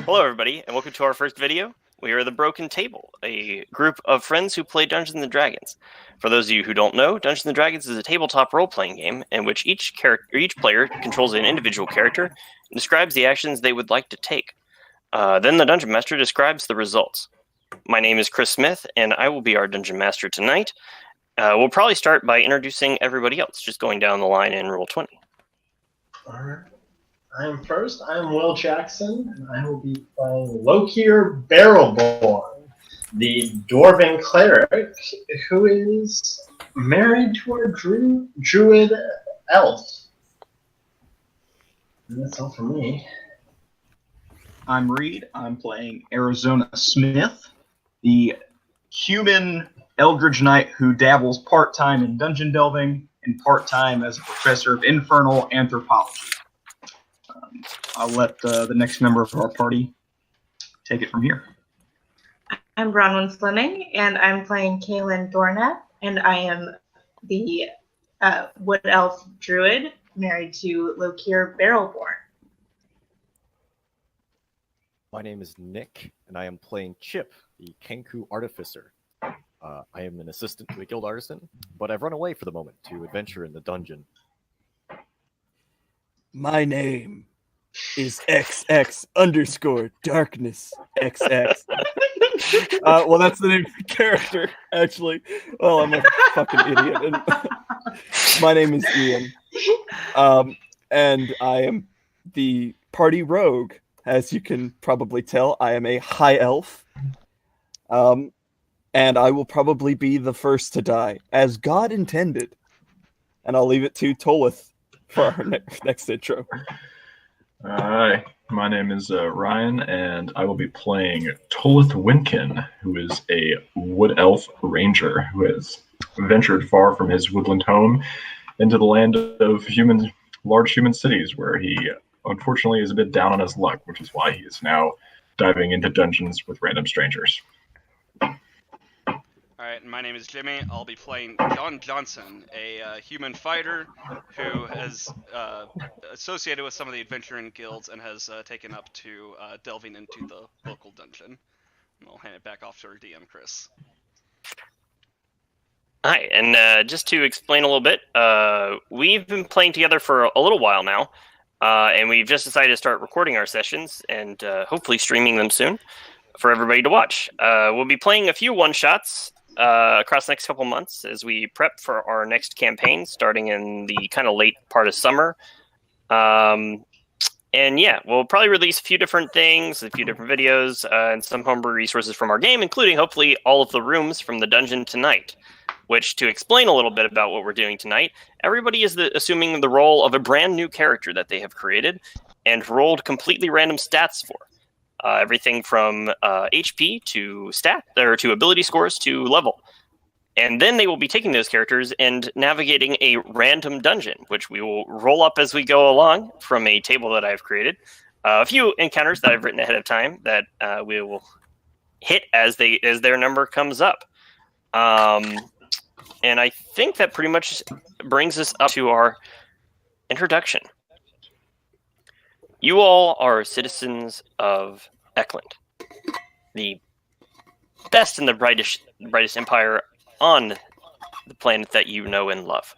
Hello, everybody, and welcome to our first video. We are the Broken Table, a group of friends who play Dungeons & Dragons. For those of you who don't know, Dungeons & Dragons is a tabletop role-playing game in which each player controls an individual character and describes the actions they would like to take. Then the Dungeon Master describes the results. My name is Chris Smyth, and I will be our Dungeon Master tonight. We'll probably start by introducing everybody else, just going down the line in Roll20. All right. I'm first. I'm Will Jackson, and I will be playing Lokir Barrelborn, the Dwarven cleric who is married to a druid elf. And that's all for me. I'm Reid. I'm playing Arixona Smyth, the human eldritch knight who dabbles part-time in dungeon delving and part-time as a professor of infernal anthropology. I'll let the next member of our party take it from here. I'm Bronwyn Fleming, and I'm playing Caelynn Doroneth, and I am the wood elf druid married to Lokir Barrelborn. My name is Nick, and I am playing Chip, the Kenku Artificer. I am an assistant to a guild artisan, but I've run away for the moment to adventure in the dungeon. My name is XX_darkness XX. Well, that's the name of the character, actually. Well, I'm a fucking idiot. And my name is Ian. And I am the party rogue. As you can probably tell, I am a high elf. And I will probably be the first to die, as God intended. And I'll leave it to Tolith for our next intro. Hi, my name is Ryan, and I will be playing Tolith Wynqen, who is a wood elf ranger who has ventured far from his woodland home into the land of large human cities, where he unfortunately is a bit down on his luck, which is why he is now diving into dungeons with random strangers. Alright, my name is Jimmy. I'll be playing John Johnson, a human fighter who has associated with some of the adventuring guilds and has taken up to delving into the local dungeon. And I'll hand it back off to our DM, Chris. Hi, and just to explain a little bit, we've been playing together for a little while now, and we've just decided to start recording our sessions and hopefully streaming them soon for everybody to watch. We'll be playing a few one-shots across the next couple months as we prep for our next campaign starting in the kind of late part of summer. And yeah, we'll probably release a few different things, a few different videos, and some homebrew resources from our game, including hopefully all of the rooms from the dungeon tonight. Which, to explain a little bit about what we're doing tonight, everybody is assuming the role of a brand new character that they have created and rolled completely random stats for. Everything from HP to stat, or to ability scores to level. And then they will be taking those characters and navigating a random dungeon, which we will roll up as we go along from a table that I've created. A few encounters that I've written ahead of time that we will hit as their number comes up. And I think that pretty much brings us up to our introduction. You all are citizens of Eklund, the best and the brightest empire on the planet that you know and love.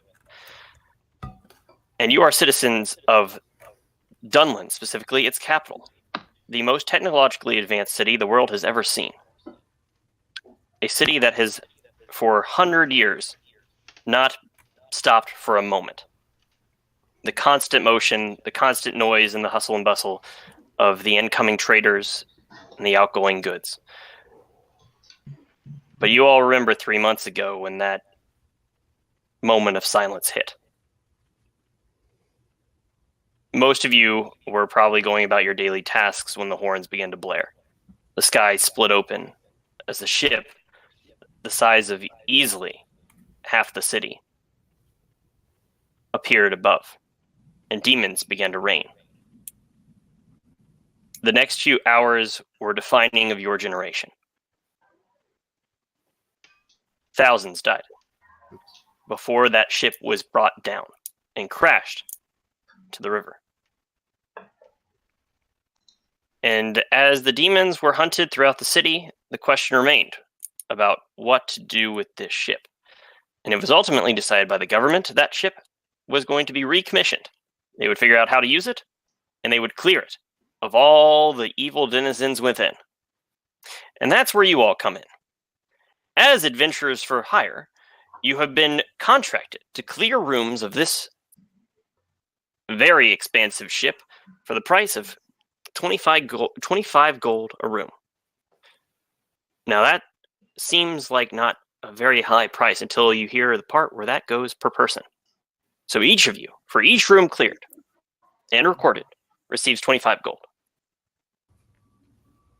And you are citizens of Dunland, specifically its capital, the most technologically advanced city the world has ever seen. A city that has, for 100 years, not stopped for a moment. The constant motion, the constant noise, and the hustle and bustle of the incoming traders and the outgoing goods. But you all remember 3 months ago when that moment of silence hit. Most of you were probably going about your daily tasks when the horns began to blare. The sky split open as the ship, the size of easily half the city, appeared above, and demons began to reign. The next few hours were defining of your generation. Thousands died before that ship was brought down and crashed to the river. And as the demons were hunted throughout the city, the question remained about what to do with this ship. And it was ultimately decided by the government that ship was going to be recommissioned. They would figure out how to use it, and they would clear it of all the evil denizens within. And that's where you all come in. As adventurers for hire, you have been contracted to clear rooms of this very expansive ship for the price of 25 gold a room. Now that seems like not a very high price until you hear the part where that goes per person. So each of you, for each room cleared and recorded, receives 25 gold.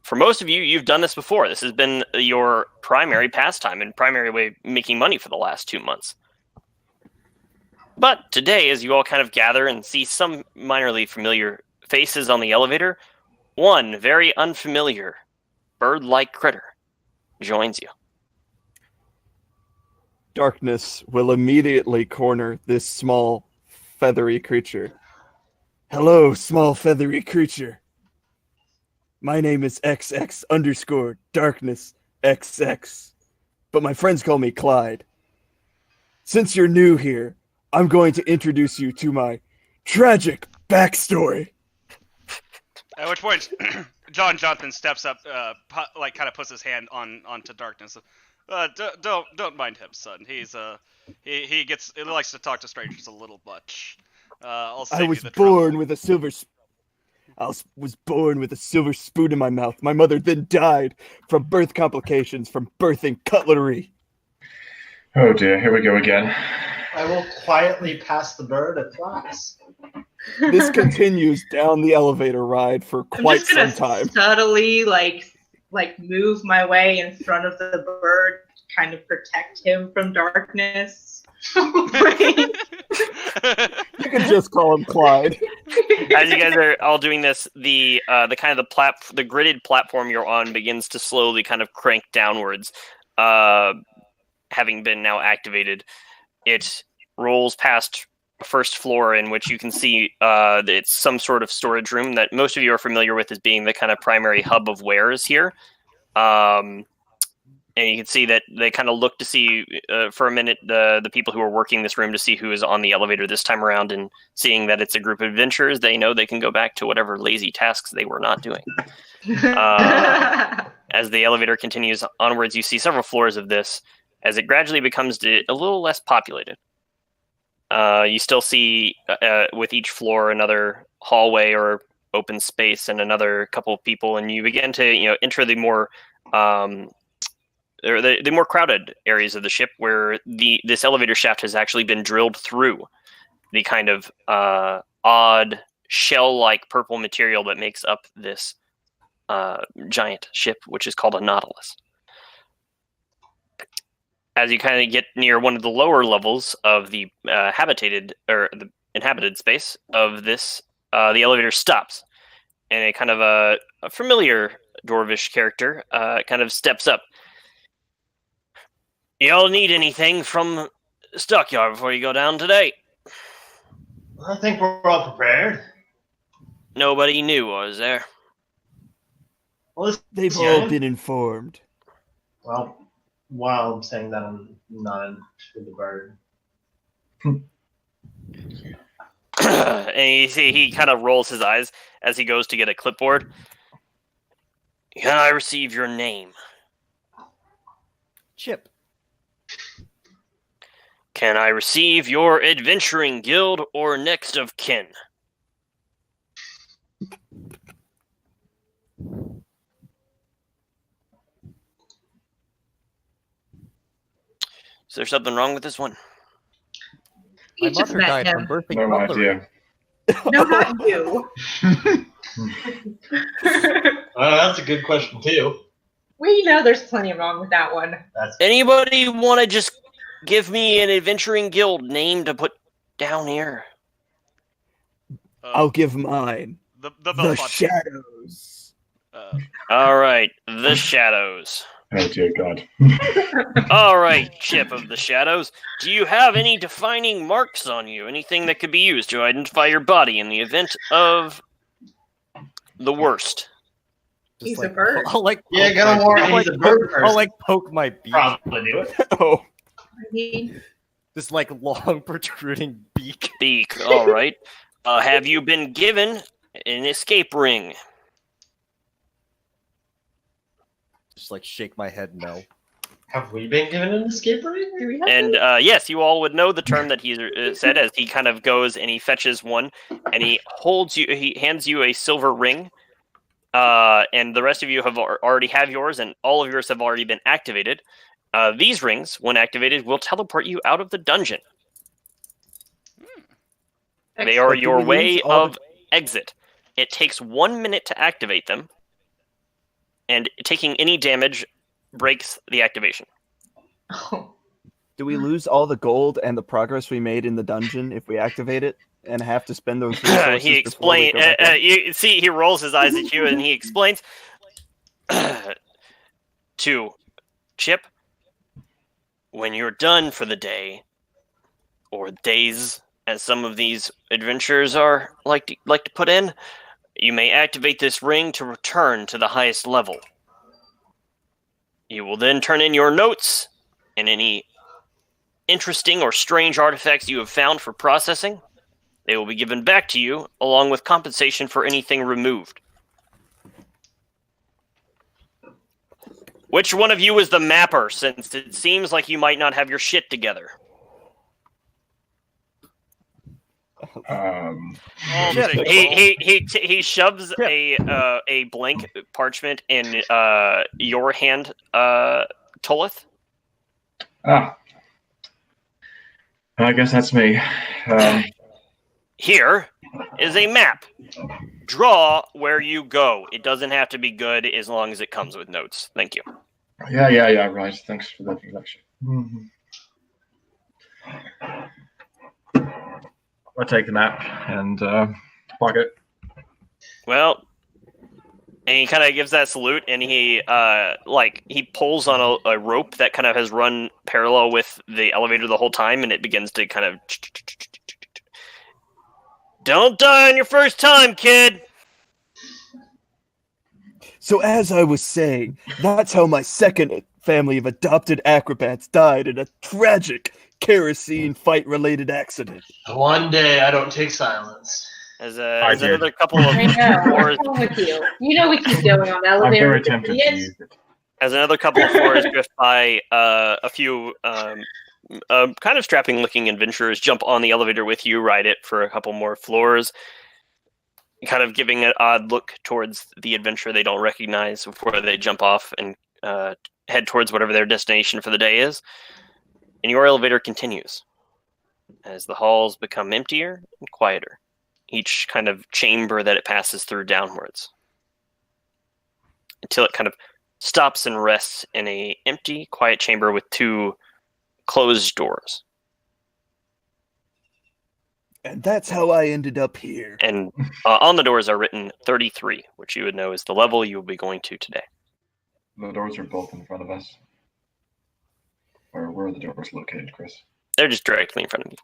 For most of you, you've done this before. This has been your primary pastime and primary way of making money for the last 2 months. But today, as you all kind of gather and see some minorly familiar faces on the elevator, one very unfamiliar bird-like critter joins you. Darkness will immediately corner this small, feathery creature. Hello, small, feathery creature. My name is XX_Darkness XX, but my friends call me Clyde. Since you're new here, I'm going to introduce you to my tragic backstory. At which point, John Jonathan steps up, kind of puts his hand onto Darkness. Don't mind him, son. He likes to talk to strangers a little much. I'll save I you was the born trouble. with a silver. I was born with a silver spoon in my mouth. My mother then died from birth complications from birthing cutlery. Oh dear, here we go again. I will quietly pass the bird at class. This continues down the elevator ride for quite some I'm just time. gonna subtly like move my way in front of the bird, kind of protect him from darkness. You can just call him Clyde. As you guys are all doing this, the gridded platform you're on begins to slowly kind of crank downwards. Having been now activated, it rolls past first floor, in which you can see it's some sort of storage room that most of you are familiar with as being the kind of primary hub of wares here. And you can see that they kind of look to see for a minute the people who are working this room to see who is on the elevator this time around, and seeing that it's a group of adventurers, they know they can go back to whatever lazy tasks they were not doing. As the elevator continues onwards, you see several floors of this as it gradually becomes a little less populated. You still see with each floor another hallway or open space and another couple of people, and you begin to enter the more the more crowded areas of the ship, where this elevator shaft has actually been drilled through the kind of odd shell-like purple material that makes up this giant ship, which is called a nautilus. As you kind of get near one of the lower levels of the the inhabited space of this, the elevator stops, and a kind of a familiar dwarvish character kind of steps up. Y'all need anything from the stockyard before you go down today? I think we're all prepared. Nobody new, was there? Well, They've all been informed. Well, while I'm saying that, I'm nodding to the bird. And you see he kind of rolls his eyes as he goes to get a clipboard. Can I receive your name? Chip. Can I receive your adventuring guild or next of kin? Is there something wrong with this one? My You just mother met died from him. birthing No cutlery. idea. No, not you. That's a good question too. We know there's plenty wrong with that one. That's Anybody want to just give me an adventuring guild name to put down here? I'll give mine. The The Shadows. All right, the Shadows. Oh dear God. All right, Chip of the Shadows. Do you have any defining marks on you? Anything that could be used to identify your body in the event of the worst? Just He's like, a bird. I'll like Yeah, poke go my- more. I'll, like, He's a bird I'll person. like poke my beak. Probably do it. Oh, This like long protruding beak. Beak. All right. Have you been given an escape ring? Just like shake my head no. Have we been given an escape ring? Do we have And to? yes, you all would know the term that he said as he kind of goes and he fetches one, and he hands you a silver ring, and the rest of you have already have yours, and all of yours have already been activated. These rings, when activated, will teleport you out of the dungeon. They are But do your we way lose all of exit. It takes 1 minute to activate them, and taking any damage breaks the activation. do we lose all the gold and the progress we made in the dungeon if we activate it and have to spend those resources? He before we explained. go back in? You see, he rolls his eyes at you, and he explains to Chip, when you're done for the day, or days, as some of these adventurers are like to put in, you may activate this ring to return to the highest level. You will then turn in your notes and any interesting or strange artifacts you have found for processing. They will be given back to you, along with compensation for anything removed. Which one of you is the mapper, since it seems like you might not have your shit together? I'll Chip, take He shoves a blank parchment in your hand, Tolith. I guess that's me. Here is a map. Draw where you go. It doesn't have to be good as long as it comes with notes. Thank you. Yeah, right. Thanks for that introduction. I'll take the map and block it. Well, and he kind of gives that salute, and he he pulls on a rope that kind of has run parallel with the elevator the whole time, and it begins to kind of. Don't die on your first time, kid. So as I was saying, that's how my second family of adopted acrobats died in a tragic kerosene fight-related accident. One day I don't take silence. As did. another couple of I know. floors, What's wrong with you? You know we keep going on the I'm elevator. very tempted to Yes. use it. as another couple of floors drift by, a few kind of strapping-looking adventurers jump on the elevator with you, ride it for a couple more floors, kind of giving an odd look towards the adventure they don't recognize before they jump off and head towards whatever their destination for the day is. And your elevator continues as the halls become emptier and quieter, each kind of chamber that it passes through downwards, until it kind of stops and rests in a empty, quiet chamber with two closed doors. And that's how I ended up here. And on the doors are written 33, which you would know is the level you will be going to today. The doors are both in front of us. Or where are the doors located, Chris? They're just directly in front of you,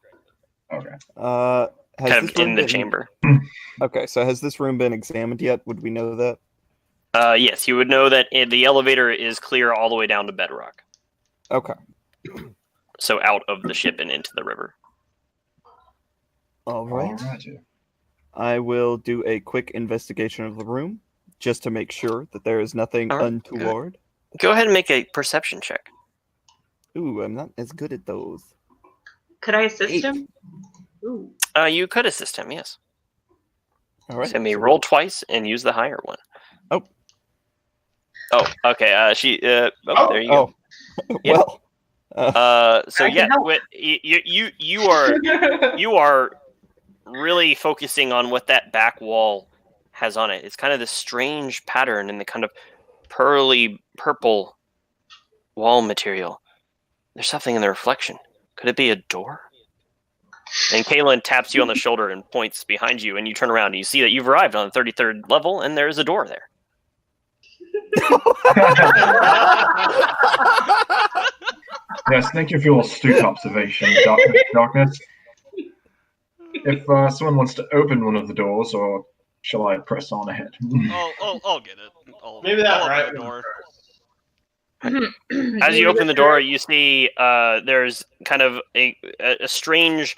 Okay. Has kind this of in room the been- chamber. Okay, so has this room been examined yet? Would we know that? Yes, you would know that the elevator is clear all the way down to bedrock. Okay. So out of the ship and into the river. All right. Alrighty. I will do a quick investigation of the room just to make sure that there is nothing All right, untoward. Go ahead and make a perception check. Ooh, I'm not as good at those. Could I assist 8. him? Ooh. You could assist him, yes. All right. So may roll twice and use the higher one. Oh. Oh, okay. There you go. Oh, Yeah. well. So I can yeah, help. you are really focusing on what that back wall has on it. It's kind of this strange pattern in the kind of pearly purple wall material. There's something in the reflection. Could it be a door? And Caelynn taps you on the shoulder and points behind you, and you turn around and you see that you've arrived on the 33rd level, and there is a door there. Yes, thank you for your astute observation, Darkness. If someone wants to open one of the doors or shall I press on ahead? I'll get it. Maybe that I'll right open the door. As you open the door, you see there's kind of a strange,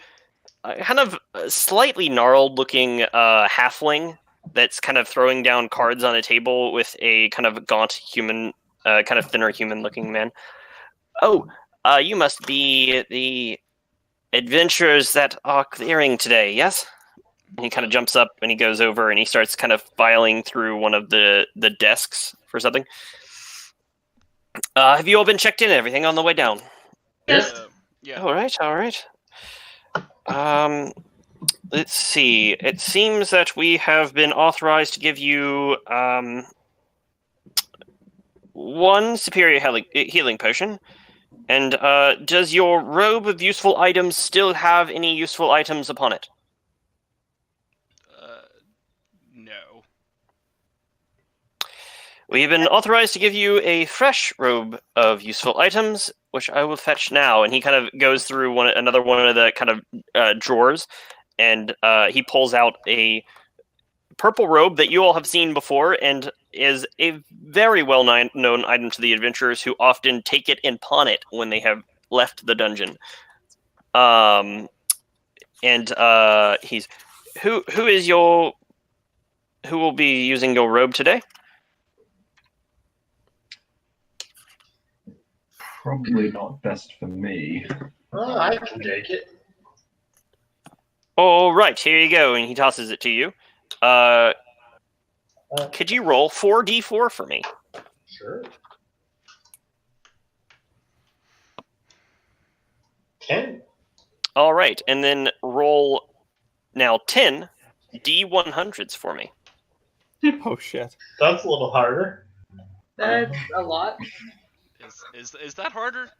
kind of slightly gnarled-looking halfling that's kind of throwing down cards on a table with a kind of gaunt human, kind of thinner human-looking man. Oh, you must be the adventurers that are clearing today, yes? And he kind of jumps up and he goes over and he starts kind of filing through one of the desks for something. Have you all been checked in and everything on the way down? Yes. Yeah. All right. Let's see. It seems that we have been authorized to give you one superior healing potion. And does your robe of useful items still have any useful items upon it? No. We have been authorized to give you a fresh robe of useful items, which I will fetch now. And he kind of goes through another one of the kind of drawers, and he pulls out a purple robe that you all have seen before, and is a very well-known item to the adventurers who often take it and pawn it when they have left the dungeon. He's who will be using your robe today? Probably not best for me. Oh, I can take it. All right, here you go, and he tosses it to you. Could you roll 4d4 for me? Sure. 10. All right, and then roll now 10 d100s for me. Oh shit. That's a little harder. That's a lot. Is that harder?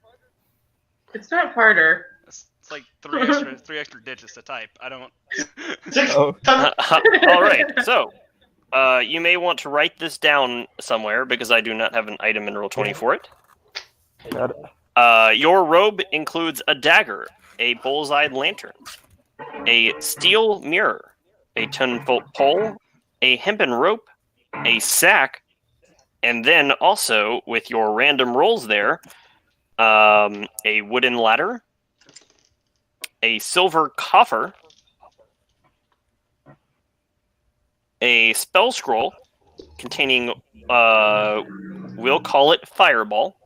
It's not harder. It's like three extra digits to type. I don't. Oh. All right, so you may want to write this down somewhere because I do not have an item in Roll20 for it. Got it. Your robe includes a dagger, a bull's-eyed lantern, a steel mirror, a 10-foot pole, a hempen rope, a sack, and then also, with your random rolls there, a wooden ladder, a silver coffer, a spell scroll containing, we'll call it Fireball,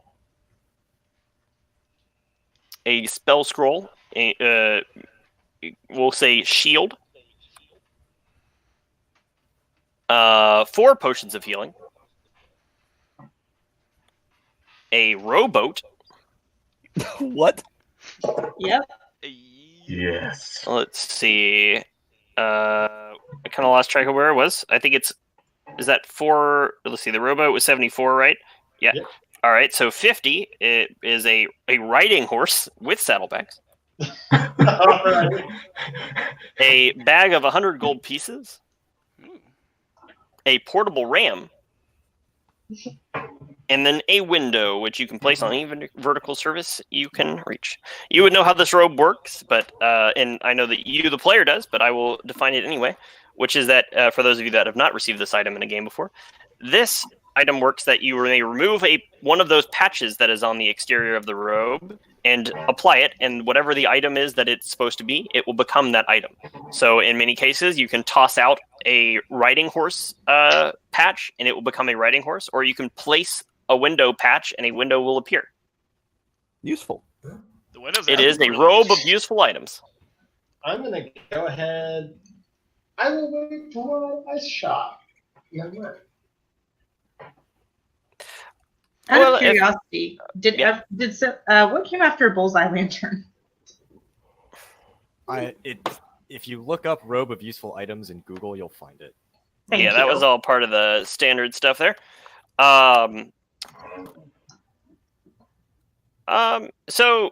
a spell scroll, we'll say Shield, 4 potions of healing, a rowboat. What? Yep. Yes. Let's see. I kind of lost track of where it was. I think is that 4? Let's see. The rowboat was 74, right? Yeah. Yep. All right. So 50 it is a riding horse with saddlebags. Alright. A bag of 100 gold pieces. A portable ram. And then a window, which you can place on any vertical surface you can reach. You would know how this robe works, but and I know that you, the player, does, but I will define it anyway, which is that for those of you that have not received this item in a game before, this item works that you may remove one of those patches that is on the exterior of the robe and apply it, and whatever the item is that it's supposed to be, it will become that item. So in many cases, you can toss out a riding horse patch, and it will become a riding horse, or you can place a window patch, and a window will appear. Useful. It is a robe of useful items. I'm going to go ahead. I will wait for a shot. Yeah, right. Out of curiosity, what came after Bullseye Lantern? If you look up robe of useful items in Google, you'll find it. Thank you. That was all part of the standard stuff there. So,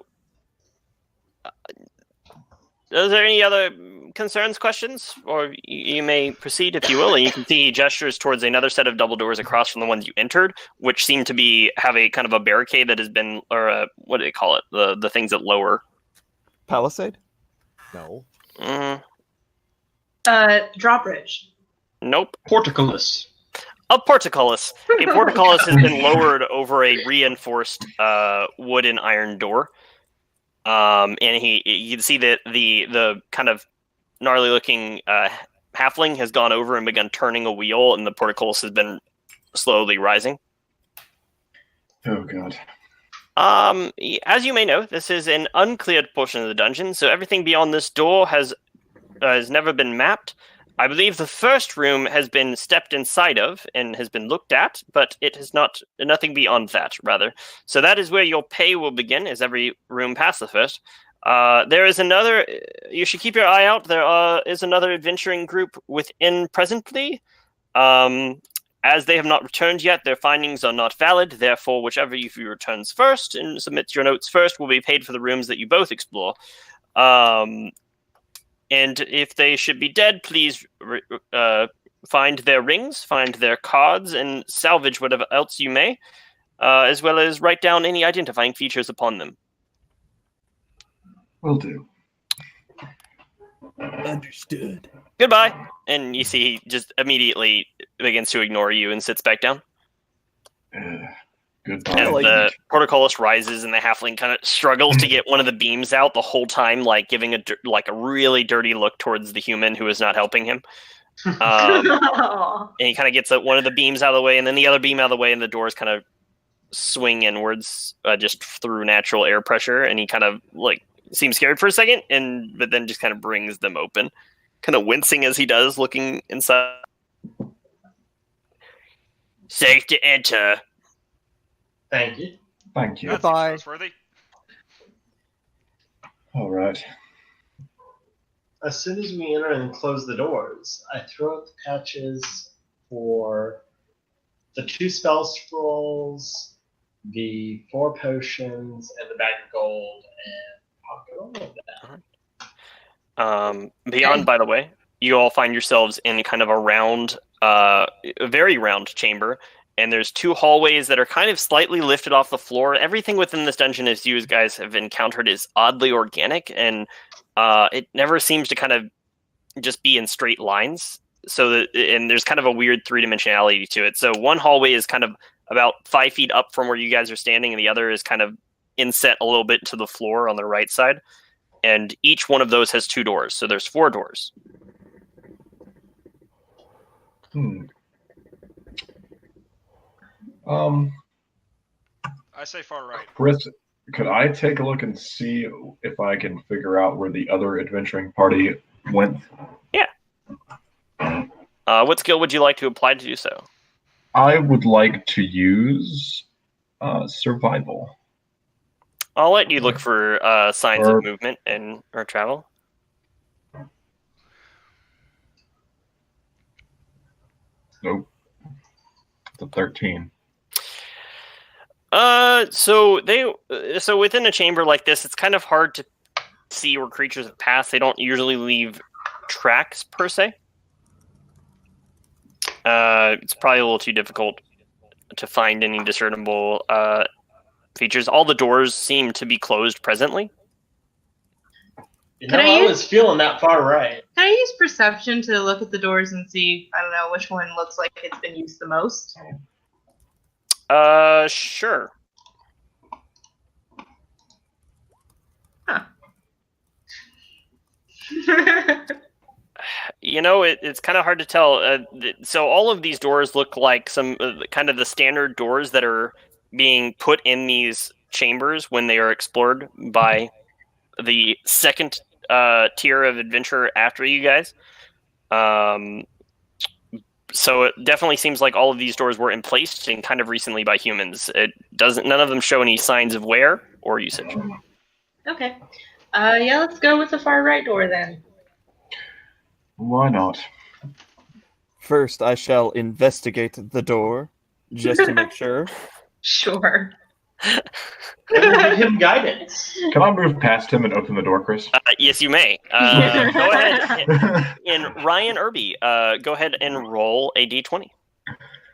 is there any other concerns, questions? Or you may proceed if you will, and you can see gestures towards another set of double doors across from the ones you entered, which seem to have a kind of a barricade that has been, or what do they call it? The things that lower. Palisade? No. Mm. Drawbridge. Nope. Portcullis. A portcullis. A portcullis has been lowered over a reinforced wood and iron door. And you can see that the kind of gnarly looking halfling has gone over and begun turning a wheel, and the portcullis has been slowly rising. Oh god. As you may know, this is an uncleared portion of the dungeon, so everything beyond this door has never been mapped. I believe the first room has been stepped inside of and has been looked at, but it has nothing beyond that, rather. So that is where your pay will begin, as every room past the first. There is another, you should keep your eye out, there is another adventuring group within presently. As they have not returned yet, their findings are not valid, therefore whichever of you returns first and submits your notes first will be paid for the rooms that you both explore. And if they should be dead, please find their rings, find their cards, and salvage whatever else you may, as well as write down any identifying features upon them. Will do. Understood. Goodbye. And you see he just immediately begins to ignore you and sits back down. Goodbye. And the portcullis rises, and the halfling kind of struggles to get one of the beams out the whole time, like giving a really dirty look towards the human who is not helping him. And he kind of gets one of the beams out of the way, and then the other beam out of the way, and the doors kind of swing inwards just through natural air pressure. And he kind of seems scared for a second, but then just kind of brings them open, kind of wincing as he does, looking inside. Safe to enter. Thank you. Thank you. That's Goodbye. trustworthy. All right. As soon as we enter and close the doors, I throw out the patches for the 2 spell scrolls, the 4 potions, and the bag of gold, and pocket all of that. Beyond, by the way, you all find yourselves in kind of a very round chamber, and there's 2 hallways that are kind of slightly lifted off the floor. Everything within this dungeon, as you guys have encountered, is oddly organic, and it never seems to kind of just be in straight lines. And there's kind of a weird 3-dimensionality to it. So one hallway is kind of about 5 feet up from where you guys are standing, and the other is kind of inset a little bit to the floor on the right side. And each one of those has 2 doors, so there's 4 doors. I say far right. Chris, could I take a look and see if I can figure out where the other adventuring party went? Yeah. What skill would you like to apply to do so? I would like to use survival. I'll let you look for signs of movement or travel. Nope. It's a 13. So within a chamber like this, it's kind of hard to see where creatures have passed. They don't usually leave tracks per se. It's probably a little too difficult to find any discernible features. All the doors seem to be closed presently. I was feeling that far right. Can I use perception to look at the doors and see, I don't know, which one looks like it's been used the most? Sure. Huh. It's kind of hard to tell. So all of these doors look like some kind of the standard doors that are being put in these chambers when they are explored by the second tier of adventure after you guys. So it definitely seems like all of these doors were emplaced and kind of recently by humans. None of them show any signs of wear or usage. Okay. Let's go with the far right door then. Why not? First, I shall investigate the door, just to make sure. Sure. Give him guidance. Can I move past him and open the door, Chris? Yes, you may. Go ahead. And Ryan Irby, go ahead and roll a d20.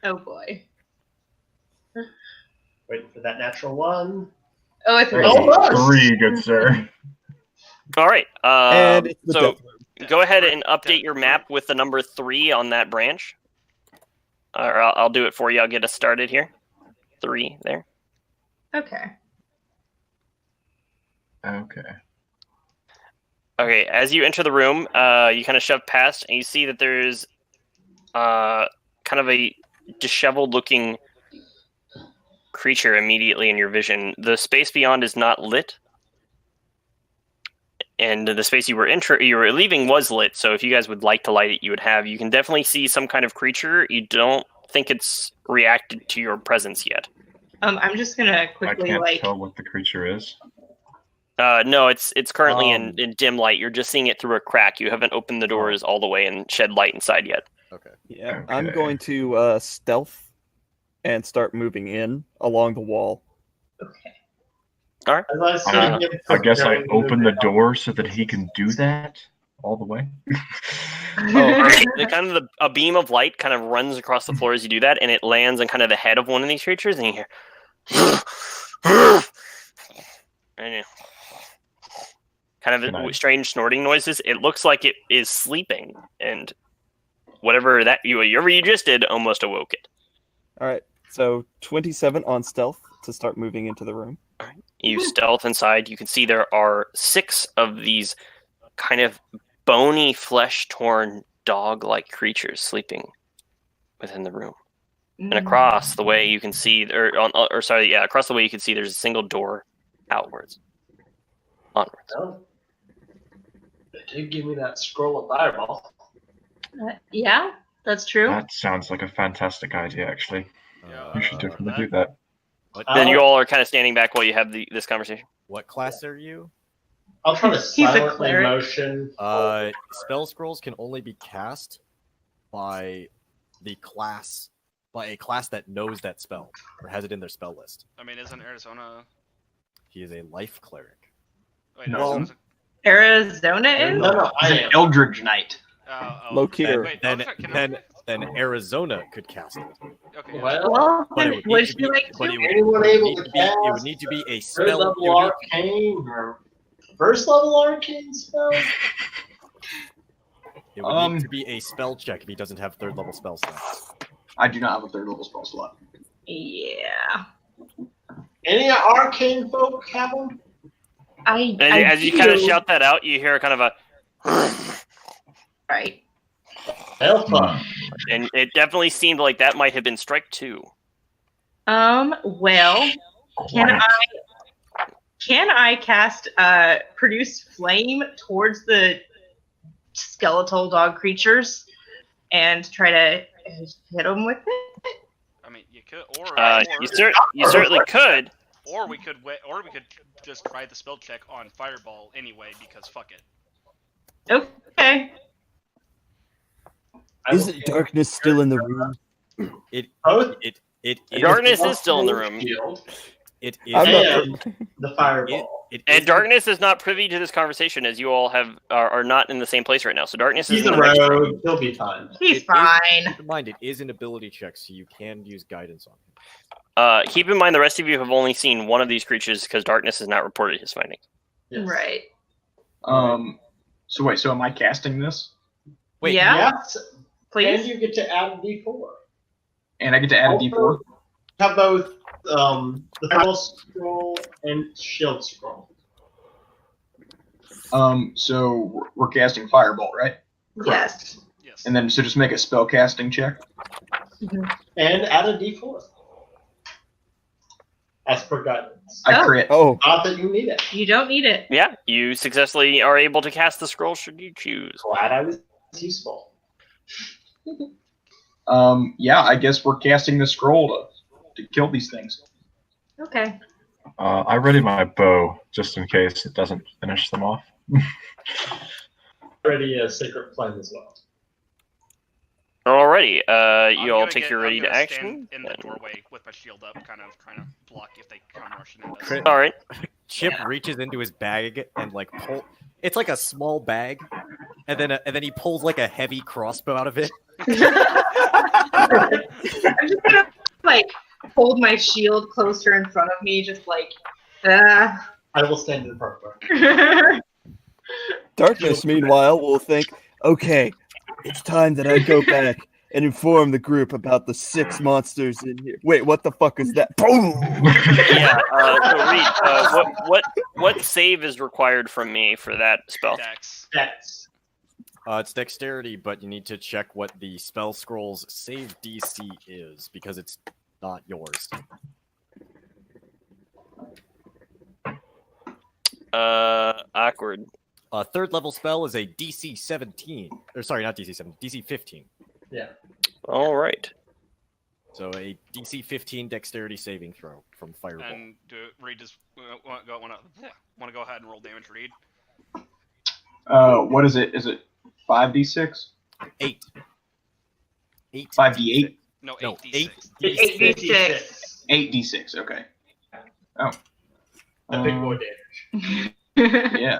Oh boy. Waiting for that natural 1. Oh, I 3. Oh, 3, good sir. All right. And it's the So death room. go ahead and update your map with the number 3 on that branch. Or I'll do it for you. I'll get us started here. 3 there. Okay. Okay. Okay, as you enter the room, you kind of shove past, and you see that there's kind of a disheveled-looking creature immediately in your vision. The space beyond is not lit, and the space you were leaving was lit. So if you guys would like to light it, you would have. You can definitely see some kind of creature. You don't think it's reacted to your presence yet. I'm just gonna quickly I can't tell what the creature is. No, it's currently in dim light. You're just seeing it through a crack. You haven't opened the doors all the way and shed light inside yet. Okay. Yeah, Okay. I'm going to stealth and start moving in along the wall. Okay. As I see him I guess I preparing to open move the out. door so that he can do that all the way. A beam of light kind of runs across the floor as you do that, and it lands on kind of the head of one of these creatures, and you hear, and kind Can I- of strange snorting noises. It looks like it is sleeping, and whatever you just did almost awoke it. All right, so 27 on stealth to start moving into the room. You stealth inside. You can see there are 6 of these kind of bony, flesh-torn, dog-like creatures sleeping within the room. And across the way you can see, across the way you can see there's a single door outwards. Onwards. Well, they did give me that scroll of fireball. Yeah, that's true. That sounds like a fantastic idea, actually. Yeah, You should definitely do that. What, Then you all are kind of standing back while you have this conversation. what class are you? I'll try to He's a silently cleric. motion. Spell scrolls can only be cast by a class that knows that spell or has it in their spell list. I mean, isn't Arizona? He is a life cleric. Wait, No. Arizona's Arizona is? No, I He's am. an Eldritch Knight. Lokir. Wait, Then, can then Arizona could cast it. Okay. Well, Well, But it would would need to you be, like but to? it would, anyone it would able need to to be, it would cast need to be a third spell. level arcane or first level arcane spell? It would need to be a spell check if he doesn't have 3rd level spell slots. I do not have a 3rd level spell slot. Yeah. Any arcane folk have them? I As you kind of do. shout that out, you hear kind of a, Right. Alpha. and it definitely seemed like that might have been strike 2. Well, can I cast produce flame towards the skeletal dog creatures and try to hit them with it? I mean, you could, or You certainly could. or we could just try the spell check on fireball anyway because fuck it. Okay. Isn't darkness still in the room? Both It is. Darkness is still in the room. shield It is. I'm not- and the fireball. And Darkness is not privy to this conversation, as you all are not in the same place right now. So Darkness is He's in a the next room. rogue. He'll be fine. He's It is- fine. Keep in mind, it is an ability check, so you can use guidance on him. Keep in mind, the rest of you have only seen one of these creatures because Darkness has not reported his finding. Yes. Right. So wait, so am I casting this? Wait, Yeah. Yes. And Please. you get to add a D4. And I get to add a D4? Have both the fireball scroll and shield scroll. So we're casting Fireball, right? Yes. Yes. And then so just make a spell casting check. And add a D4. As per guidance. I Oh. crit. Oh, Not that you need it. You don't need it. Yeah, you successfully are able to cast the scroll should you choose. Glad I was useful. Yeah, I guess we're casting the scroll to kill these things. Okay. I ready my bow just in case it doesn't finish them off. Ready a sacred flame as well. Alrighty, I'm you all gonna take get- your I'm ready to gonna action. stand in the and- doorway with my shield up, kind of trying to block if they come rushing at us. Crit. All right. Chip reaches into his bag and like pull. It's like a small bag, and then he pulls like a heavy crossbow out of it. I'm just gonna like hold my shield closer in front of me, just like. I will stand in front of her. Darkness, meanwhile, will think, okay, it's time that I go back and inform the group about the 6 monsters in here. Wait, what the fuck is that? Boom! Yeah. So Reid, what save is required from me for that spell? Dex. Dex. It's dexterity, but you need to check what the spell scroll's save DC is because it's not yours. Awkward. Third level spell is a DC 17. Or sorry, not DC 17, DC 15. Yeah. All right. So a DC 15 dexterity saving throw from Fireball. And Reid just want to go ahead and roll damage, Reid. What is it? Is it 5d6? 8. 8. 5d8? No, No, 8d6. 8d6. 8d6. Okay. Oh. A big boy damage. Yeah.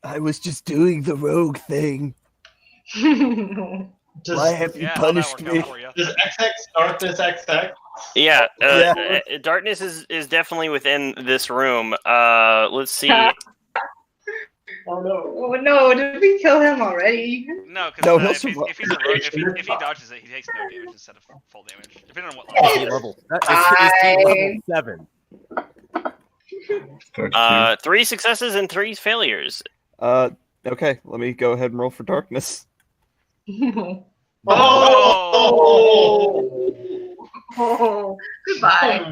I was just doing the rogue thing. Does, Why have you Yeah, how'd that punished work me? out for you? does XX Darkness XX? Yeah. Yeah. Darkness is definitely within this room. Let's see. Oh no. Oh no, did we kill him already? No, No, because he'll if he's a rogue, if he dodges it, he takes no damage instead of full damage. Depending on what DC level. level. It's level 7. 3 successes and 3 failures. Okay, let me go ahead and roll for darkness. Oh, goodbye.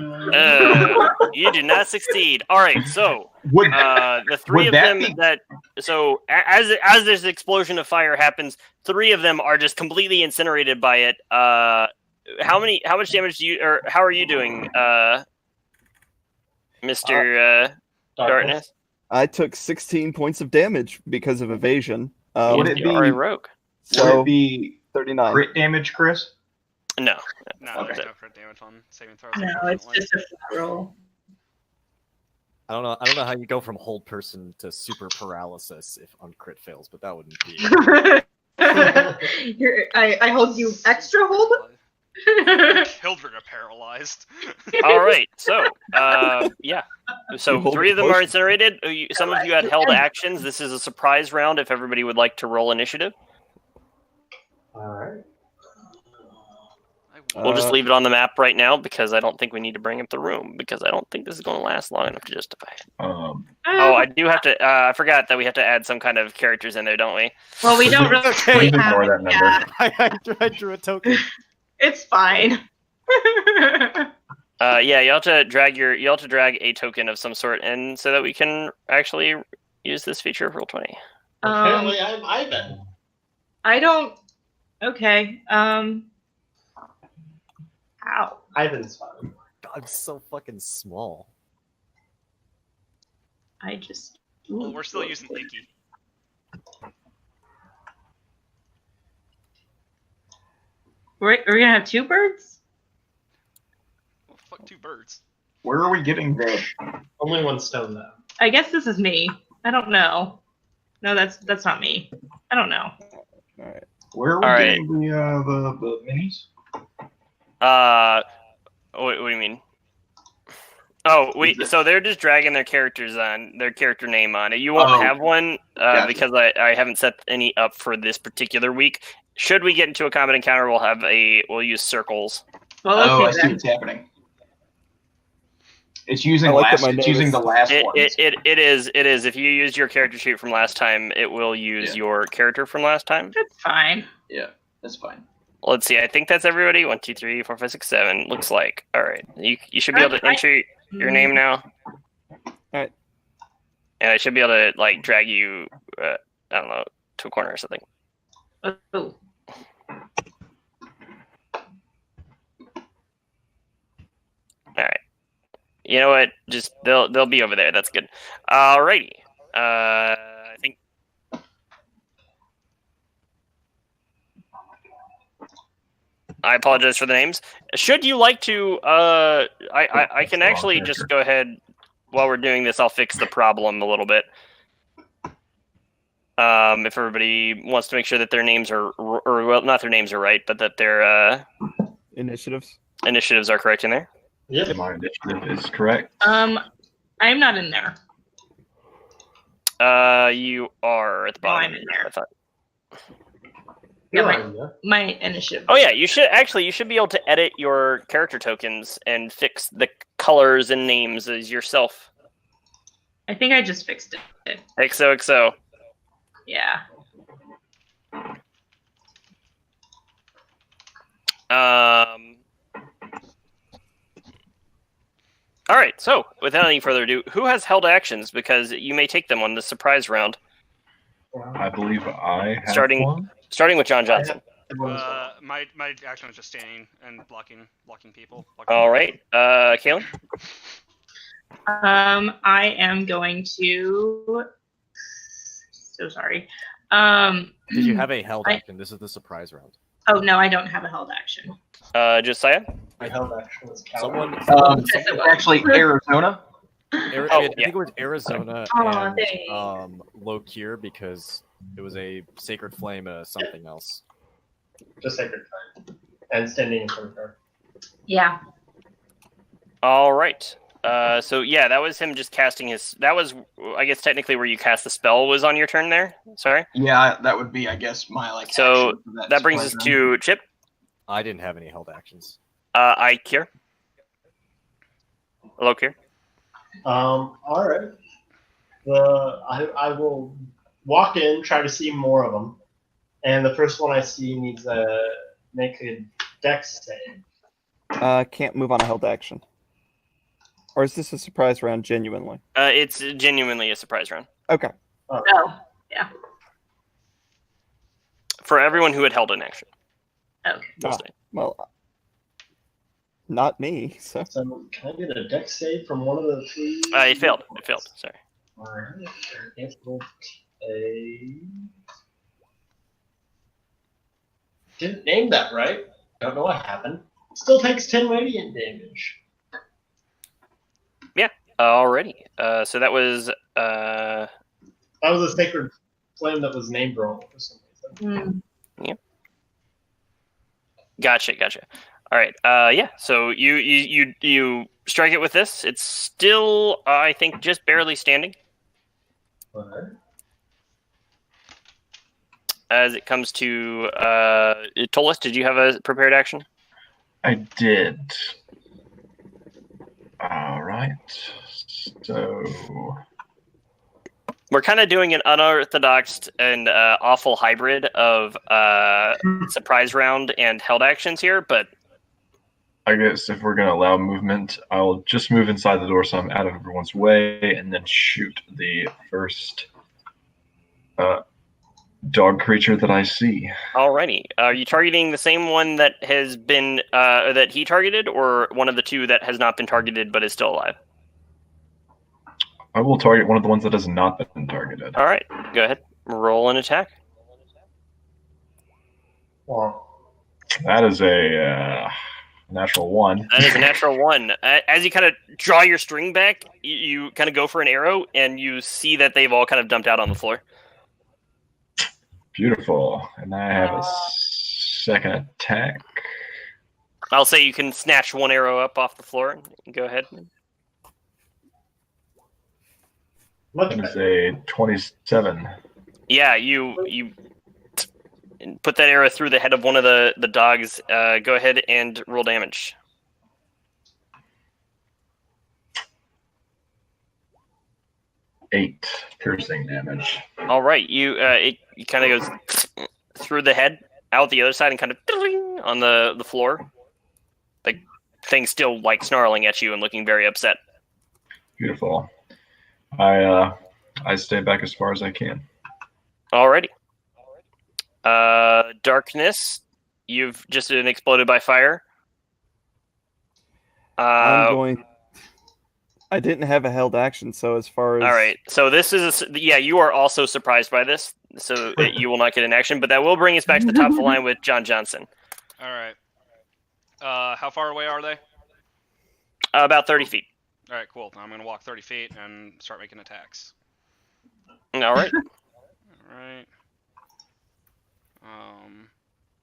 You do not succeed. All right, so Would, the 3 would of that them be- that so as this explosion of fire happens, 3 of them are just completely incinerated by it. How much damage do you, or how are you doing, Mr. Darkness? I took 16 points of damage because of evasion. Would it You are a be- rogue. would So it be 39. crit damage, Chris? No. No, Okay. there's no crit damage on saving throws. No, it's unfortunately. just a flat roll. I don't know how you go from hold person to super paralysis if on crit fails, but that wouldn't be. I hold you extra hold? Children are paralyzed. All right, so yeah, so You hold 3 of them are potion. incinerated. Some of you had held actions. This is a surprise round. If everybody would like to roll initiative, Alright. we'll just leave it on the map right now because I don't think we need to bring up the room because I don't think this is going to last long enough to justify it. Oh, I do have to. I forgot that we have to add some kind of characters in there, don't we? Well, we don't really Please ignore have that it number. yet. I drew a token. It's fine. Yeah, you have to drag a token of some sort in so that we can actually use this feature of Roll20. Apparently I'm Ivan. I don't. Okay. Ow. Ivan's fine. I'm so fucking small. I just. Well, we're still using Icky. We're gonna have 2 birds? Well, fuck 2 birds. Where are we getting the? Only 1 stone though. I guess this is me. I don't know. No, that's not me. I don't know. Alright. Where are we All right. getting the minis? What do you mean? Oh, so they're just dragging their character name on it. You won't Oh, have one gotcha. because I haven't set any up for this particular week. Should we get into a combat encounter, we'll use circles. Well, Oh, I okay see then. what's happening. It's using I like that last. my It's name using is- the last It one. is. If you use your character sheet from last time, it will use your character from last time. That's fine. Yeah, that's fine. Let's see. I think that's everybody. 1, 2, 3, 4, 5, 6, 7. Looks like. All right. You should be able to enter your name now. Alright. And I should be able to drag you. I don't know, to a corner or something. Oh. All right. You know what? Just they'll be over there. That's good. Alrighty. I think. I apologize for the names. Should you like to? I can actually just go ahead while we're doing this. I'll fix the problem a little bit. If everybody wants to make sure that their names are, or well, not their names are right, but that their Initiatives. initiatives are correct in there. Yep. My initiative is correct. I'm not in there. You are at the No, bottom. I'm in there. I thought. Yeah, You're on there. my initiative. Oh yeah, you should be able to edit your character tokens and fix the colors and names as yourself. I think I just fixed it. XOXO. Yeah. All right. So, without any further ado, who has held actions? Because you may take them on the surprise round. I believe I have Starting- one. Starting with John Johnson. My action was just standing and blocking people. All right. Caelynn. I am going to. So sorry. Did you have a held I- action? This is the surprise round. Oh no, I don't have a held action. Josiah. My held action was Caelynn. Someone. Yes, it was. Actually, Arizona. Oh, I yeah. think it was Arizona Aw, and thanks. Lokir because it was a sacred flame, something else. Just sacred time. And standing in front of her. Yeah. All right. So yeah, that was him just casting his. That was, I guess, technically where you cast the spell was on your turn there. Sorry. Yeah, that would be, I guess, my like. So action for that brings us surprise to Chip. I didn't have any held actions. Ikir. Lokir. All right. I will walk in, try to see more of them, and the first one I see needs to make a dex save. Can't move on a held action. Or is this a surprise round genuinely? It's genuinely a surprise round Okay. Oh, yeah. for everyone who had held an action. Okay. We'll say. Well, not me. So So can I get a dex save from one of the three? It failed. It failed. Sorry. All right. It will take. Didn't name that right. Don't know what happened. Still takes 10 radiant damage. Alrighty. So that was. That was a sacred flame that was named wrong for some reason. Gotcha. All right. Yeah. So you strike it with this. It's still, I think, just barely standing. Alright. As it comes to Tolith, did you have a prepared action? I did. All right. So We're kind of doing an unorthodox and awful hybrid of surprise round and held actions here, but I guess if we're going to allow movement, I'll just move inside the door so I'm out of everyone's way and then shoot the first dog creature that I see. alrighty. Are you targeting the same one that has been that he targeted, or one of the two that has not been targeted but is still alive? I will target one of the ones that has not been targeted. All right, go ahead. Roll an attack. Well, That is a natural one. That is a natural one. As you kind of draw your string back, you kind of go for an arrow, and you see that they've all kind of dumped out on the floor. Beautiful. And I have a second attack. I'll say you can snatch one arrow up off the floor. Go ahead. much That is better. a 27. Yeah, you put that arrow through the head of one of the dogs. Go ahead and roll damage. Eight piercing damage. All right, it kind of goes through the head, out the other side, and kind of on the floor. The thing still like snarling at you and looking very upset. Beautiful. I stay back as far as I can. Alrighty. Darkness, you've just been exploded by fire. I'm going. I didn't have a held action, so as far as All right, so this is you are also surprised by this, so you will not get an action, but that will bring us back to the top of the line with John Johnson. All right. How far away are they? About 30 feet. All right, cool. I'm gonna walk 30 feet and start making attacks. All right. All right.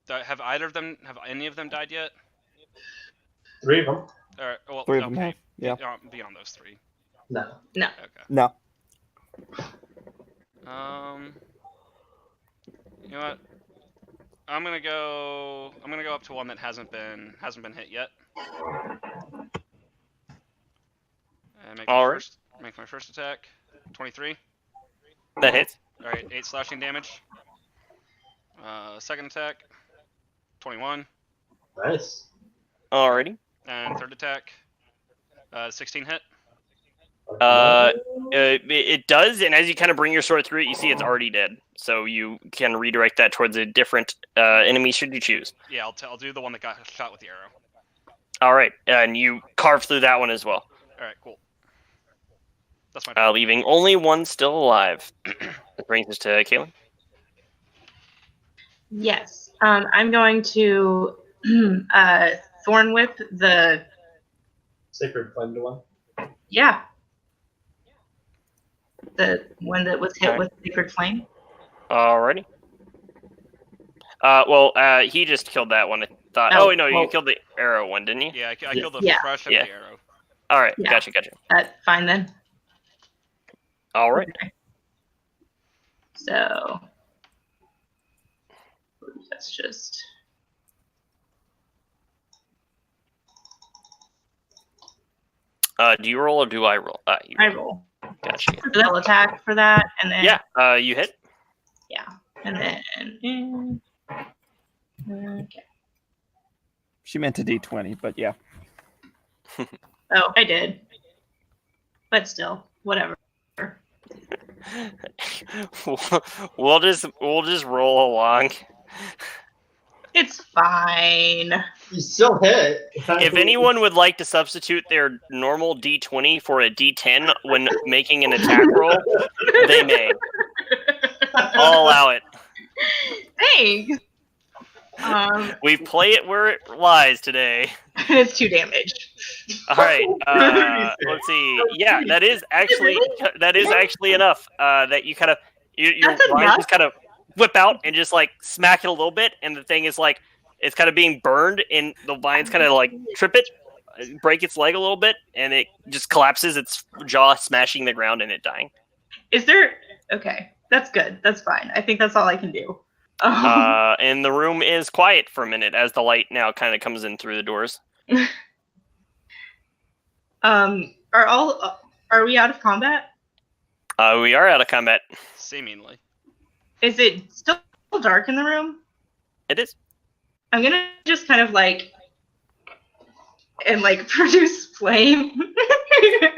Have any of them died yet? 3 of them. All right. Well, 3 of them okay. have. Yeah. Beyond those 3. No. No. Okay. No. You know what? I'm gonna go up to one that hasn't been hit yet. And make my first attack. 23. That hits. All right, 8 slashing damage. Second attack. 21. Nice. Alrighty. And third attack. 16 hit. It does, and as you kind of bring your sword through it, you see it's already dead. So you can redirect that towards a different enemy should you choose. Yeah, I'll do the one that got shot with the arrow. All right, and you carve through that one as well. All right, cool. That's my turn. Leaving only one still alive. That brings us to Caelynn. Yes. I'm going to Thorn Whip the. Sacred Flame one. Yeah. The one that was hit Okay. with Sacred Flame. Alrighty. He just killed that one. I thought. Oh, No, you well- killed the arrow one, didn't you? Yeah, I killed the Yeah. crush and Yeah. the arrow. All right, Yeah. gotcha. That's fine then. All right. Okay. So that's just. Do you roll or do I roll? You I roll. Gotcha. I'll attack for that, and then Yeah. You hit. yeah, and then okay. She meant a D20, but yeah. Oh, I did, but still, whatever. we'll just roll along. It's fine. You still hit. If anyone would like to substitute their normal D20 for a D10 when making an attack roll, they may. I'll allow it. Thanks. We play it where it lies today. It's 2 damage. All right. Let's see. Yeah, that is actually enough. That you kind of your That's lines enough? just kind of whip out and just like smack it a little bit, and the thing is like it's kind of being burned, and the vines kind of like trip it, break its leg a little bit, and it just collapses. Its jaw smashing the ground and it dying. Is there? Okay, that's good. That's fine. I think that's all I can do. And the room is quiet for a minute as the light now kind of comes in through the doors. Are we out of combat? We are out of combat. Seemingly. Is it still dark in the room? It is. I'm gonna just kind of produce flame.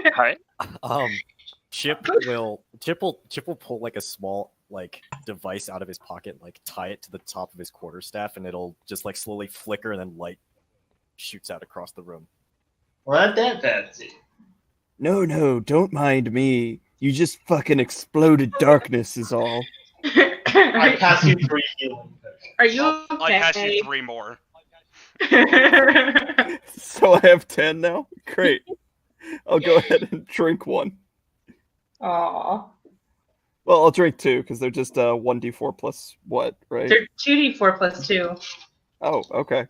All right. Chip will pull like a small like device out of his pocket, like tie it to the top of his quarterstaff, and it'll just like slowly flicker, and then light shoots out across the room. Well, not that fancy. No, don't mind me. You just fucking exploded darkness is all. I pass you 3 healing potions. Are you I pass okay? you 3 more. So I have 10 now? Great. I'll go ahead and drink 1. Aw. Well, I'll drink 2 because they're just 1d4 plus what, right? They're 2d4 plus 2. Oh, okay.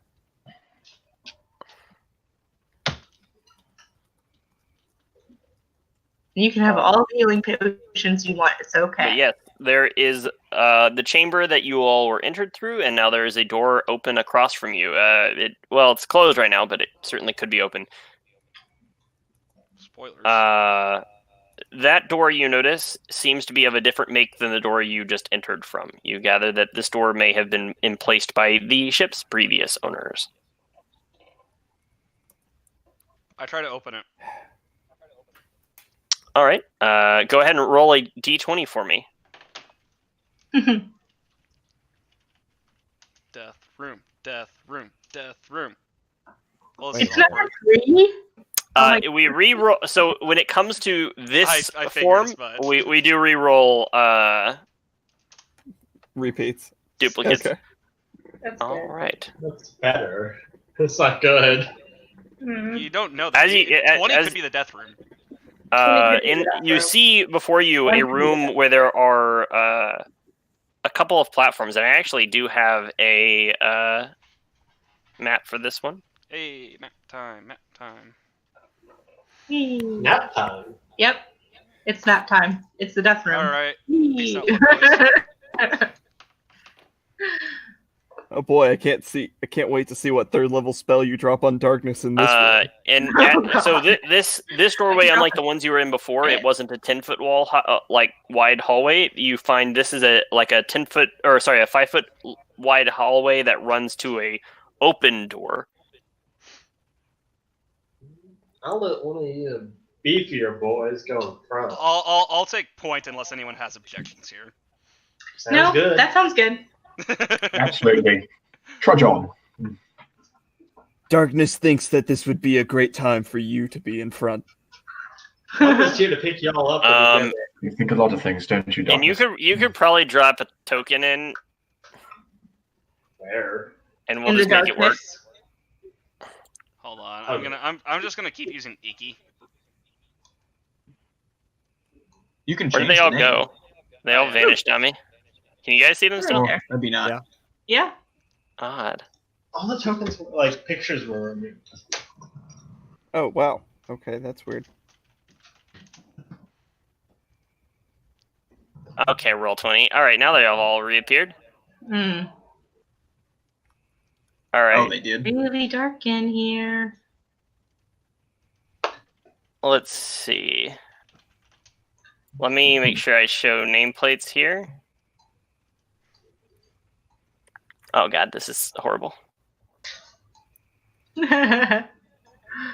You can have all the healing potions you want. It's okay. But yes, there is the chamber that you all were entered through, and now there is a door open across from you. It's closed right now, but it certainly could be open. Spoilers. That door, you notice, seems to be of a different make than the door you just entered from. You gather that this door may have been emplaced by the ship's previous owners. I try to open it. All right. Go ahead and roll a d20 for me. Death room. Death room. Death room. Well, Wait, It's number 3? We re-roll. So when it comes to this I figured form, as much. we do re-roll Repeats. duplicates. Okay. That's All right. That's better. It's not good. You don't know that. As you- 20 as- could be the death room. And you see before you a room where there are a couple of platforms, and I actually do have a map for this one. Hey, map time, map time. Nap time. Yep. It's nap time. It's the death room. All right. Peace Yee. out, boys. Oh boy, I can't wait to see what third level spell you drop on darkness in this room. And Oh, so God. this doorway, unlike the ones you were in before, it wasn't a 10-foot wall, like wide hallway. You find this is a 5-foot wide hallway that runs to a open door. I'll let one of you beefier boys go in front. I'll take point unless anyone has objections here. Sounds No, good. that sounds good. Absolutely. Trudge on. Darkness thinks that this would be a great time for you to be in front. I'm just here to pick y'all up. When we get You think a lot of things, don't you, And Darkness? you could probably drop a token in, there. and we'll In the just make it work. darkness. Hold on. Okay. I'm just gonna keep using Iki. You can Where change did they all the name. go? They all vanished on me. Can you guys see them still? Oh, that'd be not. Yeah. Yeah. Odd. All the tokens, like pictures, were removed. Oh wow. Okay, that's weird. Okay, roll 20. All right, now they have all reappeared. Mm. All right. Oh, they did. Really dark in here. Let's see. Let me make sure I show nameplates here. Oh god, this is horrible.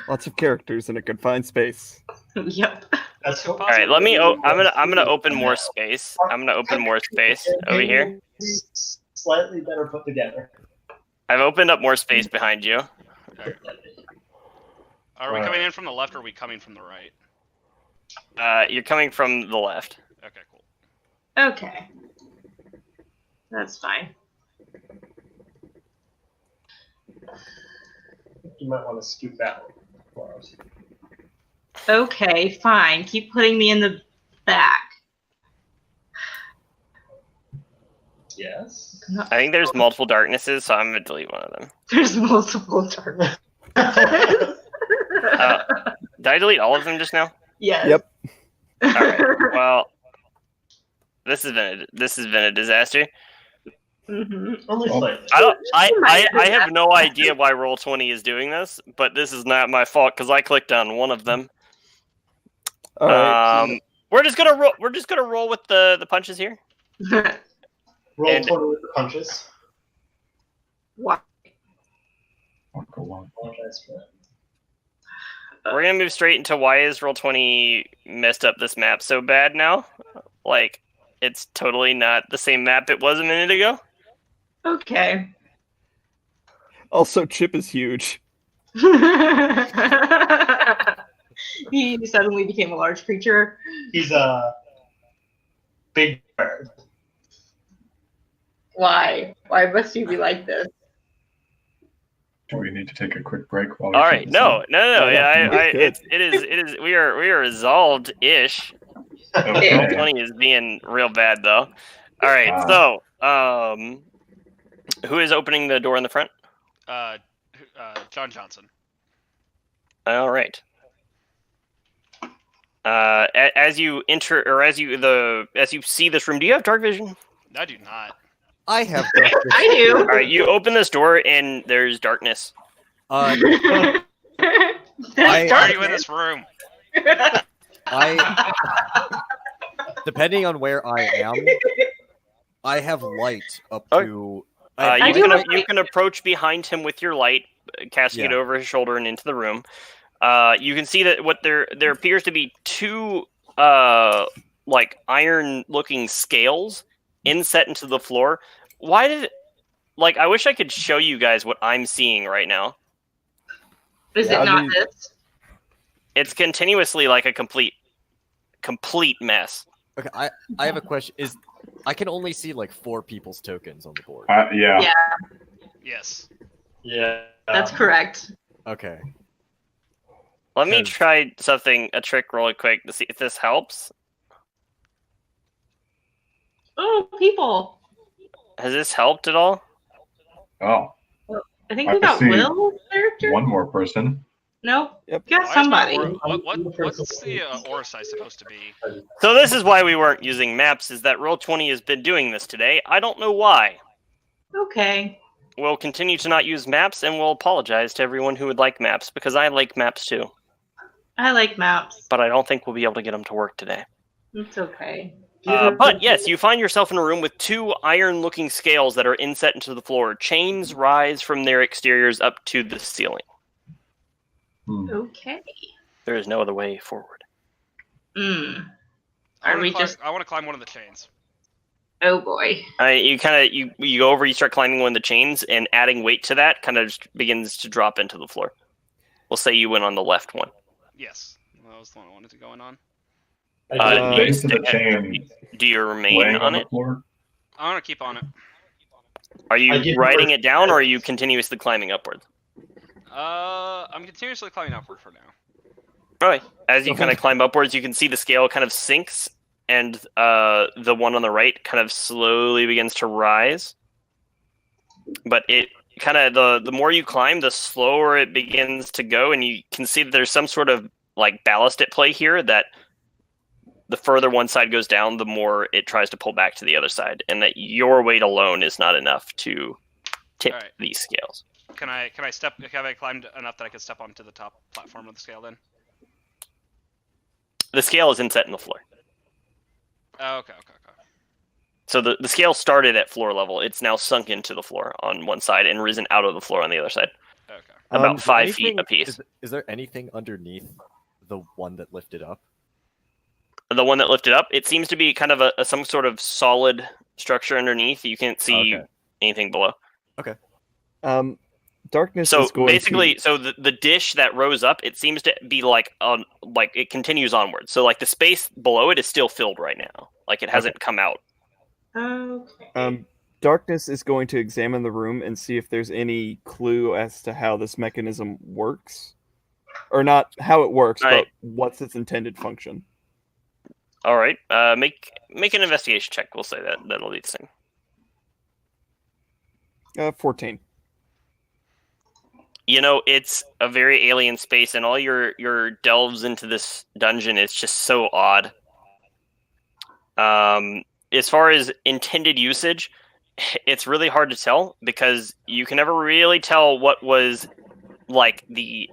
Lots of characters in a confined space. Yep. That's cool. All right, let me. I'm gonna open more space. I'm gonna open more space over here. Slightly better put together. I've opened up more space behind you. Are we coming in from the left or are we coming from the right? You're coming from the left. Okay, cool. Okay. That's fine. You might want to scoop out. Okay, fine. Keep putting me in the back. Yes. I think there's multiple darknesses, so I'm gonna delete one of them. There's multiple dark. Did I delete all of them just now? Yes. Yep. All right. Well, this has been a disaster. Only Oh. slightly. I have no idea why Roll20 is doing this, but this is not my fault because I clicked on one of them. All right. We're just gonna roll. We're just gonna roll with the punches here. Roll and- 20 with the punches. Why? Go on. Apologize for that. We're gonna move straight into why is Roll20 messed up this map so bad now? Like, it's totally not the same map it was a minute ago. Okay. Also, Chip is huge. He suddenly became a large creature. He's a big bird. Why? Why must you be like this? Do we need to take a quick break while? All right, no. No, Yeah, you're good. it is. We are resolved ish. Okay. Roll20 is being real bad though. All right, so who is opening the door in the front? John Johnson. All right. As you enter, or as you see this room, do you have dark vision? I do not. I have dark vision. I do. All right, you open this door and there's darkness. Uh, Why are you in this room? I depending on where I am, I have light up to. I You do have you can approach behind him with your light, casting it Yeah. over his shoulder and into the room. You can see that what there appears to be two like iron-looking scales inset into the floor. Why did I wish I could show you guys what I'm seeing right now. Is Yeah, it not I mean- this? It's continuously like a complete mess. Okay, I have a question. I can only see like 4 people's tokens on the board. Yeah. Yeah, Yes. Yeah. that's correct. Okay. Let me Because- try a trick really quick to see if this helps. Oh, people. Has this helped at all? Oh. I think I we got see Will's character. One more person. Nope. Yep. We got Why is my somebody. what's the aura size supposed to be? So this is why we weren't using maps, is that Roll20 has been doing this today. I don't know why. Okay. We'll continue to not use maps, and we'll apologize to everyone who would like maps, because I like maps too. I like maps. But I don't think we'll be able to get them to work today. It's okay. But yes, you find yourself in a room with two iron-looking scales that are inset into the floor. Chains rise from their exteriors up to the ceiling. Okay. There is no other way forward. Mm. I Are we just? want to climb one of the chains. Oh boy. You go over, you start climbing one of the chains, and adding weight to that kind of just begins to drop into the floor. We'll say you went on the left one. Yes, that was the one I wanted to go in on. Base of the chain. Do you remain laying on the it? floor. I want to keep on it. Are I you get riding first it down, or are choice. you continuously climbing upwards? I'm continuously climbing upward for now. Alright. As you kind of climb upwards, you can see the scale kind of sinks, and the one on the right kind of slowly begins to rise. But it kind of, the more you climb, the slower it begins to go, and you can see that there's some sort of like ballast at play here, that the further one side goes down, the more it tries to pull back to the other side, and that your weight alone is not enough to tip Alright. these scales. Have I climbed enough that I can step onto the top platform of the scale then? The scale is inset in the floor. Oh, okay. So the scale started at floor level. It's now sunk into the floor on one side and risen out of the floor on the other side. Okay. About Is 5 feet anything- apiece. Is there anything underneath the one that lifted up? The one that lifted up, it seems to be kind of some sort of solid structure underneath. You can't see Okay. anything below. Darkness So is going basically, to... so the dish that rose up, it seems to be like it continues onward. So like the space below it is still filled right now. Like it hasn't come out. Okay. Darkness is going to examine the room and see if there's any clue as to how this mechanism works. Or not how it works, Right. but what's its intended function. All right. Make an investigation check. We'll say that'll be the same. 14. You know, it's a very alien space, and all your delves into this dungeon is just so odd. As far as intended usage, it's really hard to tell, because you can never really tell what was like the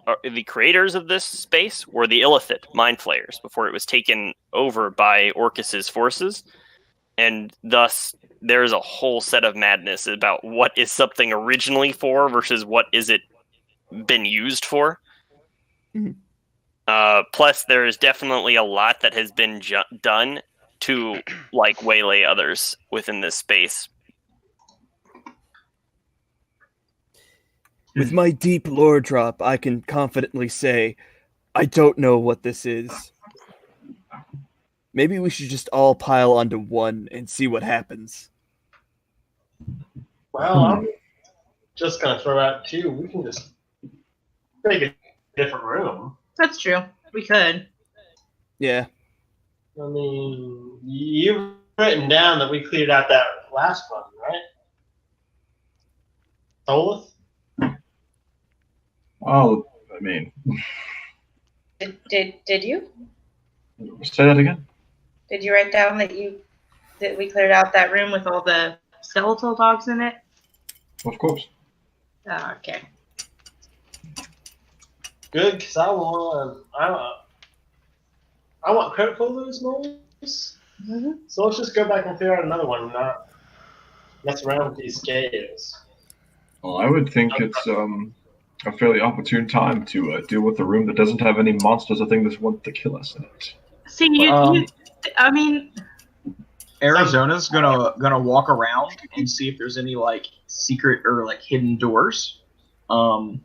creators of this space were the Illithid mind flayers before it was taken over by Orcus's forces, and thus there's a whole set of madness about what is something originally for versus what is it been used for. Mhm. Plus, there is definitely a lot that has been done to like waylay others within this space. With my deep lore drop, I can confidently say, I don't know what this is. Maybe we should just all pile onto one and see what happens. Well, I'm just gonna throw out two. We can just make a different room. That's true. We could. Yeah. I mean, you've written down that we cleared out that last one, right? Tolith? Oh, I mean, Did you? say that again. Did you write down that we cleared out that room with all the skeletal dogs in it? Of course. Oh, okay. Good, because I want credit for those movies. Mm-hmm. So let's just go back and figure out another one and not mess around with these scales. Well, I would think it's a fairly opportune time to deal with the room that doesn't have any monsters or things that want to kill us in it. See, I mean, Arizona's gonna walk around and see if there's any like secret or like hidden doors. Oh,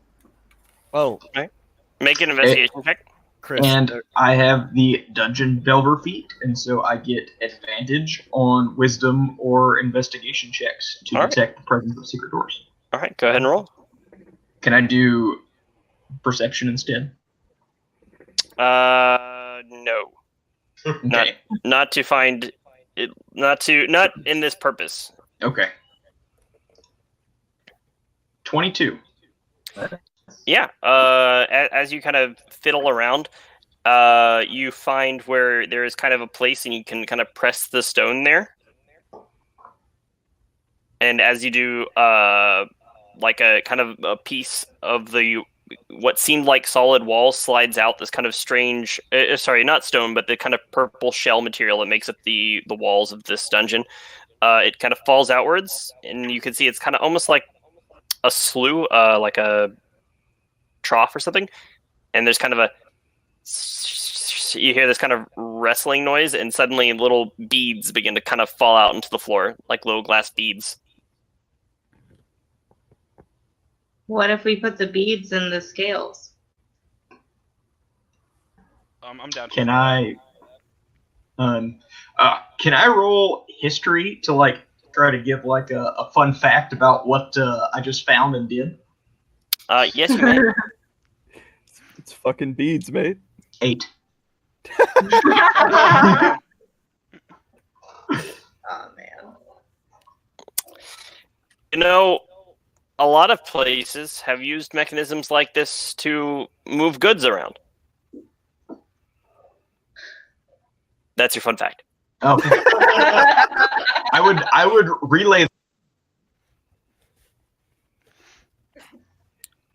Make an investigation check. Chris. And I have the dungeon delver feat, and so I get advantage on wisdom or investigation checks to Alright. detect the presence of secret doors. All right, go ahead and roll. Can I do perception instead? No, Okay. not to find it. Not in this purpose. Okay. 22. Yeah. As you kind of fiddle around, you find where there is kind of a place, and you can kind of press the stone there. And as you do, like a kind of a piece of what seemed like solid wall slides out this kind of strange, sorry, not stone, but the kind of purple shell material that makes up the walls of this dungeon. It kind of falls outwards, and you can see it's kind of almost like a slough, like a trough or something. And there's kind of you hear this kind of wrestling noise, and suddenly little beads begin to kind of fall out into the floor, like little glass beads. What if we put the beads in the scales? I'm down. Can I roll history to like try to give like a fun fact about what I just found and did? Yes, you may. It's fucking beads, mate. 8. Oh man. You know, a lot of places have used mechanisms like this to move goods around. That's your fun fact. Okay. I would relay.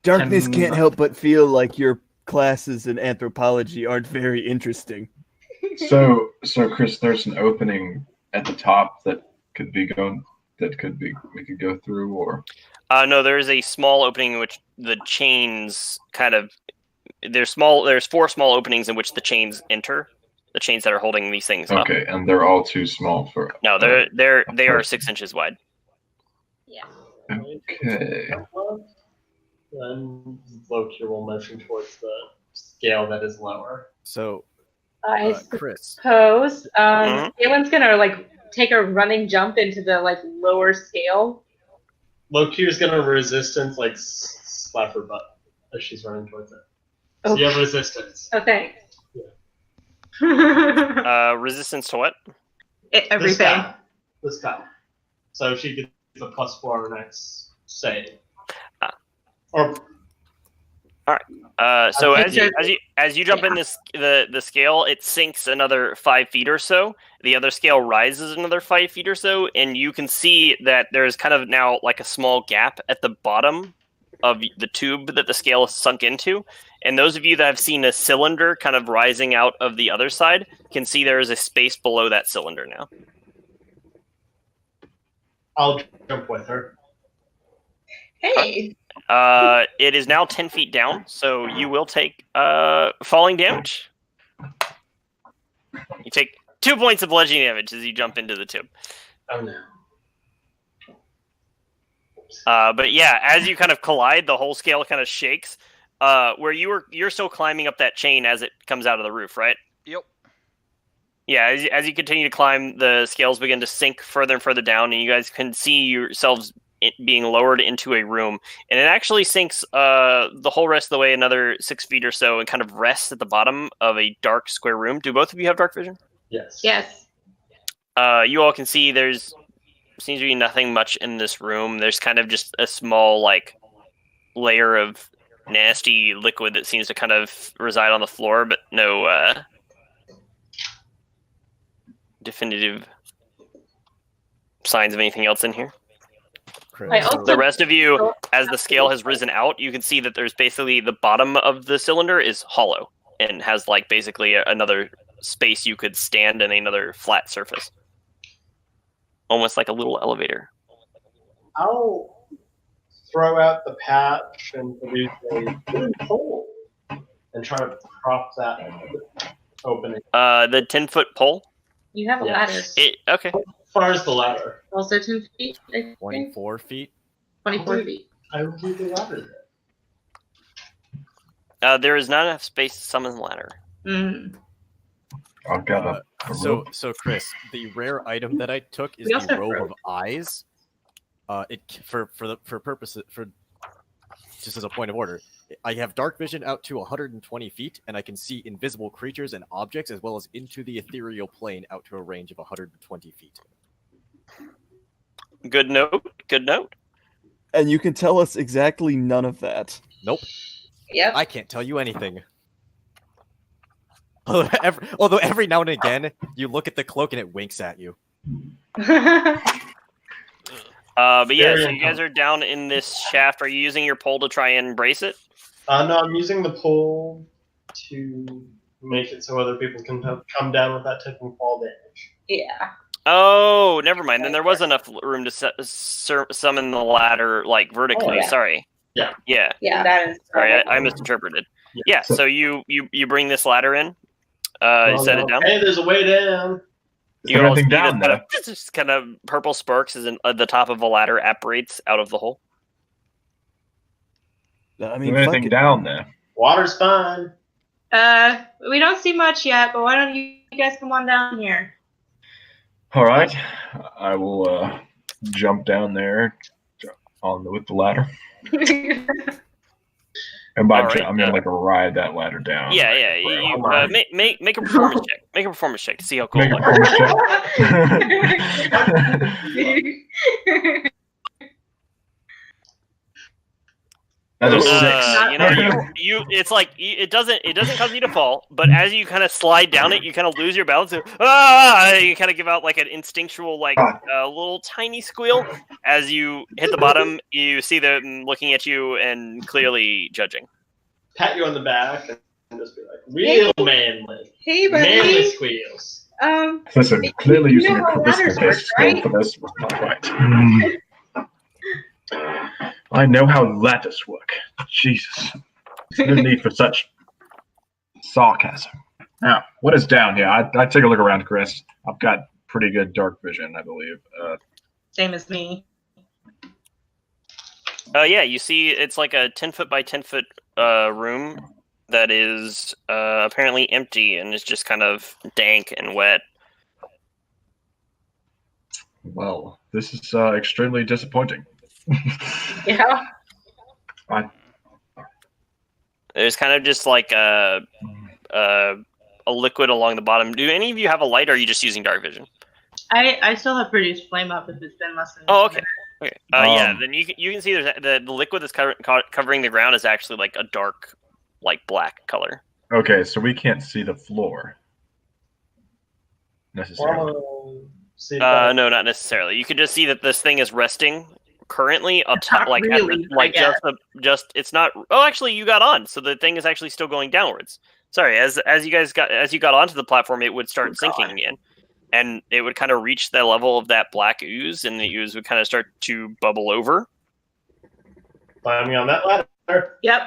Darkness can't help but feel like your classes in anthropology aren't very interesting. So Chris, there's an opening at the top that we could go through, or No, there is a small opening in which the chains kind of there's 4 small openings in which the chains enter. The chains that are holding these things up. okay, and they're all too small for. No, they are 6 inches wide. Yeah. Okay. Then Lokir will motion towards the scale that is lower. So, I Chris. suppose Mhm. Caelynn's gonna like take a running jump into the like lower scale. Lokir's gonna resistance like slap her butt as she's running towards it. So you have resistance. Okay. Resistance to what? Everything. This guy. So she gets a +4 on her next save. Or So Okay. as you jump in the scale, it sinks another 5 feet or so. The other scale rises another 5 feet or so, and you can see that there's kind of now like a small gap at the bottom of the tube that the scale is sunk into. And those of you that have seen a cylinder kind of rising out of the other side can see there is a space below that cylinder now. I'll jump with her. Hey. It is now 10 feet down, so you will take falling damage. You take 2 points of bludgeoning damage as you jump into the tube. Oh no. But yeah, as you kind of collide, the whole scale kind of shakes. Where you're still climbing up that chain as it comes out of the roof, right? Yep. Yeah, as you continue to climb, the scales begin to sink further and further down, and you guys can see yourselves being lowered into a room. And it actually sinks the whole rest of the way another 6 feet or so and kind of rests at the bottom of a dark square room. Do both of you have dark vision? Yes. Yes. You all can see there's seems to be nothing much in this room. There's kind of just a small like layer of nasty liquid that seems to kind of reside on the floor, but no definitive signs of anything else in here. I also The rest of you, as the scale has risen out, you can see that there's basically the bottom of the cylinder is hollow and has like basically another space you could stand in, another flat surface. Almost like a little elevator. I'll throw out the patch and produce a wooden pole and try to prop that opening. The 10-foot pole. You have a Yes. ladder. Okay. As far as the ladder, Also 10 feet, I think. 24 feet. 24 feet. I will do the ladder there. There is not enough space to summon the ladder. Mm. I've got a rope. So Chris, the rare item that I took is We also the have robe rope. of eyes. For purposes just as a point of order, I have dark vision out to 120 feet, and I can see invisible creatures and objects as well as into the ethereal plane out to a range of 120 feet. Good note. Good note. And you can tell us exactly none of that. Nope. Yep. I can't tell you anything. Although every now and again, you look at the cloak and it winks at you. But yeah, Very so you guys are down in this shaft. Are you using your pole to try and brace it? No, I'm using the pole to make it so other people can come down with that tip and fall damage. Yeah. Oh, never mind. Then there was enough room to summon the ladder like vertically. Oh, yeah. Sorry. Yeah. Yeah. Yeah, that is. Sorry, I misinterpreted. Yeah. So you bring this ladder in. Set it down. Hey, there's a way down. Is there anything down kind there? of, just kind of purple sparks as in the top of a ladder apparates out of the hole. I Is mean, there fuck anything it. down there? Water's fine. We don't see much yet, but why don't you guys come on down here? All right, I will jump down there with the ladder. And by All right, I'm gonna ride that ladder down. Yeah. Make a performance check. Make a performance check to see how cool. Make a it performance check. That is it's like it doesn't cause you to fall, but as you kind of slide down it, you kind of lose your balance. And, you kind of give out like an instinctual, like a little tiny squeal as you hit the bottom. You see them looking at you and clearly judging. Pat you on the back and just be like, real manly. Hey, Manly buddy. squeals. Listen, clearly you using know a how ladders work, charisma-based skill right? for this was not right. I know how ladders work. Jesus. No need for such sarcasm. Now, what is down here? I take a look around, Chris. I've got pretty good dark vision, I believe. Same as me. Yeah, you see it's like a 10-foot by 10-foot room that is apparently empty and is just kind of dank and wet. Well, this is extremely disappointing. Yeah. There's kind of just like a liquid along the bottom. Do any of you have a light, or are you just using dark vision? I still have produced flame up if it's been less than. Oh, okay. Okay. Yeah, then you can see there's the liquid that's covering the ground is actually like a dark, like black color. Okay, so we can't see the floor necessarily. No, not necessarily. You can just see that this thing is resting currently up top, like really, just it's not. Oh, actually, you got on, so the thing is actually still going downwards. Sorry, as you got onto the platform, it would start sinking again, and it would kind of reach the level of that black ooze, and the ooze would kind of start to bubble over. Find me on that ladder. Yep.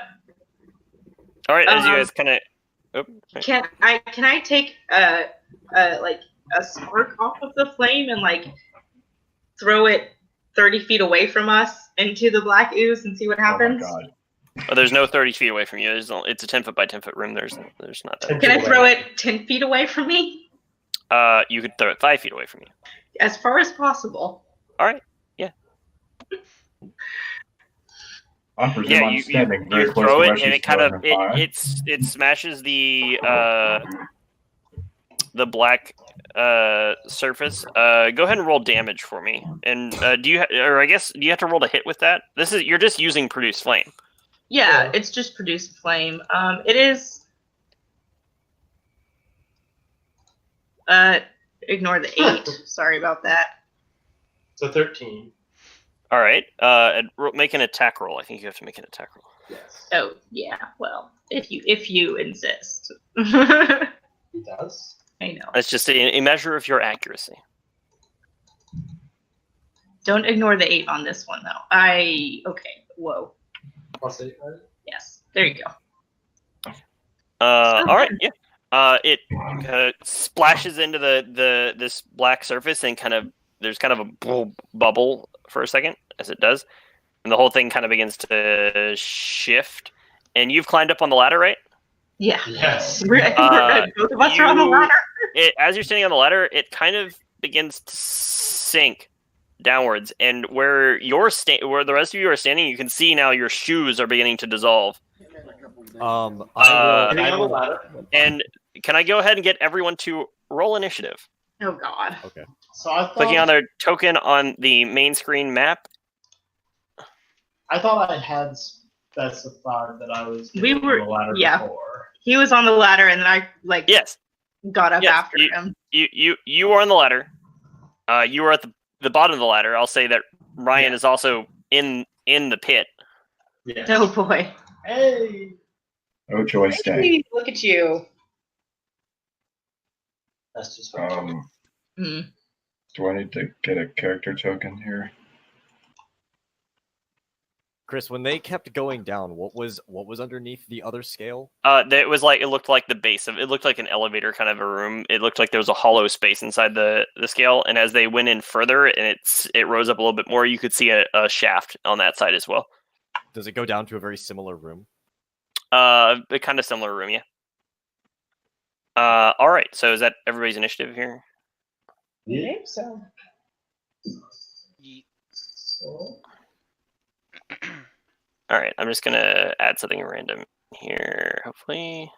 All right, as you guys kind of. Can I take like a spark off of the flame and like throw it 30 feet away from us into the black ooze and see what happens? Oh my God. Oh, there's no 30 feet away from you. It's a 10-foot by 10-foot room. There's not that. Can I throw it 10 feet away from me? You could throw it 5 feet away from you. As far as possible. All right. Yeah. I presume I'm standing very you close throw to it where and she's it kind of throwing her fire. it smashes the black surface. Go ahead and roll damage for me. And do you have to roll to hit with that? You're just using produce flame. Yeah, it's just produced flame. It is. Ignore the 8. Sorry about that. So 13. All right. Make an attack roll. I think you have to make an attack roll. Yes. Oh yeah. Well, if you insist. He does. I know. That's just a measure of your accuracy. Don't ignore the 8 on this one though. Okay. Whoa. +8, right? Yes. There you go. All right. Yeah. It splashes into this black surface and there's kind of a bubble for a second as it does, and the whole thing kind of begins to shift. And you've climbed up on the ladder, right? Yeah. Yes. We're good. Both of us are on the ladder. As you're standing on the ladder, it kind of begins to sink downwards, and where the rest of you are standing, you can see now your shoes are beginning to dissolve. And can I go ahead and get everyone to roll initiative? Oh God. Okay. So I thought, Clicking on their token on the main screen map. I thought I had specified that I was We were- on the ladder yeah. before. He was on the ladder, and then I Yes. got up Yes, after him. You were on the ladder. You were at the bottom of the ladder. I'll say that Ryan is also in the pit. Yes. Oh boy! Hey! Oh joy, stay. Hey, look at you. That's just Mm. Do I need to get a character token here? Chris, when they kept going down, what was underneath the other scale? It looked like the base of it looked like an elevator kind of a room. It looked like there was a hollow space inside the scale, and as they went in further and it rose up a little bit more, you could see a shaft on that side as well. Does it go down to a very similar room? A kind of similar room, yeah. All right. So is that everybody's initiative here? Yeah. So. Ye- So. All right. I'm just gonna add something random here. Hopefully.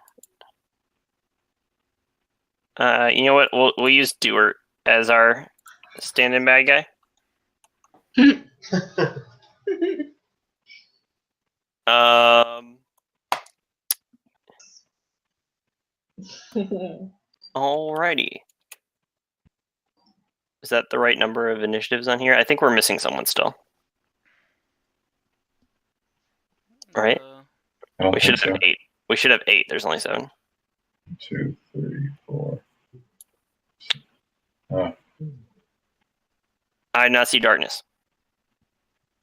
You know what? We'll use Dewart as our stand-in bad guy. Alrighty. Is that the right number of initiatives on here? I think we're missing someone still. Right? I don't We think should have so. 8. We should have 8. There's only 7. 2, 3, 4. I did not see darkness.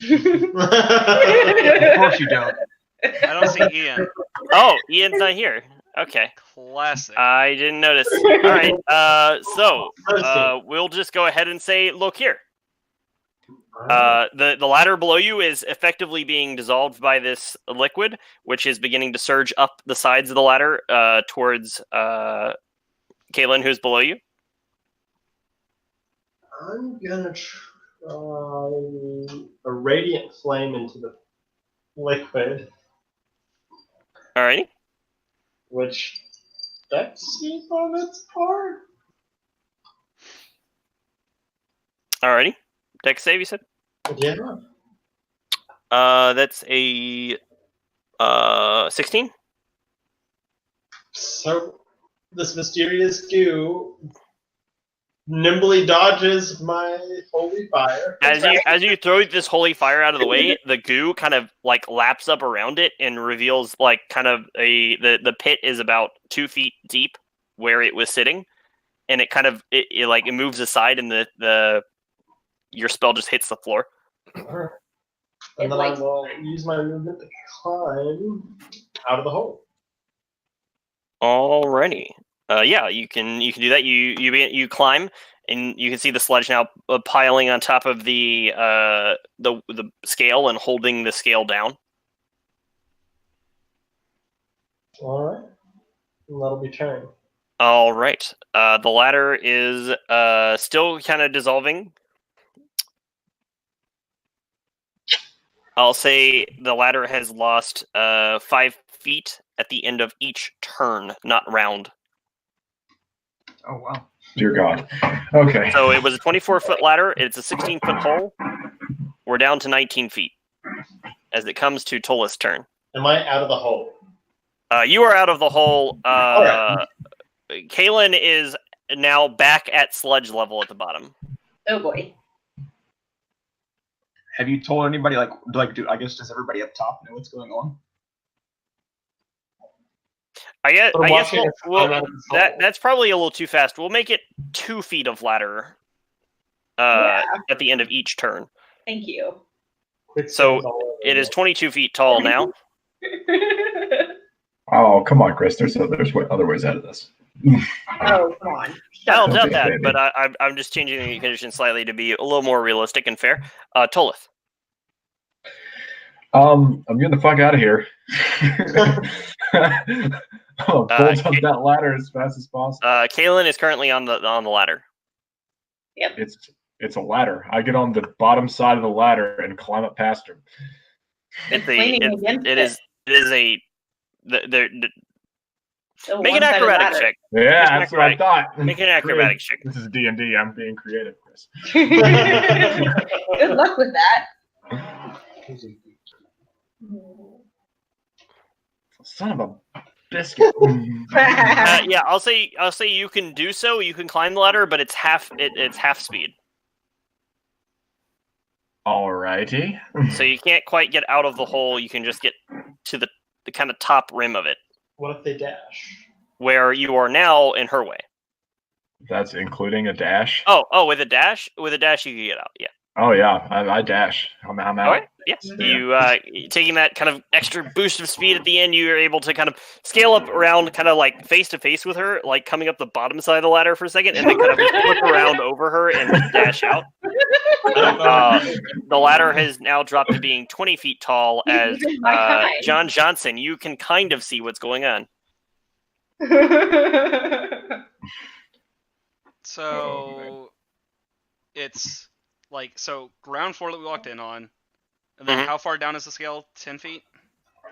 Of course you don't. I don't see Ian. Oh, Ian's not here. Okay. Classic. I didn't notice. All right. So we'll just go ahead and say Lokir. The ladder below you is effectively being dissolved by this liquid, which is beginning to surge up the sides of the ladder towards Caelynn, who's below you. I'm gonna try a radiant flame into the liquid, Alrighty. which Dex save on its part. Alrighty. Dex save, you said? Yeah. That's a 16. So this mysterious goo nimbly dodges my holy fire. As you throw this holy fire out of the way, the goo kind of like laps up around it and reveals like kind of the pit is about 2 feet deep where it was sitting, and it kind of it moves aside and your spell just hits the floor. And then I will use my movement to climb out of the hole. Alrighty. Yeah, you can do that. You climb, and you can see the sledge now piling on top of the scale and holding the scale down. All right, and that'll be turn. All right. The ladder is still kind of dissolving. I'll say the ladder has lost 5 feet at the end of each turn, not round. Oh wow. Dear God. Okay. So it was a 24-foot ladder. It's a 16-foot hole. We're down to 19 feet as it comes to Tolith's turn. Am I out of the hole? You are out of the hole. Alright. Caelynn is now back at sludge level at the bottom. Oh boy. Have you told anybody I guess does everybody up top know what's going on? I guess watching it climb out of this hole. that's probably a little too fast. We'll make it 2 feet of ladder at the end of each turn. Thank you. So it is 22 feet tall now. Oh, come on, Chris. There's other ways out of this. Oh, come on. I don't doubt Okay, that, baby. but I'm just changing the condition slightly to be a little more realistic and fair. Tolith. I'm getting the fuck out of here. Bolt up that ladder as fast as possible. Caelynn is currently on the ladder. It's a ladder. I get on the bottom side of the ladder and climb up past her. It is So make an one-sided acrobatic ladder. check. Yeah, Just that's what I thought. Make an acrobatic check. This is D&D. I'm being creative, Chris. Good luck with that. Son of a biscuit. Yeah, I'll say you can do so. You can climb the ladder, but it's half speed. Alrighty. So you can't quite get out of the hole. You can just get to the kind of top rim of it, What if they dash? where you are now in her way. That's including a dash. Oh, with a dash, you can get out. Yeah. Oh yeah, I dash. I'm out. All right. Yes. You taking that kind of extra boost of speed at the end, you are able to kind of scale up around, kind of like face to face with her, like coming up the bottom side of the ladder for a second, and then kind of flip around over her and dash out. The ladder has now dropped to being 20 feet tall. As John Johnson, you can kind of see what's going on. So it's like ground floor that we walked in on, and then how far down is the scale? 10 feet.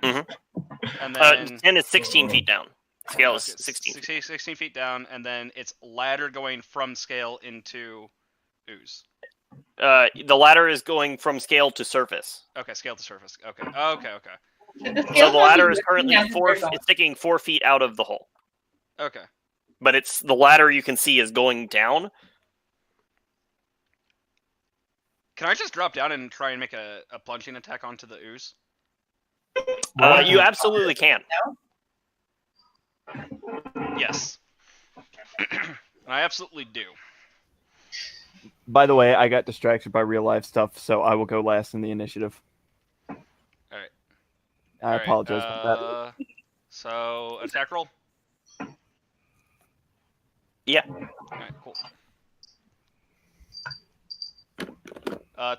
Mm-hmm. And then 10 is 16 feet down. Scale is 16. 16 feet down, and then it's ladder going from scale into ooze. The ladder is going from scale to surface. Okay, scale to surface. Okay. So the ladder is currently it's sticking 4 feet out of the hole. Okay. But it's the ladder you can see is going down. Can I just drop down and try and make a plunging attack onto the ooze? You absolutely can. Yes. I absolutely do. By the way, I got distracted by real life stuff, so I will go last in the initiative. All right. I apologize for that. So attack roll. Yeah. All right. Cool.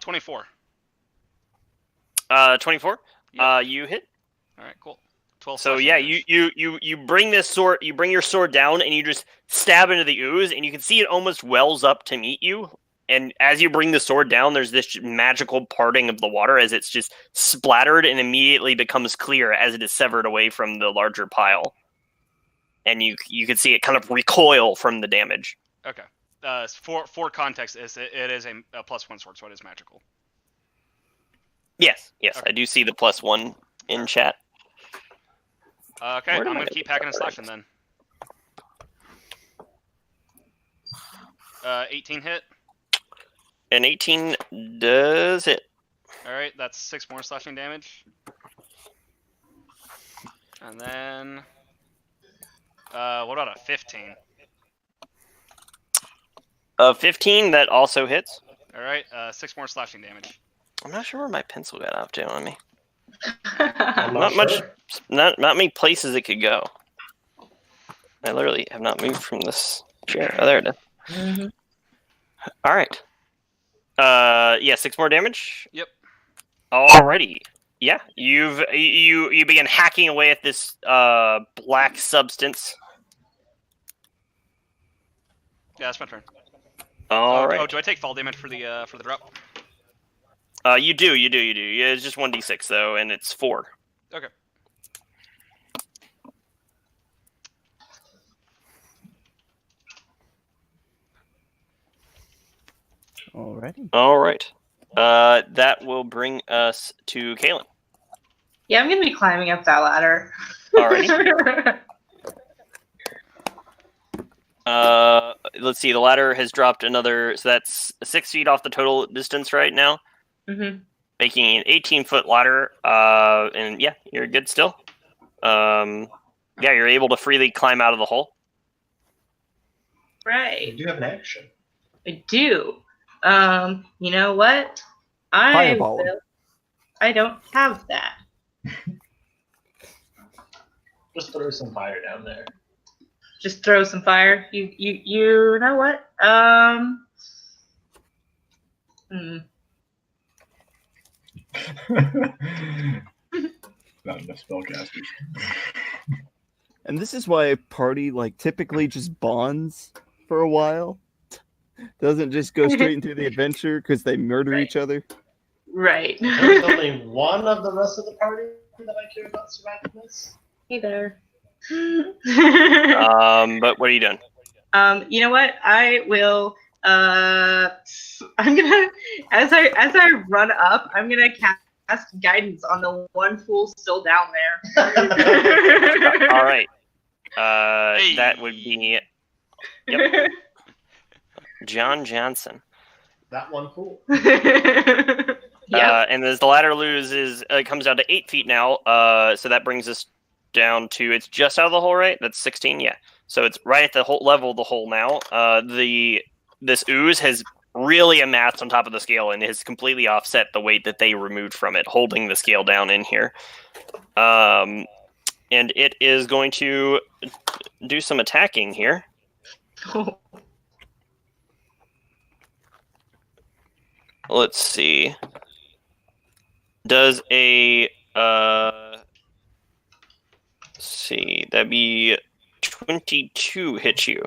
24. 24. Yep. You hit. All right. Cool. 12. So yeah, you bring this sword, you bring your sword down, and you just stab into the ooze, and you can see it almost wells up to meet you. And as you bring the sword down, there's this magical parting of the water as it's just splattered and immediately becomes clear as it is severed away from the larger pile. And you can see it kind of recoil from the damage. Okay. For context, it is a +1 sword, so it is magical. Yes, Okay. I do see the +1 in chat. Okay, I'm going to keep hacking and slashing then. 18 hit. An 18 does hit. Alright, that's 6 more slashing damage. And then... what about a 15? 15, that also hits. Alright, 6 more slashing damage. I'm not sure where my pencil got off to on me. I'm Not not much. sure. Not many places it could go. I literally have not moved from this chair. Oh, there it is. Mm-hmm. All right. Yeah, 6 more damage. Yep. Alrighty. Yeah, you begin hacking away at this black substance. Yeah, that's my turn. All right. Oh, do I take fall damage for the drop? You do. Yeah, it's just 1d6 though, and it's 4. Okay. Alrighty. All right. That will bring us to Caelynn. Yeah, I'm gonna be climbing up that ladder. Alrighty. Let's see. The ladder has dropped another, so that's 6 feet off the total distance right now, making an 18-foot ladder. And yeah, you're good still. Yeah, you're able to freely climb out of the hole. Right. You do have an action. I do. You know what? Fireball him. I don't have that. Just throw some fire down there. Just throw some fire. You know what? Not enough spellcasters. And this is why a party typically just bonds for a while. Doesn't just go straight into the adventure because they murder each other. Right. There's only one of the rest of the party that I care about surviving this. Hey there. But what are you doing? You know what? I will. I'm gonna as I run up, I'm gonna cast cast guidance on the one fool still down there. All right. Hey. That would be Yep. John Johnson. That one fool. Yep. And as the ladder loses, it comes down to 8 feet now. So that brings us down to, it's just out of the hole, right? That's 16, yeah. So it's right at the whole level of the hole now. This ooze has really amassed on top of the scale and has completely offset the weight that they removed from it, holding the scale down in here. And it is going to do some attacking here. Let's see. Does a let's see, that'd be 22 hit you?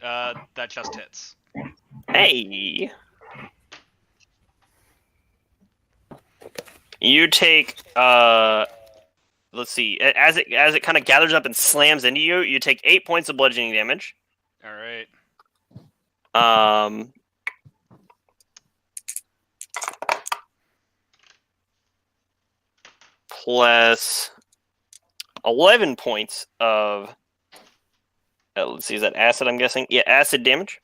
That just hits. Hey. You take let's see, as it kind of gathers up and slams into you, you take 8 points of bludgeoning damage. All right. Plus 11 points of let's see, is that acid, I'm guessing? Yeah, acid damage.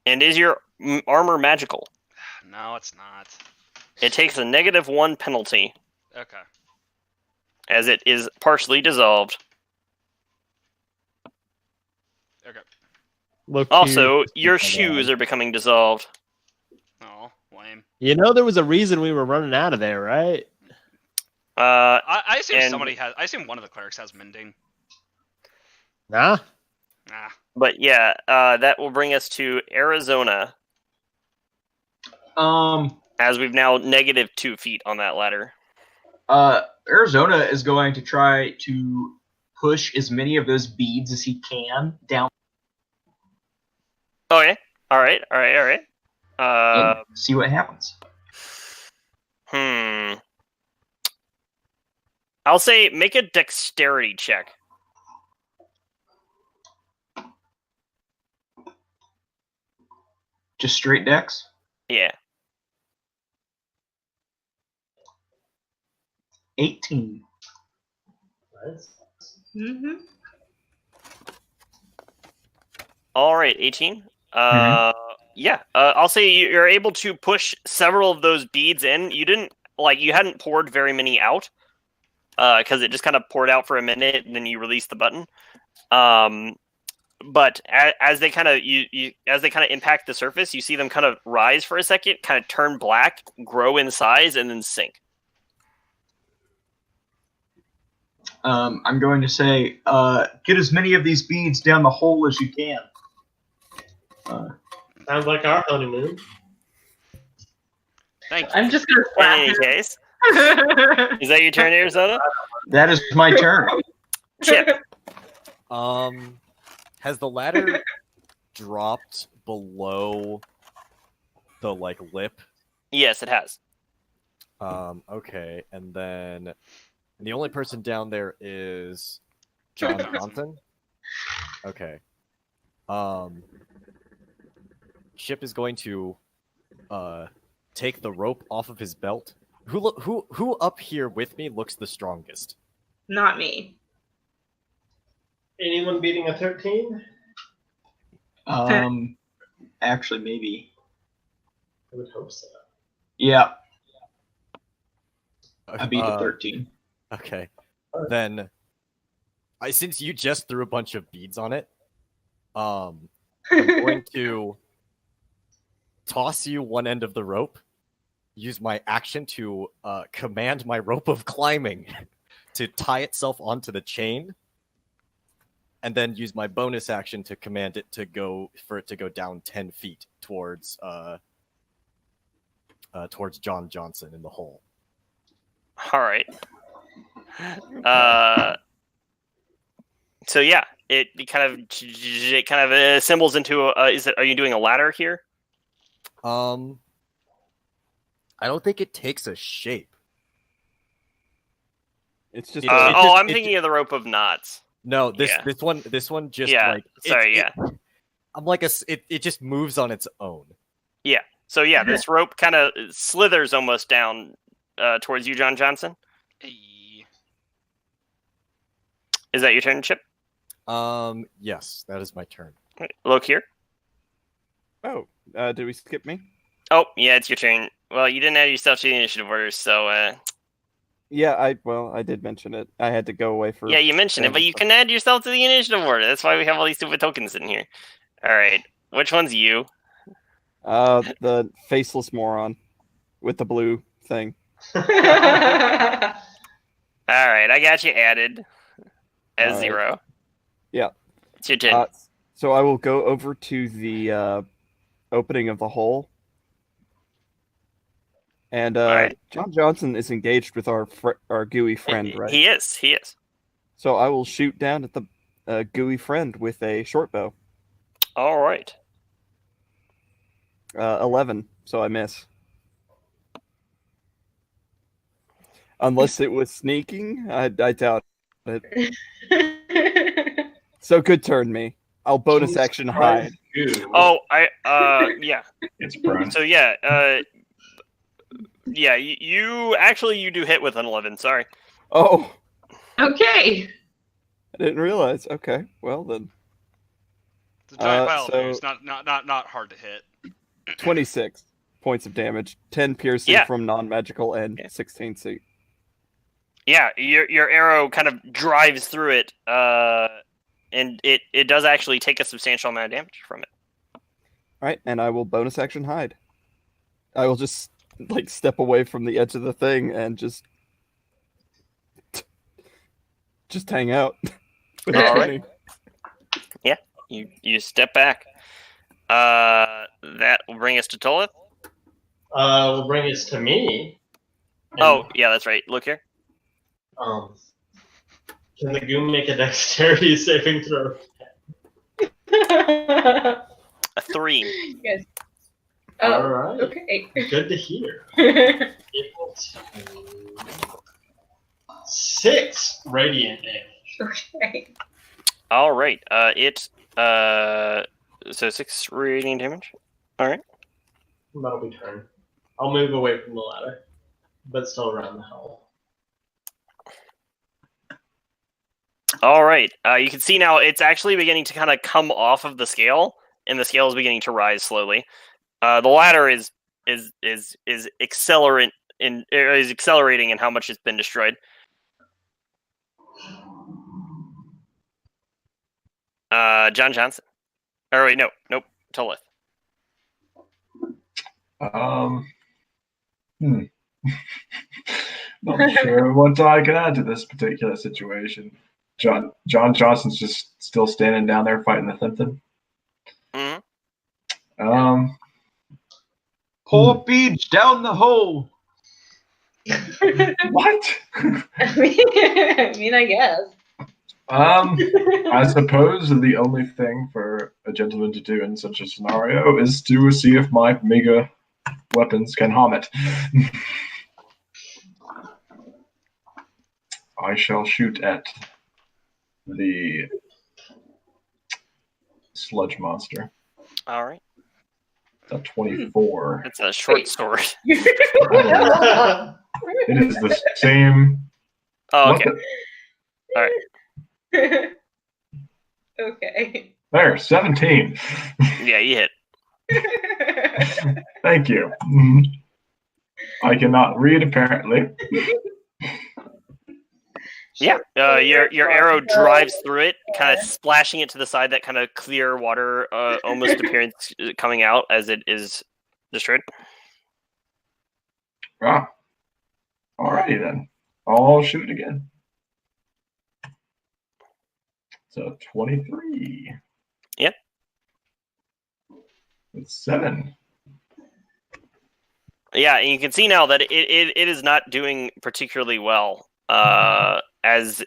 And is your armor magical? No, it's not. It takes a -1 penalty Okay. as it is partially dissolved. Okay. Look Also, here. your shoes are becoming dissolved. Oh, lame. You know there was a reason we were running out of there, right? I assume And- somebody has. I assume one of the clerics has mending. Nah. Nah. But yeah, that will bring us to Arixona, as we've now -2 feet on that ladder. Arixona is going to try to push as many of those beads as he can down Okay. All right. and see what happens. I'll say make a dexterity check. Just straight dex. Yeah. 18. Nice. Mm-hmm. All right, 18. Yeah. I'll say you're able to push several of those beads in. You hadn't poured very many out, because it just kind of poured out for a minute and then you release the button. But as they kind of impact the surface, you see them kind of rise for a second, kind of turn black, grow in size, and then sink. I'm going to say, get as many of these beads down the hole as you can. Sounds like our honeymoon. Thank you. I'm just gonna In slap any him. case, is that your turn, Arixona? That is my turn. Chip. Has the ladder dropped below the lip? Yes, it has. Okay, and then the only person down there is John Johnson. Okay. Chip is going to take the rope off of his belt. Who up here with me looks the strongest? Not me. Anyone beating a 13? Actually, maybe. I would hope so. Yeah, I beat a 13. Okay. Then, since you just threw a bunch of beads on it, I'm going to toss you one end of the rope, use my action to command my rope of climbing to tie itself onto the chain, and then use my bonus action to command it to go down 10 feet towards John Johnson in the hole. All right. So yeah, it kind of assembles into are you doing a ladder here? I don't think it takes a shape. It's just. I'm thinking of the rope of knots. No, this Yeah. this one just Yeah, like sorry, yeah. I'm like it just moves on its own. Yeah. So yeah, this rope kind of slithers almost down towards you, John Johnson. Hey. Is that your turn, Chip? Yes, that is my turn. Lokir? Oh, did we skip me? Oh, yeah, it's your turn. Well, you didn't add yourself to the initiative order, so Yeah, I did mention it. I had to go away for. yeah, you mentioned it, but you can add yourself to the initiative order. That's why we have all these stupid tokens in here. All right, which one's you? The faceless moron with the blue thing. All right, I got you added as All right. 0. Yeah. It's your turn. So I will go over to the opening of the hole. And right. John Johnson is engaged with our gooey friend, right? He is. So I will shoot down at the gooey friend with a short bow. All right. 11, so I miss. Unless it was sneaking, I doubt it. So good turn, me. I'll bonus action hide. Oh, yeah. It's Brian. So yeah, yeah, you do hit with an 11. Sorry. Oh, Okay. I didn't realize. Okay, well then, It's a giant pile so- of ooze, not hard to hit. 26 points of damage, 10 piercing Yeah. from non-magical, and 16 C. Yeah, your arrow kind of drives through it, and it does actually take a substantial amount of damage from it. All right, and I will bonus action hide. I will just step away from the edge of the thing and just hang out. All right. Yeah, you step back. That will bring us to Tolith. Will bring us to me. Oh, yeah, that's right. Look here. Can the goon make a dexterity saving throw? A 3. Yes. All Oh, right. okay. Good to hear. Equal to 6 radiant damage. Okay. All right. So 6 radiant damage. All right. That'll be turn. I'll move away from the ladder, but still around the hole. All right. You can see now it's actually beginning to kind of come off of the scale, and the scale is beginning to rise slowly. The ladder is accelerant is accelerating in how much it's been destroyed. John Johnson. Or wait, nope. Tolith. Not sure what I can add to this particular situation. John Johnson's just still standing down there fighting the Thimpton. Mm-hmm. Pour beach down the hole. What? I mean, I guess. I suppose the only thing for a gentleman to do in such a scenario is to see if my mega weapons can harm it. I shall shoot at the sludge monster. All right. A 24. It's a short sword. It is the same. Oh, What okay. the- All right. Okay. There, 17. Yeah, you hit. Thank you. I cannot read apparently. Yeah, your arrow drives through it, kind of splashing it to the side. That kind of clear water almost appearance coming out as it is destroyed. Ah. Alrighty then. I'll shoot again. So 23. Yep. It's 7. Yeah, and you can see now that it is not doing particularly well, as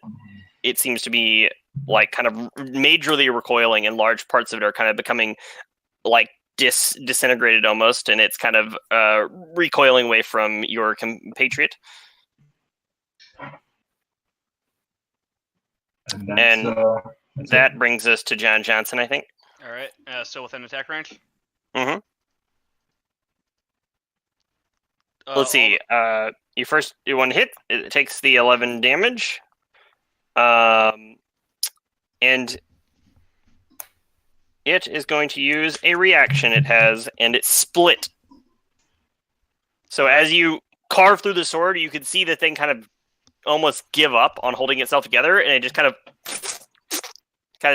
it seems to be kind of majorly recoiling, and large parts of it are kind of becoming disintegrated almost, and it's kind of recoiling away from your compatriot. And That brings us to John Johnson, I think. All right. Still within attack range. Mm-hmm. Let's see. Your one hit. It takes the 11 damage. And it is going to use a reaction it has, and it's split. So as you carve through the sword, you can see the thing kind of almost give up on holding itself together, and it just kind of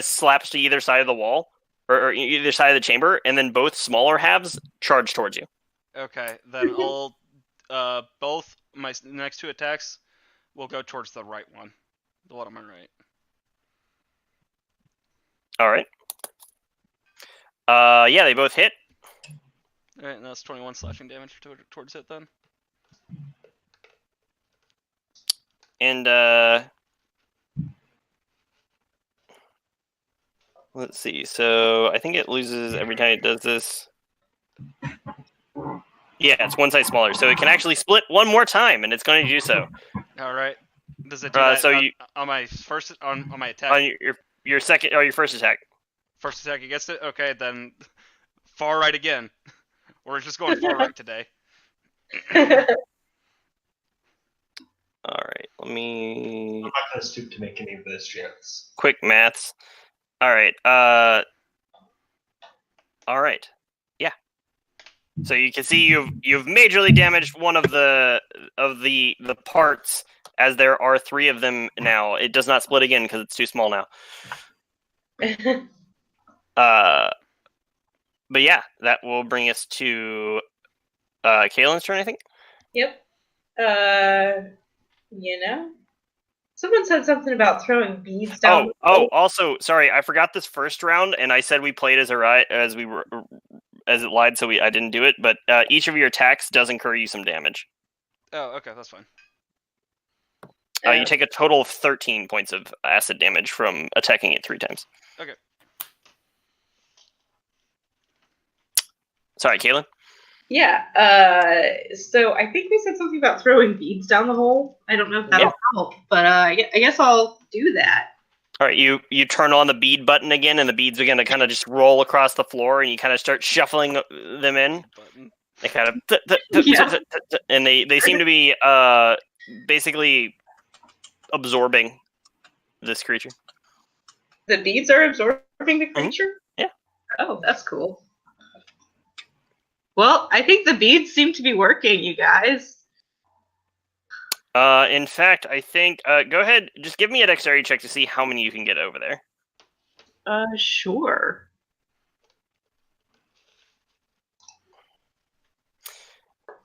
slaps to either side of the wall, or either side of the chamber, and then both smaller halves charge towards you. Okay, then I'll both my next 2 attacks will go towards the right one, the one on my right. All right. Yeah, they both hit. All right, and that's 21 slashing damage towards it then. And let's see. So I think it loses every time it does this. Yeah, it's one size smaller, so it can actually split one more time, and it's going to do so. All right. Does it do that so on my first on my attack? On your second or your first attack. First attack against it. Okay, then far right again. We're just going far right today. All right, let me. I'm not going to stoop to make any of those checks. Quick maths. All right. All right. Yeah. So you can see you've majorly damaged one of the parts, as there are 3 of them now. It does not split again because it's too small now. But yeah, that will bring us to Caelynn's turn, I think. Yep. Someone said something about throwing beads down. Also, sorry, I forgot this first round, and I said we played as it lied, so I didn't do it. But each of your attacks does incur you some damage. Oh, okay, that's fine. You take a total of 13 points of acid damage from attacking it 3 times. Okay. Sorry, Caelynn? Yeah. So I think we said something about throwing beads down the hole. I don't know if that'll help, but I guess I'll do that. All right, you turn on the bead button again, and the beads are going to kind of just roll across the floor, and you kind of start shuffling them in. They kind of, and they seem to be basically absorbing this creature. The beads are absorbing the creature? Yeah. Oh, that's cool. Well, I think the beads seem to be working, you guys. In fact, I think go ahead, just give me a dexterity check to see how many you can get over there. Sure.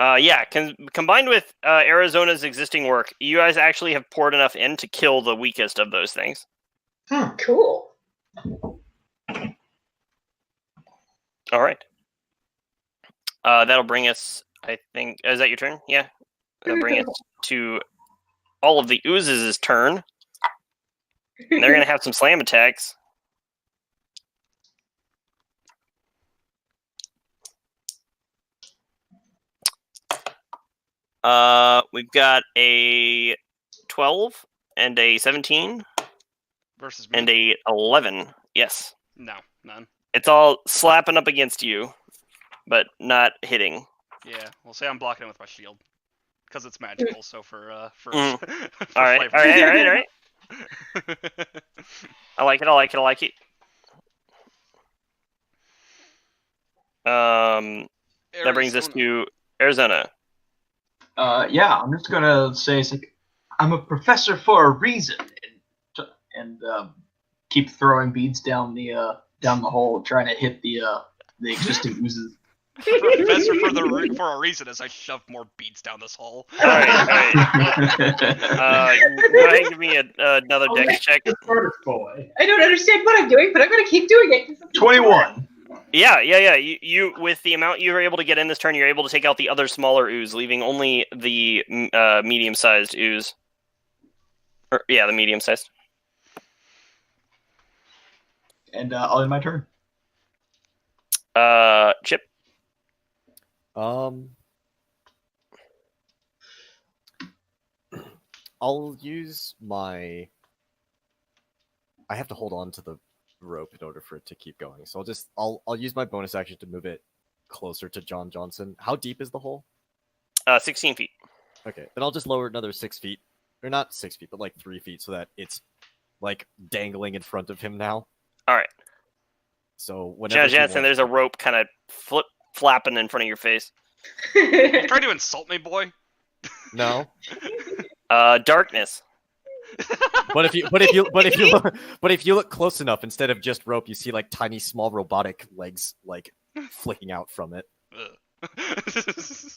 Yeah, combined with Arizona's existing work, you guys actually have poured enough in to kill the weakest of those things. Cool. All right. That'll bring us, I think, is that your turn? Yeah. That'll bring us to all of the oozes' turn. And they're going to have some slam attacks. We've got a 12 and a 17 versus me. And a 11. Yes. No, none. It's all slapping up against you, but not hitting. Yeah, we'll say I'm blocking it with my shield because it's magical. So for all for right. I like it. That brings us to Arizona. Yeah, I'm just gonna say it's like I'm a professor for a reason, and keep throwing beads down the hole, trying to hit the existing oozes. Professor for a reason, as I shove more beads down this hole. All right. Go ahead and give me another dex check. Boy. I don't understand what I'm doing, but I'm going to keep doing it. 21. Yeah. You with the amount you were able to get in this turn, you're able to take out the other smaller ooze, leaving only the medium-sized ooze. The medium-sized. And I'll end my turn. Chip. I'll use my. I have to hold on to the rope in order for it to keep going. So I'll use my bonus action to move it closer to John Johnson. How deep is the hole? 16 feet. Okay, then I'll just lower it another 6 feet, or not 6 feet, but like 3 feet, so that it's like dangling in front of him now. All right. So whenever he Jansen, wants- there's a rope kind of flapping in front of your face. You trying to insult me, boy? No. Darkness. But if you look close enough, instead of just rope, you see like tiny, small robotic legs like flicking out from it.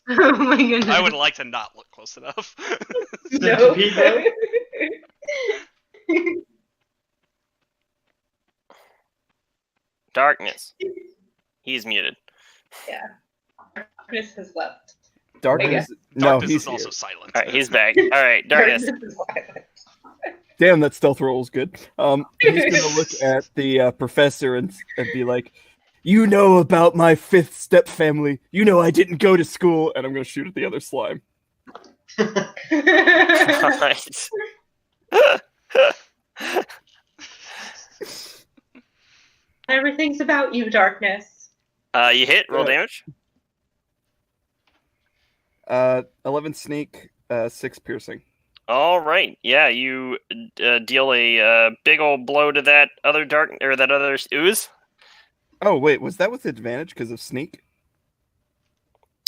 Oh my goodness. I would like to not look close enough. No. Darkness. He's muted. Yeah. Darkness has left. Darkness. No, Darkness he's is also here. silent. All right, he's back. All right, Darkness. Darkness is silent. Damn, that stealth roll was good. He's gonna look at the professor and be like, "You know about my fifth step family. You know I didn't go to school." And I'm gonna shoot at the other slime. Alright. Everything's about you, Darkness. You hit. Roll Yeah. damage. 11 sneak, 6 piercing. All right. Yeah, you deal a big old blow to that other ooze. Oh wait, was that with advantage because of sneak?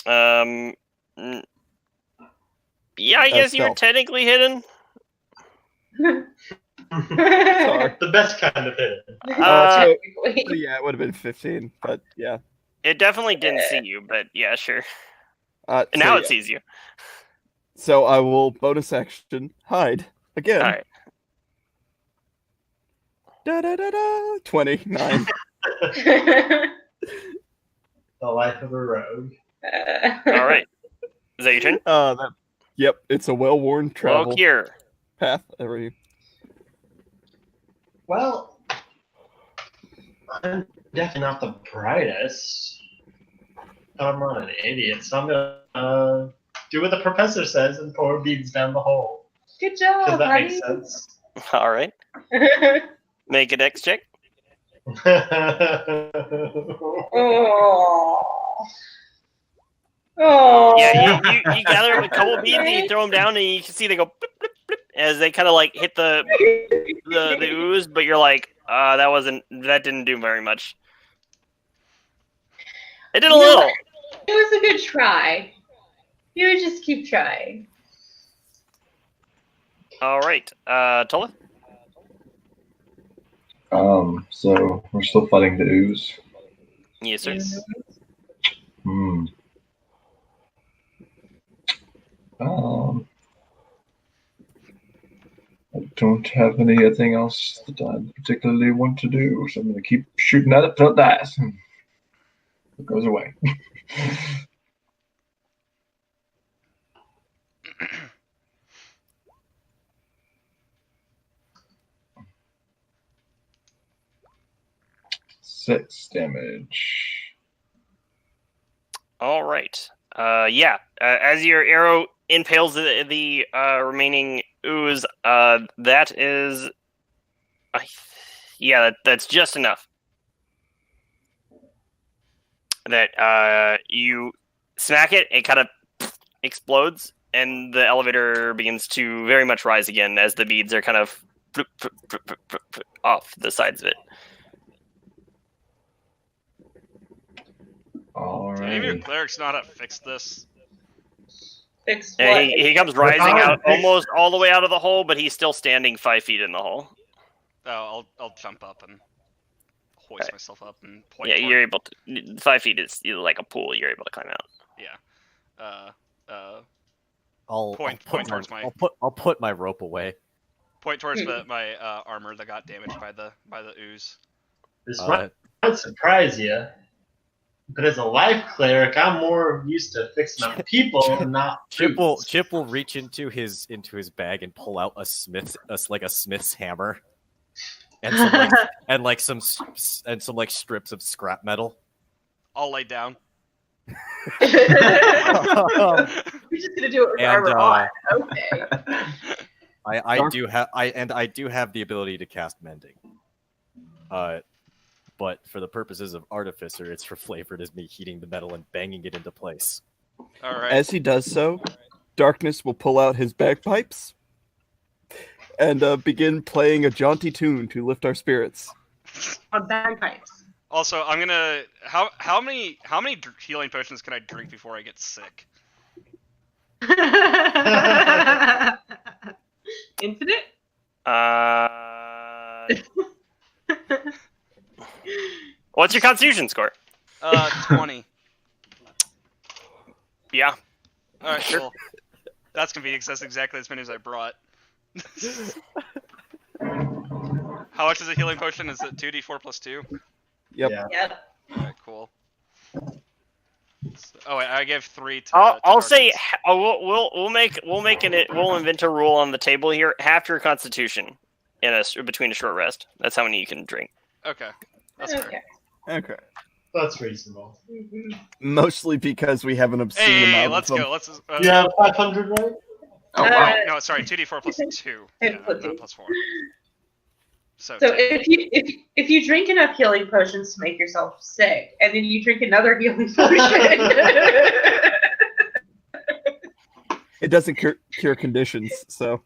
Mm, yeah, I guess you're stealth. technically hidden. Sorry. The best kind of hidden. So yeah, it would have been 15, but yeah. It definitely didn't see you, but yeah, sure. So, Now it yeah. sees you. So I will bonus action hide again. All right. Da da da da. 29. The life of a rogue. All right. Is that your turn? Yep, it's a well-worn travel Lokir. path. Well, I'm definitely not the brightest. I'm not an idiot, so I'm gonna do what the professor says and pour beads down the hole. Good Does job, that buddy. make sense? All right. Make a dex check. Oh. Oh. Yeah, you gather a couple beads and you throw them down, and you can see they go blip, blip, blip, as they kind of like hit the ooze. But you're like, that didn't do very much. It did a You know little. what? It was a good try. You would just keep trying. All right, Tolith. So we're still fighting the ooze. Yes, sir. Hmm. I don't have anything else that I particularly want to do, so I'm going to keep shooting at it till it dies. It goes away. Six damage. All right. Yeah. As your arrow impales the remaining ooze, that is, that's just enough. That you smack it, it kind of explodes, and the elevator begins to very much rise again as the beads are kind of off the sides of it. Maybe your Alright. cleric's know how to fix this. Fix And what? he comes rising out almost all the way out of the hole, but he's still standing 5 feet in the hole. Oh, I'll jump up and hoist myself up and point. Yeah, toward- you're able to. 5 feet is like a pool. You're able to climb out. Yeah. I'll put my rope away. Point towards my armor that got damaged by the ooze. This might surprise you, but as a life cleric, I'm more used to fixing up people and not Chip boots. will reach into his bag and pull out a smith's hammer, and some strips of scrap metal. I'll lay down. You're just gonna do it with armor on. Okay. I do have the ability to cast mending. But for the purposes of artificer, it's for flavored as me heating the metal and banging it into place. All right. As he does so, Darkness will pull out his bagpipes and begin playing a jaunty tune to lift our spirits. On bagpipes. Also, I'm gonna. How many healing potions can I drink before I get sick? Infinite? What's your Constitution score? 20. Yeah. All right, cool. That's convenient because that's exactly as many as I brought. How much is a healing potion? Is it 2d4 plus 2? Yep. Yeah. Yep. Alright, cool. Oh wait, I gave 3 to. I'll say Darkness. we'll invent a rule on the table here. Half your Constitution between a short rest. That's how many you can drink. Okay, that's fair. Okay. That's reasonable. Mostly because we have an obscene Hey, amount let's of them. go. Let's. You have 500, right? Oh, wow. No, sorry, 2d4 plus 2. Yeah, not plus 4. So So 10. if you drink enough healing potions to make yourself sick, and then you drink another healing potion. It doesn't cure conditions, so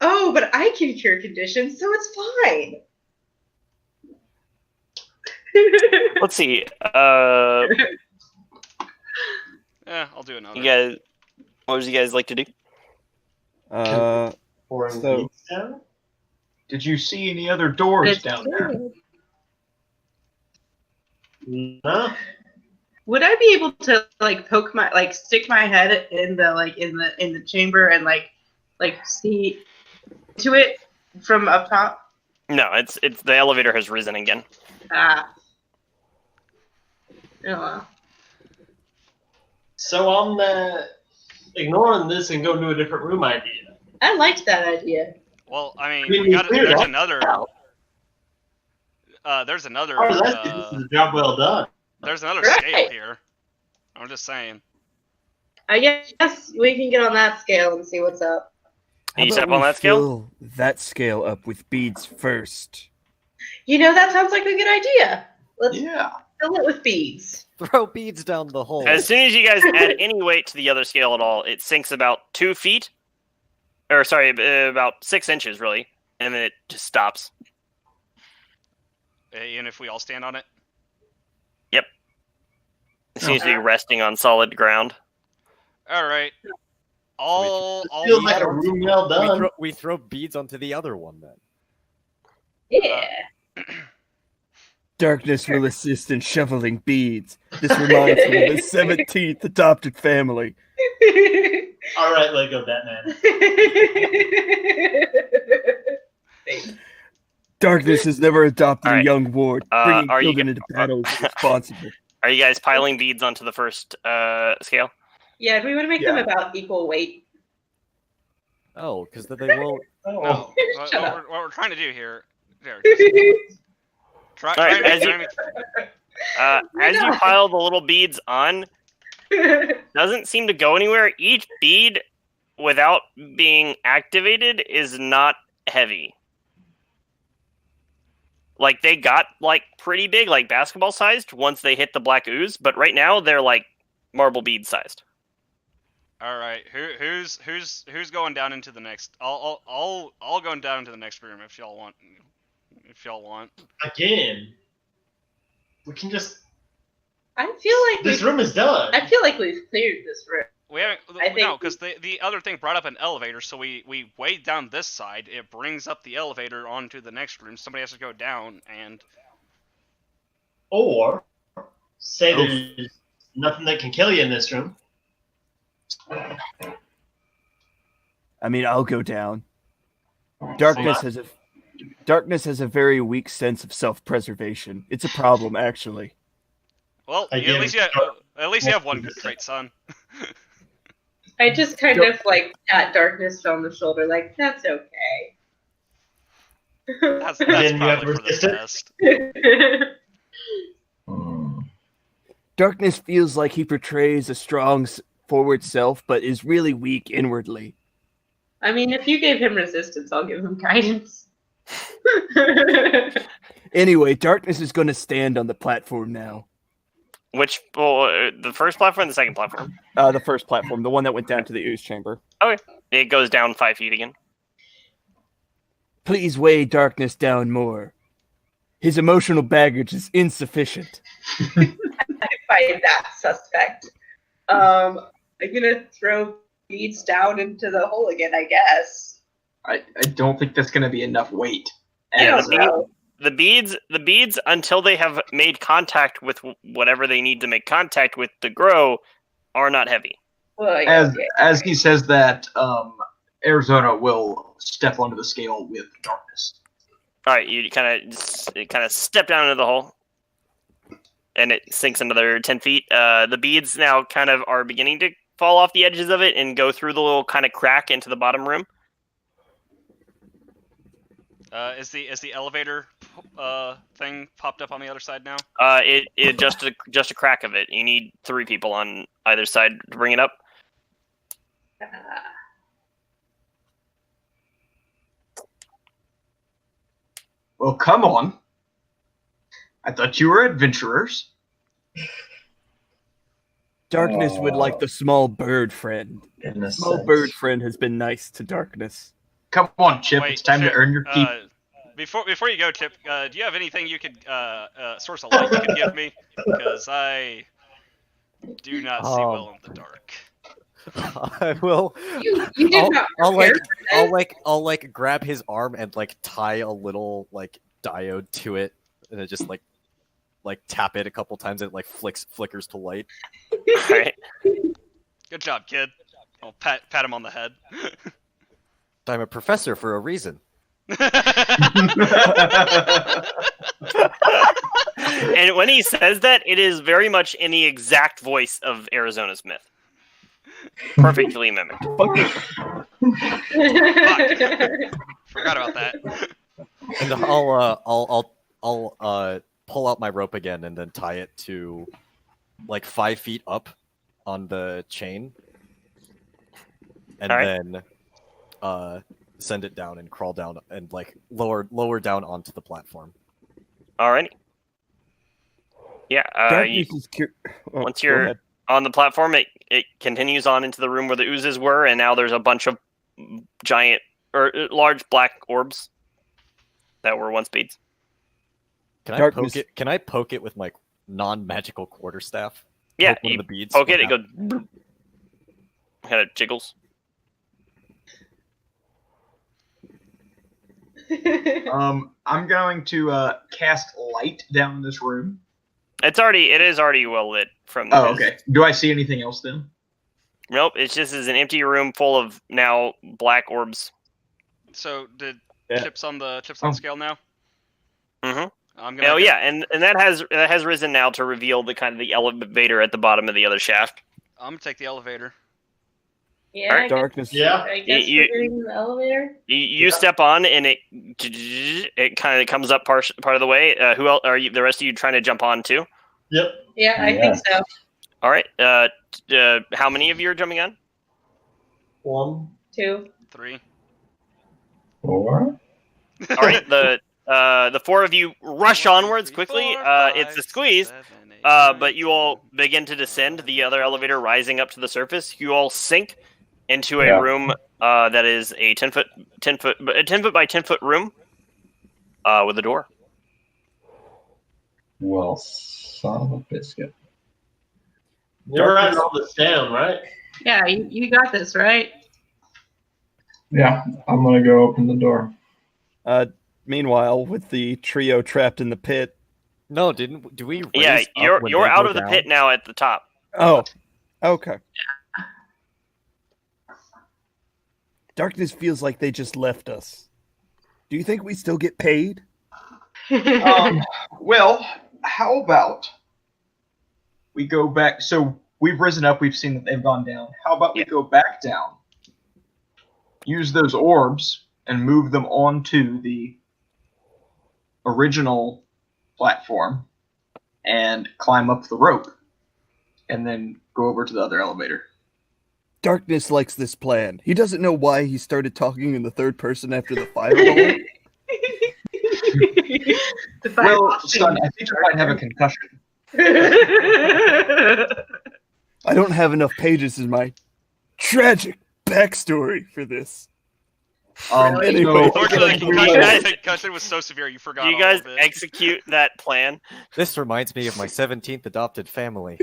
Oh, but I can cure conditions, so it's fine. Let's see. Yeah, I'll do another. You guys, what would you guys like to do? Pouring So- beads down? Did you see any other doors down there? No. Would I be able to stick my head in the chamber and see to it from up top? No, it's the elevator has risen again. Ah. Oh well. So on the ignoring this and going to a different room idea. I liked that idea. Well, I mean, We cleared there's up. another. There's another. Oh, this is a job well done. There's another Right. scale here. I'm just saying. I guess we can get on that scale and see what's up. Can you How step about on we that scale? fill that scale up with beads first? That sounds like a good idea. Let's Yeah. fill it with beads. Throw beads down the hole. As soon as you guys add any weight to the other scale at all, it sinks about 2 feet, or sorry, about 6 inches really, and then it just stops. Even if we all stand on it. It seems to be resting on solid ground. All right. All Feels like a room well done. We throw beads onto the other one then. Yeah. Darkness will assist in shoveling beads. This reminds me of the 17th adopted family. All right, Lego Batman. Darkness has never adopted All right. a young ward. Bringing are you children into battle is responsible. Are you guys piling beads onto the first scale? Yeah, we want to make them about equal weight. Oh, because then they won't. Oh. No. Shut up. What we're trying to do here. There. Try. All right, as try- As you pile the little beads on, doesn't seem to go anywhere. Each bead, without being activated, is not heavy. Like, they got, pretty big, basketball sized once they hit the black ooze, but right now they're, marble bead sized. All right. Who's going down into the next? I'll go down into the next room if y'all want. Again, we can just. I feel like This room is done. I feel like we've cleared this room. We haven't. I think- No, because the other thing brought up an elevator, so we weighed down this side. It brings up the elevator onto the next room. Somebody has to go down, and Or say there's nothing that can kill you in this room. I mean, I'll go down. Darkness has a very weak sense of self-preservation. It's a problem, actually. well, I at give least you have one good trait, son. I just kind of pat Darkness on the shoulder, like, that's okay. That's then you have probably for the resistance. best. Darkness feels like he portrays a strong forward self, but is really weak inwardly. I mean, if you gave him resistance, I'll give him guidance. Anyway, Darkness is going to stand on the platform now. Which the first platform, or the second platform? The first platform, the one that went down to the ooze chamber. Okay, it goes down 5 feet again. Please weigh Darkness down more. His emotional baggage is insufficient. I find that suspect. I'm gonna throw beads down into the hole again, I guess. I don't think that's going to be enough weight. Yeah, As, the beads, until they have made contact with whatever they need to make contact with to grow, are not heavy. Well, yeah, as he says that, Arizona will step onto the scale with Darkness. All right, you kind of step down into the hole, and it sinks another 10 feet. The beads now kind of are beginning to fall off the edges of it and go through the little kind of crack into the bottom room. Is the elevator thing popped up on the other side now? It just a crack of it. You need 3 people on either side to bring it up. Well, come on. I thought you were adventurers. Darkness would like the small bird friend. In a Small sense. bird friend has been nice to Darkness. Come on, Chip. Wait, it's time Chip, to earn your keep. Before you go, Chip, do you have anything you could source of light you could give me? Because I do not see well in the dark. I will. You did not prepare for this. I'll grab his arm and tie a little diode to it, and then just tap it a couple times. And it flickers to light. All right. Good job, kid. I'll pat him on the head. I'm a professor for a reason. And when he says that, it is very much in the exact voice of Arizona Smyth. Perfectly mimicked. Forgot about that. And I'll pull out my rope again and then tie it to 5 feet up on the chain, and then send it down and crawl down and lower down onto the platform. Alrighty. Yeah. Once you're on the platform, it continues on into the room where the oozes were, and now there's a bunch of giant or large black orbs that were once beads. Can I poke it with my non-magical quarterstaff? Yeah, Poke one you of the beads poke it, with it goes, kind of jiggles. I'm going to cast light down in this room. It is already well lit from. Oh, okay. Do I see anything else then? Nope. It's just an empty room full of now black orbs. So did Yeah. Chip's on the scale now? Mm-hmm. I'm gonna. Oh yeah, and that has risen now to reveal the kind of the elevator at the bottom of the other shaft. I'm gonna take the elevator. Yeah, Alright. I guess, Darkness. Yeah. I guess You- we're in the elevator. You step on, and it kind of comes up part of the way. Who else are you? The rest of you trying to jump on too? Yep. Yeah, I think so. All right. How many of you are jumping on? 1, 2. 3. 4. All right. The 4 of you rush onwards quickly. It's a squeeze. But you all begin to descend. The other elevator rising up to the surface. You all sink into a room that is a 10 foot by 10 foot room with a door. Well, son of a biscuit. You're writing all this down, right? Yeah, you got this, right? Yeah, I'm gonna go open the door. Meanwhile, with the trio trapped in the pit. No, do we? Yeah, raise up you're when you're they out go of the down? pit now at the top. Oh, okay. Darkness feels like they just left us. Do you think we still get paid? Well, how about we go back? So we've risen up. We've seen that they've gone down. How about we go back down? Use those orbs and move them onto the original platform and climb up the rope, and then go over to the other elevator. Darkness likes this plan. He doesn't know why he started talking in the third person after the fireball. Well, son, I think you might have a concussion. I don't have enough pages in my tragic backstory for this. Anyway, Unfortunately, concussion was so severe you forgot. Do you guys all of it. execute that plan? This reminds me of my 17th adopted family.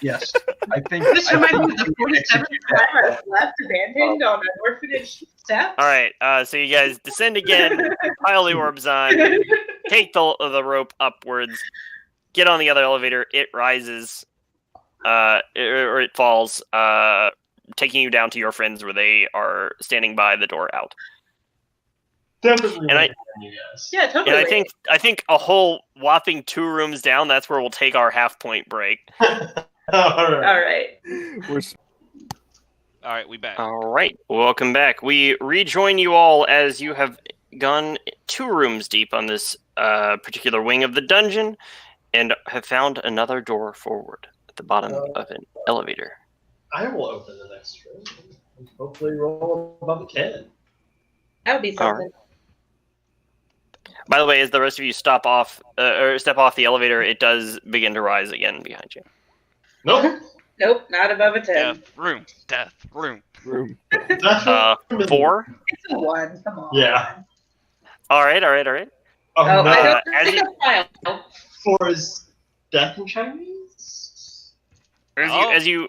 Yes, I think. This I reminds think me of the we 47th execute time that. I left abandoned on an orphanage steps. All right, so you guys descend again, pile the orbs on, take the rope upwards, get on the other elevator. It rises, or it falls, taking you down to your friends where they are standing by the door out. Definitely. And you guys. Yeah, totally. And I think a whole whopping 2 rooms down. That's where we'll take our half-point break. All right. All right. we're All right, we back. All right, welcome back. We rejoin you all as you have gone 2 rooms deep on this particular wing of the dungeon, and have found another door forward at the bottom of an elevator. I will open the next room and hopefully roll above a 10. That would be something. By the way, as the rest of you step off the elevator, it does begin to rise again behind you. Nope. Nope, not above a 10. Death room. Death room. room. That's 4. It's a 1. Come on. Yeah. All right. Oh, Oh, no. I don't as think a file. 4 is death in Chinese? As you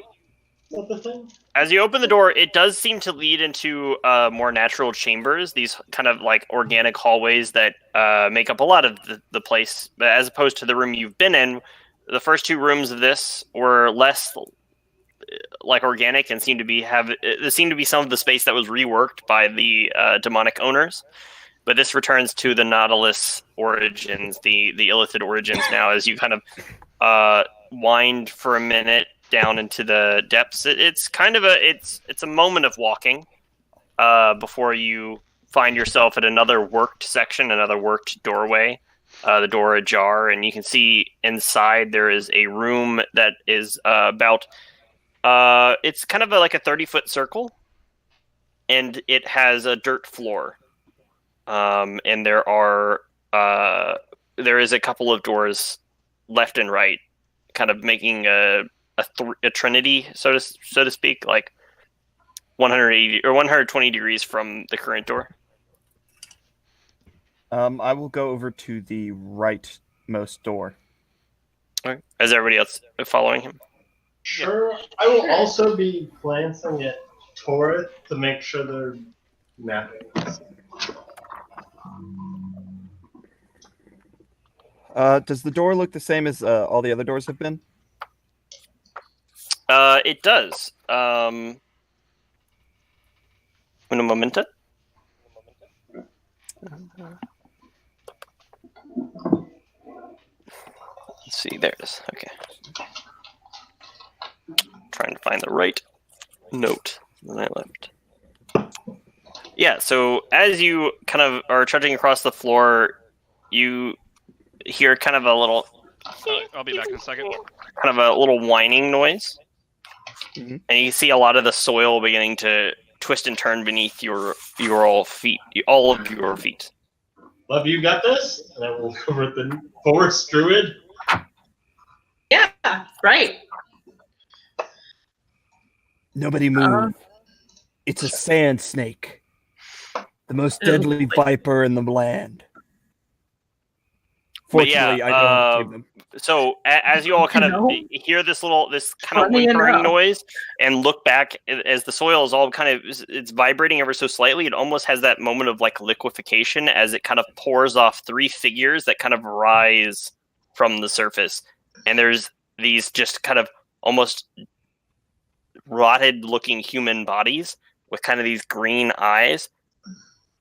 Is that the thing? As you open the door, it does seem to lead into more natural chambers, these kind of like organic hallways that make up a lot of the place, as opposed to the room you've been in. The first 2 rooms of this were less like organic and seemed to be some of the space that was reworked by the demonic owners. But this returns to the Nautilus origins, the Illithid origins now, as you kind of wind for a minute down into the depths. It's kind of it's a moment of walking before you find yourself at another worked section, another worked doorway, the door ajar, and you can see inside there is a room that is about it's kind of like a 30-foot circle, and it has a dirt floor, and there is a couple of doors left and right, kind of making a trinity, so to speak, like 180 or 120 degrees from the current door. I will go over to the rightmost door. Okay. Is everybody else following him? Sure. I will also be glancing at Tolith to make sure they're mapping. Does the door look the same as all the other doors have been? It does. Un momento. Let's see, there it is. Okay. Trying to find the right note that I left. Yeah, so as you kind of are trudging across the floor, you hear kind of a little... I'll be back in a second. Kind of a little whining noise. Mm-hmm. And you see a lot of the soil beginning to twist and turn beneath your feet, all of your feet. Love, you got this? And I will go over the forest druid. Yeah, right. Nobody move. It's a sand snake. The most deadly viper in the land. Fortunately, I don't have them. So as you all kind of hear this kind of whimpering noise and look back as the soil is all kind of, it's vibrating ever so slightly, it almost has that moment of like liquefaction as it kind of pours off 3 figures that kind of rise from the surface. And there's these just kind of almost rotted looking human bodies with kind of these green eyes.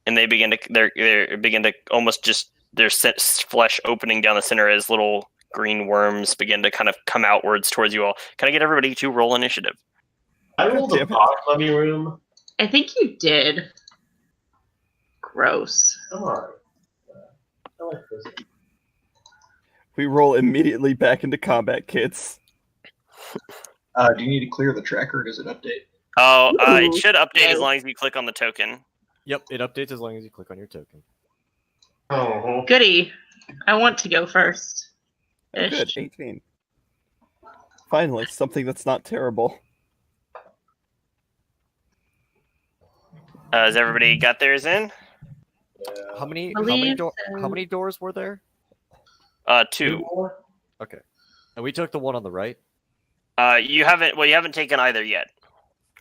And they begin to almost just, their flesh opening down the center as little green worms begin to kind of come outwards towards you all. Can I get everybody to roll initiative? I rolled a bottommy room. I think you did. Gross. Come on. I like this. We roll immediately back into combat, kids. Do you need to clear the tracker? Or does it update? Oh, it should update as long as you click on the token. Yep, it updates as long as you click on your token. Oh. Goody. I want to go first. Good, 18. Finally, something that's not terrible. Has everybody got theirs in? How many Believe so. how many doors were there? 2. More? Okay. And we took the one on the right. You haven't taken either yet.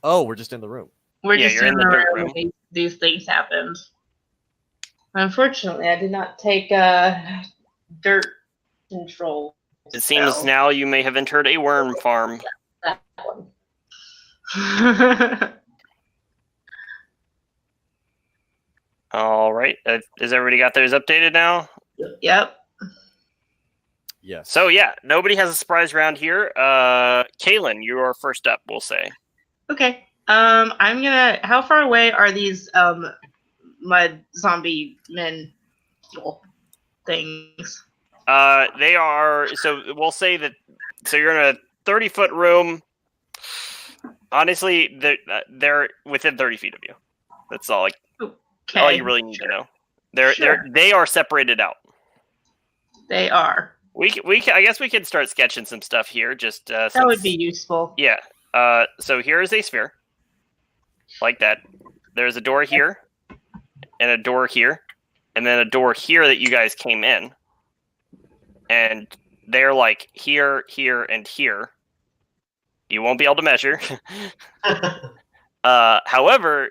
Oh, we're just in the room. We're Yeah, just you're in in the the dirt room. room. These things happened. Unfortunately, I did not take dirt control. It seems so now you may have entered a worm farm. that one. All right. Has everybody got theirs updated now? Yep. Yes. So yeah, nobody has a surprise round here. Caelynn, you are first up, we'll say. Okay. I'm gonna. How far away are these mud zombie men people things? They are. So we'll say that. So you're in a 30-foot room. Honestly, they're within 30 feet of you. That's all. Okay. All you really need to know. They are separated out. They are. I guess we could start sketching some stuff here. Just That would be useful. Yeah. So here is a sphere, like that. There's a door here, and a door here, and then a door here that you guys came in, and they're like here, here, and here. You won't be able to measure. However,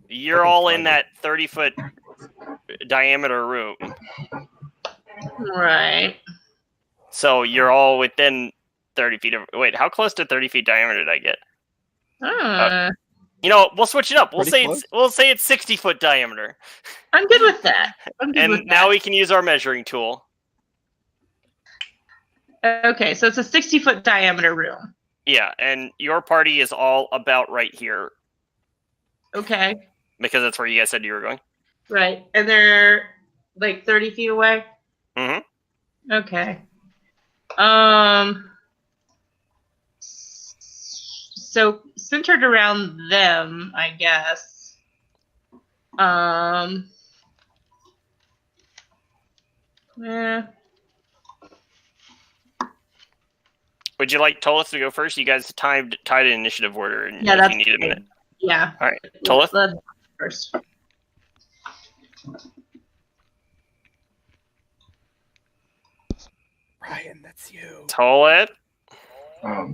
you're all in that 30-foot diameter room. Right. So you're all within 30 feet of... Wait, how close to 30 feet diameter did I get? You know, we'll switch it up. We'll say it's 60-foot diameter. I'm good with that. And now we can use our measuring tool. Okay, so it's a 60-foot diameter room. Yeah, and your party is all about right here. Okay. Because that's where you guys said you were going. Right. And they're like 30 feet away? Mm-hmm. Okay. So centered around them, I guess. Yeah. Would you like Tolith to go first? You guys tied in initiative order, and Yeah, if that's you need a minute. Yeah. All right, Tolith. Let's first. Ryan, that's you. Tolith.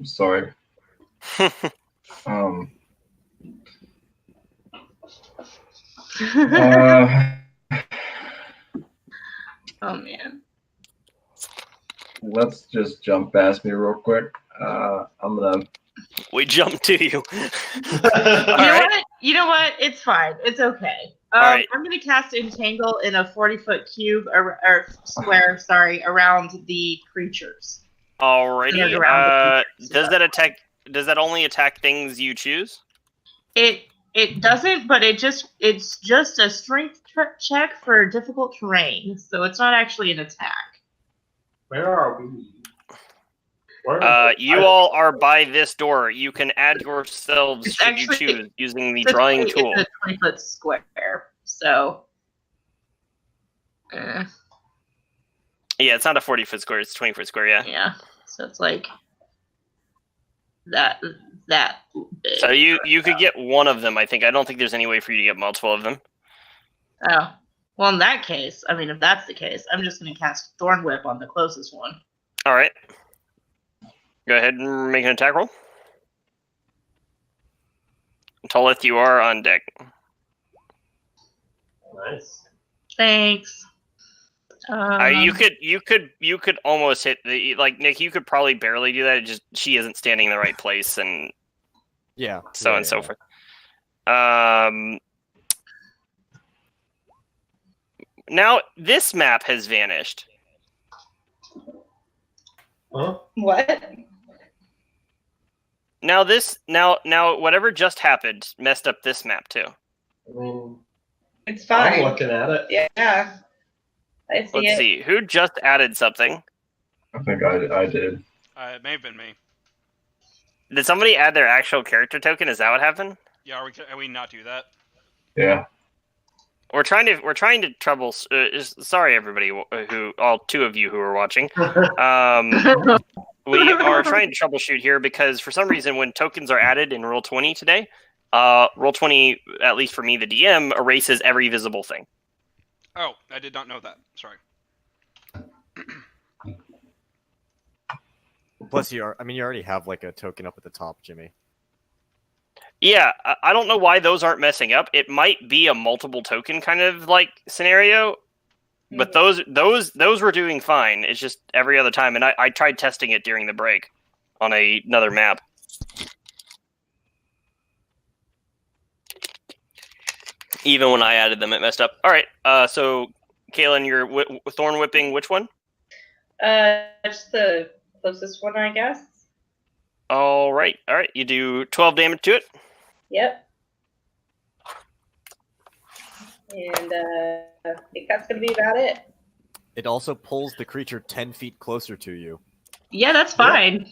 Sorry. Oh man. Let's just jump past me real quick. I'm gonna. We jump to you. You know what? It's fine. It's okay. right. I'm going to cast Entangle in a 40-foot cube or square, around the creatures. Alrighty. Does that attack? Does that only attack things you choose? It doesn't, but it's just a strength check for difficult terrain, so it's not actually an attack. Where are we? You all are by this door. You can add yourselves should you choose using the drawing tool. It's a 20-foot square, so. Yeah, it's not a 40-foot square. It's a 20-foot square. Yeah. Yeah, so it's like that big. So you could get one of them. I think. I don't think there's any way for you to get multiple of them. Oh, well, in that case, I mean, if that's the case, I'm just going to cast Thorn Whip on the closest one. All right. Go ahead and make an attack roll. Tolith, you are on deck. Nice. Thanks. You could almost hit the Nick. You could probably barely do that. Just she isn't standing in the right place, and so forth. Now this map has vanished. Huh? What? Now whatever just happened messed up this map too. I mean, It's fine. I'm looking at it. Yeah. I see Let's see who just added something. I think I did. It may have been me. Did somebody add their actual character token? Is that what happened? Yeah, are we not do that? Yeah. We're trying to trouble. Sorry, everybody, all two of you who are watching. we are trying to troubleshoot here because for some reason when tokens are added in Roll20 today, Roll20, at least for me, the DM, erases every visible thing. Oh, I did not know that. Sorry. Plus, you already have like a token up at the top, Jimmy. Yeah, I don't know why those aren't messing up. It might be a multiple token kind of like scenario, but those were doing fine. It's just every other time, and I tried testing it during the break on another map. Even when I added them, it messed up. All right, so Caelynn, you're thorn whipping which one? Just the closest one, I guess. All right. You do 12 damage to it. Yep. And I think that's gonna be about it. It also pulls the creature 10 feet closer to you. Yeah, that's fine.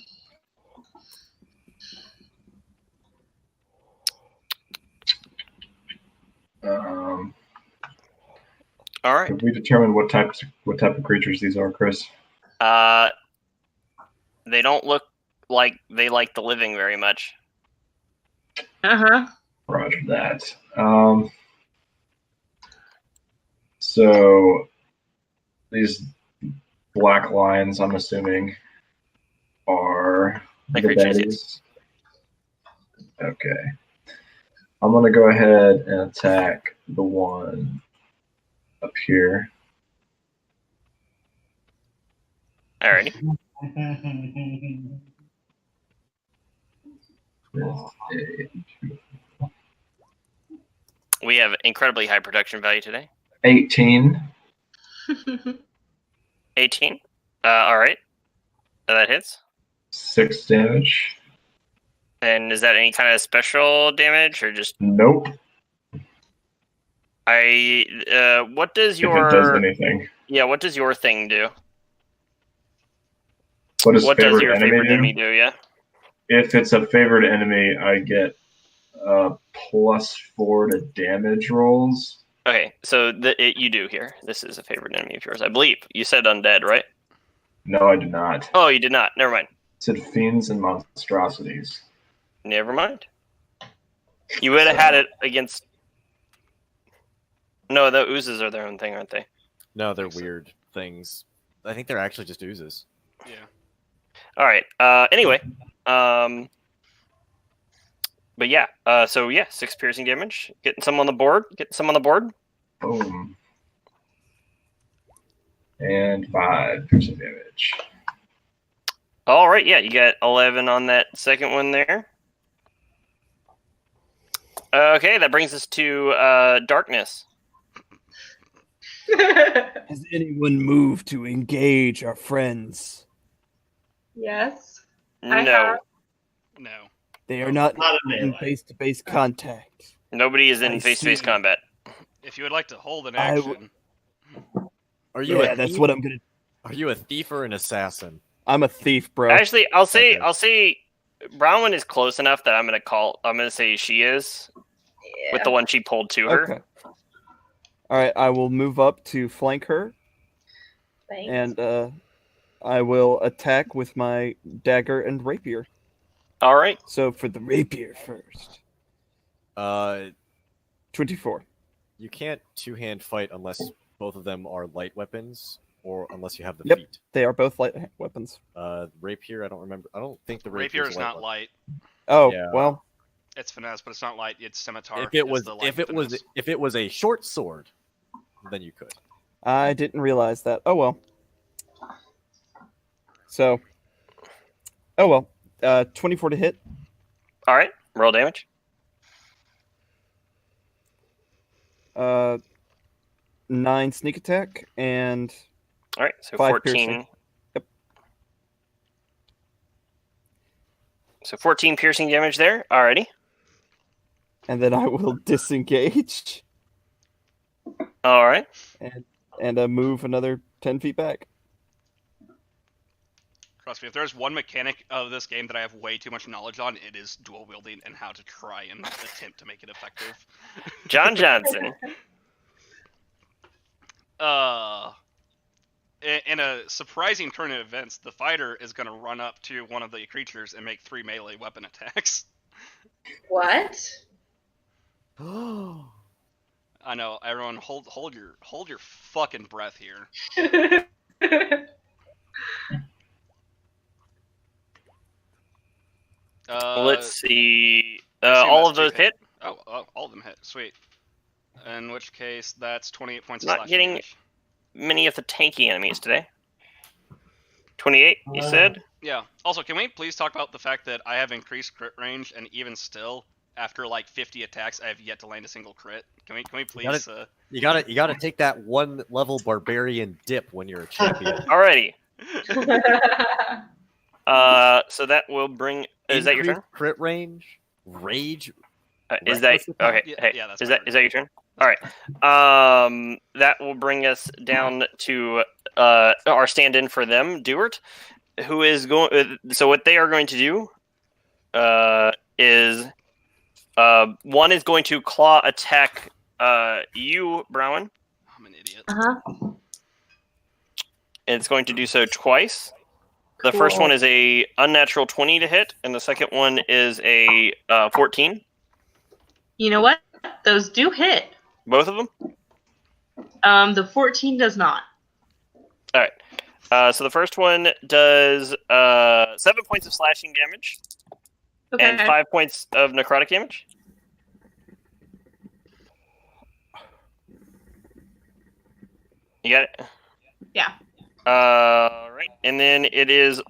All right. Have we determined what type of creatures these are, Chris? They don't look like they like the living very much. Roger that. So these black lines, I'm assuming, are the baddies. Okay. I'm gonna go ahead and attack the one up here. Alrighty. We have incredibly high production value today. 18. 18. All right. That hits. 6 damage. And is that any kind of special damage or just? Nope. What does your? If it does anything. Yeah. What does your thing do? What does your enemy favorite do? enemy do? Yeah. If it's a favorite enemy, I get +4 to damage rolls. Okay, so you do here. This is a favorite enemy of yours, I believe. You said undead, right? No, I did not. Oh, you did not. Never mind. It said fiends and monstrosities. Never mind. You would have had it against. No, the oozes are their own thing, aren't they? No, they're weird things. I think they're actually just oozes. Yeah. All right. Anyway, but yeah. So yeah, 6 piercing damage. Getting some on the board. Boom. And 5 piercing damage. All right. Yeah, you got 11 on that second one there. Okay, that brings us to darkness. Has anyone moved to engage our friends? Yes. No. No. They are not Not a in melee. face-to-face contact. Nobody is in I face-to-face see. combat. If you would like to hold an I action, Are you? Yeah, a that's thief? what I'm gonna. Are you a thief or an assassin? I'm a thief, bro. Actually, I'll say Okay. Bronwyn is close enough that I'm gonna say she is with the one she pulled to her. Okay. All right, I will move up to flank her, Thanks. and I will attack with my dagger and rapier. All right. So for the rapier first, 24. You can't two-hand fight unless both of them are light weapons, or unless you have the Yep. feet. They are both light weapons. Rapier, I don't remember. I don't think the rapier rapier is not light. Oh Yeah. well, It's finesse, but it's not light. It's scimitar. If it is was, the light finesse. if it was a short sword, then you could. I didn't realize that. Oh well. So, 24 to hit. All right. Roll damage. 9 sneak attack and All right. So 5 14. piercing. Yep. So 14 piercing damage there. Alrighty. And then I will disengage All right. and move another 10 feet back. Trust me, if there's one mechanic of this game that I have way too much knowledge on, it is dual wielding and how to try and attempt to make it effective. John Johnson. in a surprising turn of events, the fighter is going to run up to one of the creatures and make 3 melee weapon attacks. What? I know, everyone, hold your fucking breath here. Let's see. I assume All that's of those 2 hit. Oh, all of them hit. Sweet. In which case, that's 28 points of Not slashing getting damage. many of the tanky enemies today. 28, you said? Yeah. Also, can we please talk about the fact that I have increased crit range, and even still, after like 50 attacks, I have yet to land a single crit? Can we please? You gotta take that 1 level barbarian dip when you're a champion. Alrighty. So that will bring. Is that your turn? Crit range, rage. Is that reckless attack? okay? Yeah, Hey, yeah, that's is my that your turn? All right. That will bring us down to our stand-in for them, Duart, who is going. So what they are going to do is one is going to claw attack you, Bronwyn. I'm an idiot. Uh-huh. And it's going to do so twice. The first one is a unnatural 20 to hit, and the second one is a 14. You know what? Those do hit. Both of them? The 14 does not. All right. So the first one does 7 points of slashing damage Okay. and 5 points of necrotic damage. You got it? Yeah. Right. And then it is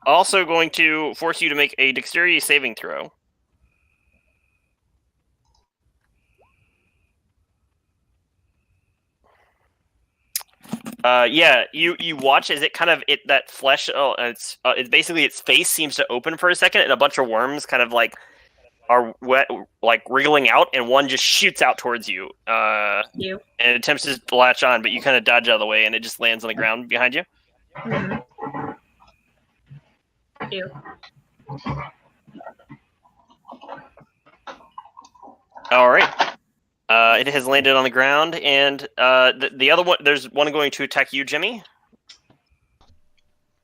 also going to force you to make a dexterity saving throw. Yeah, you watch as it kind of that flesh. Oh, it's basically its face seems to open for a second, and a bunch of worms kind of like are wet, like wriggling out, and one just shoots out towards you. You. And attempts to latch on, but you kind of dodge out of the way, and it just lands on the ground behind you. Mm-hmm. You. All right. It has landed on the ground, and the other one, there's one going to attack you, Jimmy.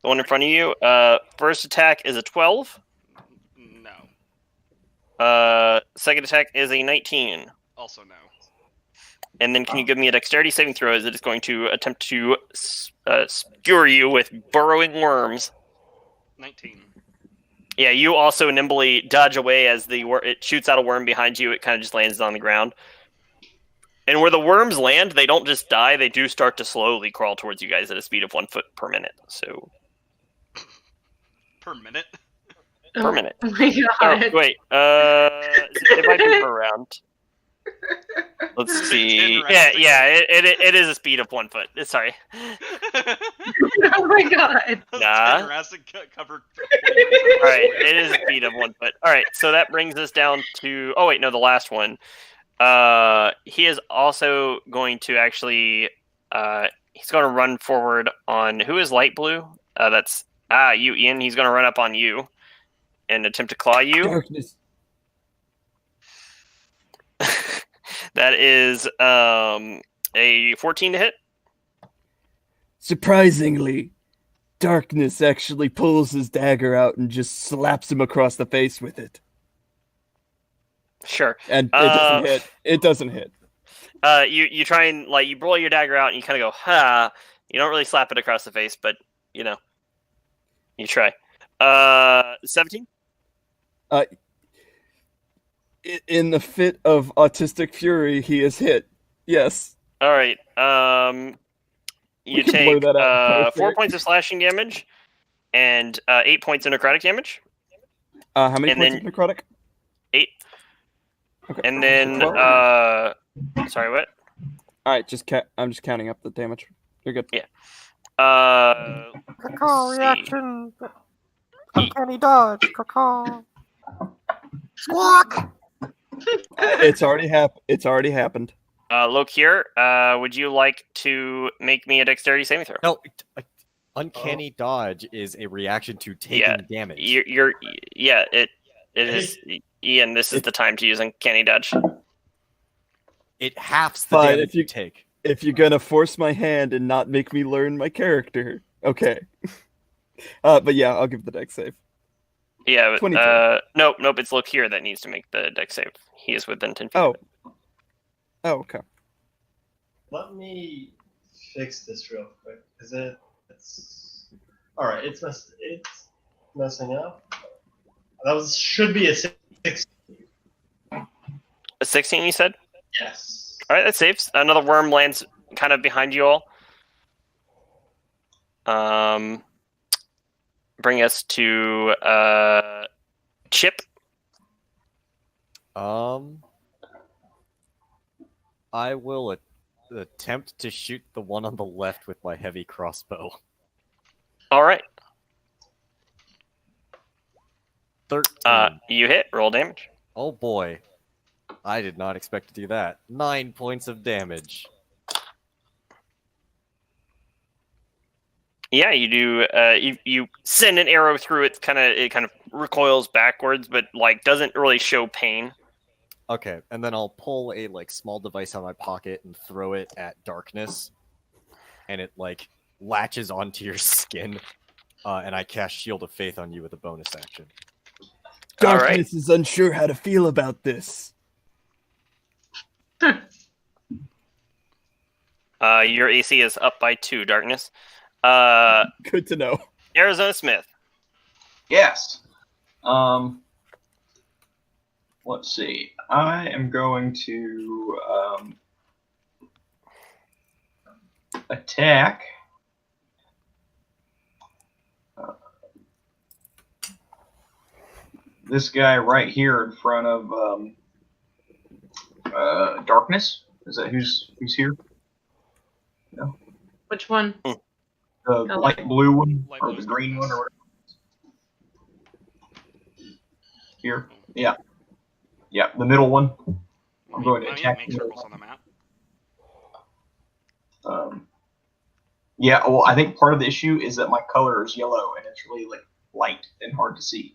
The one in front of you. First attack is a 12. No. Second attack is a 19. Also no. And then can you give me a dexterity saving throw as it is going to attempt to skewer you with burrowing worms? 19. Yeah, you also nimbly dodge away as it shoots out a worm behind you. It kind of just lands on the ground. And where the worms land, they don't just die. They do start to slowly crawl towards you guys at a speed of 1 foot per minute. So Per minute? per minute. Oh my god. Oh, wait. It might be per round. Let's see. Yeah. It is a speed of 1 foot. Sorry. Oh my god. Nah. Covered. All right. It is a speed of 1 foot. All right. So that brings us down to. Oh wait, no, the last one. He is also going to actually. He's going to run forward on who is light blue. That's you, Ian. He's going to run up on you and attempt to claw you. Darkness. That is a 14 to hit. Surprisingly, Darkness actually pulls his dagger out and just slaps him across the face with it. Sure. And it doesn't hit. It doesn't hit. You try and you blow your dagger out and you kind of go, ha. You don't really slap it across the face, but you try. 17. In the fit of autistic fury, he is hit. Yes. All right. You can blur take that out. 4 points of slashing damage and 8 points of necrotic damage. How many And points then- of necrotic? 8. Okay. And then, sorry, what? All right, I'm just counting up the damage. You're good. Yeah. Caw reaction. Uncanny dodge. Caw. Squawk. It's already happened. Lokir, would you like to make me a dexterity saving throw? No, uncanny dodge is a reaction to taking damage. It is. Ian, this is the time to use uncanny dodge. It halves the Fine, damage you take. If you're gonna force my hand and not make me learn my character, okay. But yeah, I'll give the deck save. Yeah, 22. Nope, it's Lokir that needs to make the deck save. He is within 10 feet. Oh. Oh, okay. Let me fix this real quick. It's all right. It's messing up. Should be a 6. A 16, you said? Yes. All right, that saves. Another worm lands kind of behind you all. Bring us to Chip. I will attempt to shoot the one on the left with my heavy crossbow. All right. 13. You hit. Roll damage. Oh boy. I did not expect to do that. 9 points of damage. Yeah, you do. You send an arrow through it. It kind of recoils backwards, but like doesn't really show pain. Okay, and then I'll pull a small device out of my pocket and throw it at darkness, and it latches onto your skin, and I cast Shield of Faith on you with a bonus action. Darkness is unsure how to feel about this. Your AC is up by 2, Darkness. Good to know. Arixona Smyth. Yes. Let's see. I am going to attack. This guy right here in front of Darkness. Is that who's here? No. Which one? The light blue one Light or blue the is green one Darkness. or whatever. Here. Yeah. Yeah, the middle one. I'm going to attack make the middle circles on the map. Yeah, well, I think part of the issue is that my color is yellow and it's really light and hard to see.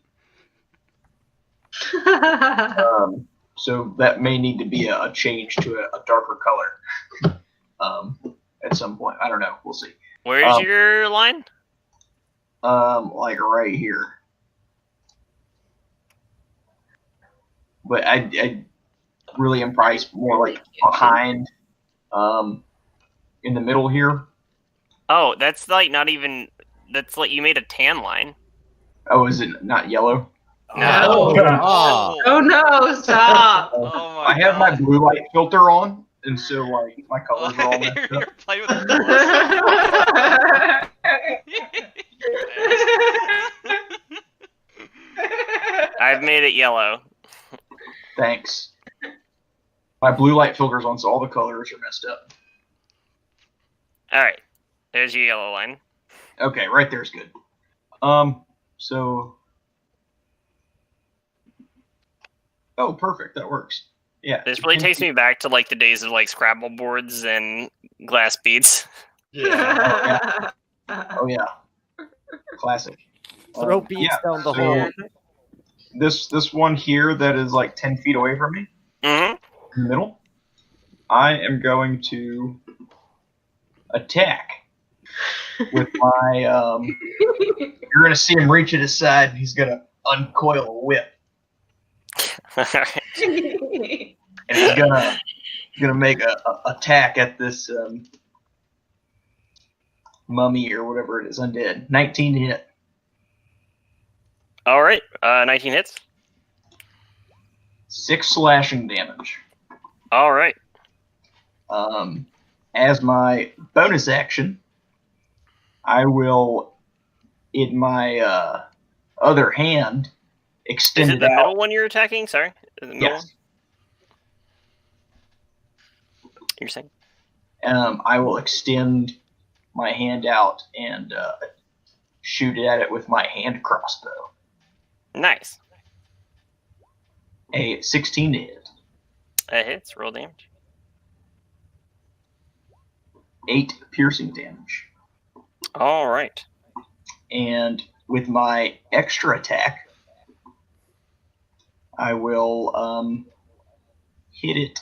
So that may need to be a change to a darker color at some point. I don't know. We'll see. Where's your line? Right here. But I really am probably more behind, in the middle here. Oh, that's not even. That's you made a tan line. Oh, is it not yellow? No. Oh no! Stop. Oh my I have my blue light filter on, and so my colors are all messed up. You're playing with the I've made it yellow. Thanks. My blue light filter's on, so all the colors are messed up. All right, there's your yellow line. Okay, right there's good. So. Oh, perfect. That works. Yeah. This really takes me back to the days of Scrabble boards and glass beads. Yeah. Oh yeah. Classic. Throw beads down the so hole. This one here that is 10 feet away from me, Mm-hmm. in the middle, I am going to attack with my. You're going to see him reach at his side, and he's going to uncoil a whip. And he's gonna make a attack at this mummy or whatever it is, undead. 19 to hit. All right, 19 hits. 6 slashing damage. All right. As my bonus action, I will, in my other hand, extend Is it the out. middle one you're attacking? Sorry. Is it the middle Yes. one? You're saying? I will extend my hand out and shoot at it with my hand crossbow. Nice. A 16 to hit. That hits. Roll damage. 8 piercing damage. All right. And with my extra attack, I will hit it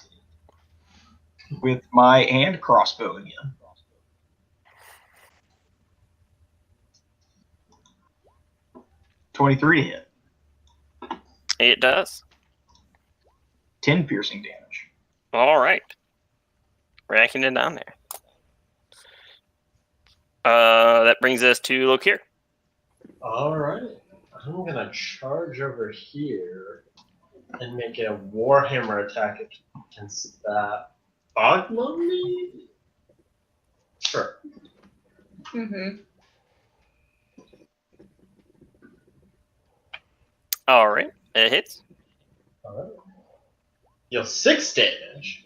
with my hand crossbow again. .23 to hit. It does. 10 piercing damage. All right. Racking it down there. That brings us to Lokir. All right. I'm going to charge over here and make a Warhammer attack against that fog mummy. Sure. Mm-hmm. All right. It hits. All right. Deal 6 damage.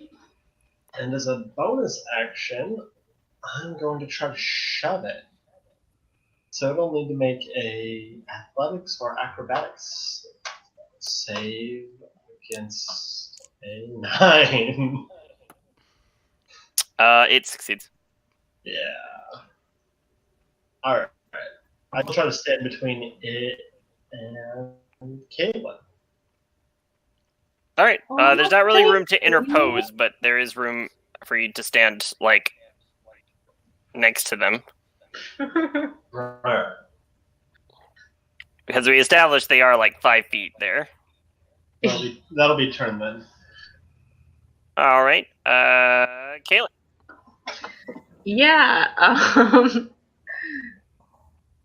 And as a bonus action, I'm going to try to shove it. So it'll need to make a athletics or acrobatics save against a 9. It succeeds. Yeah. All right. I'll try to stand between it and Caelynn. All right. Oh, There's not really thank room to you. interpose, but there is room for you to stand like next to them, Right. because we established they are like 5 feet there. That'll be turn then. All right. Caelynn. Yeah.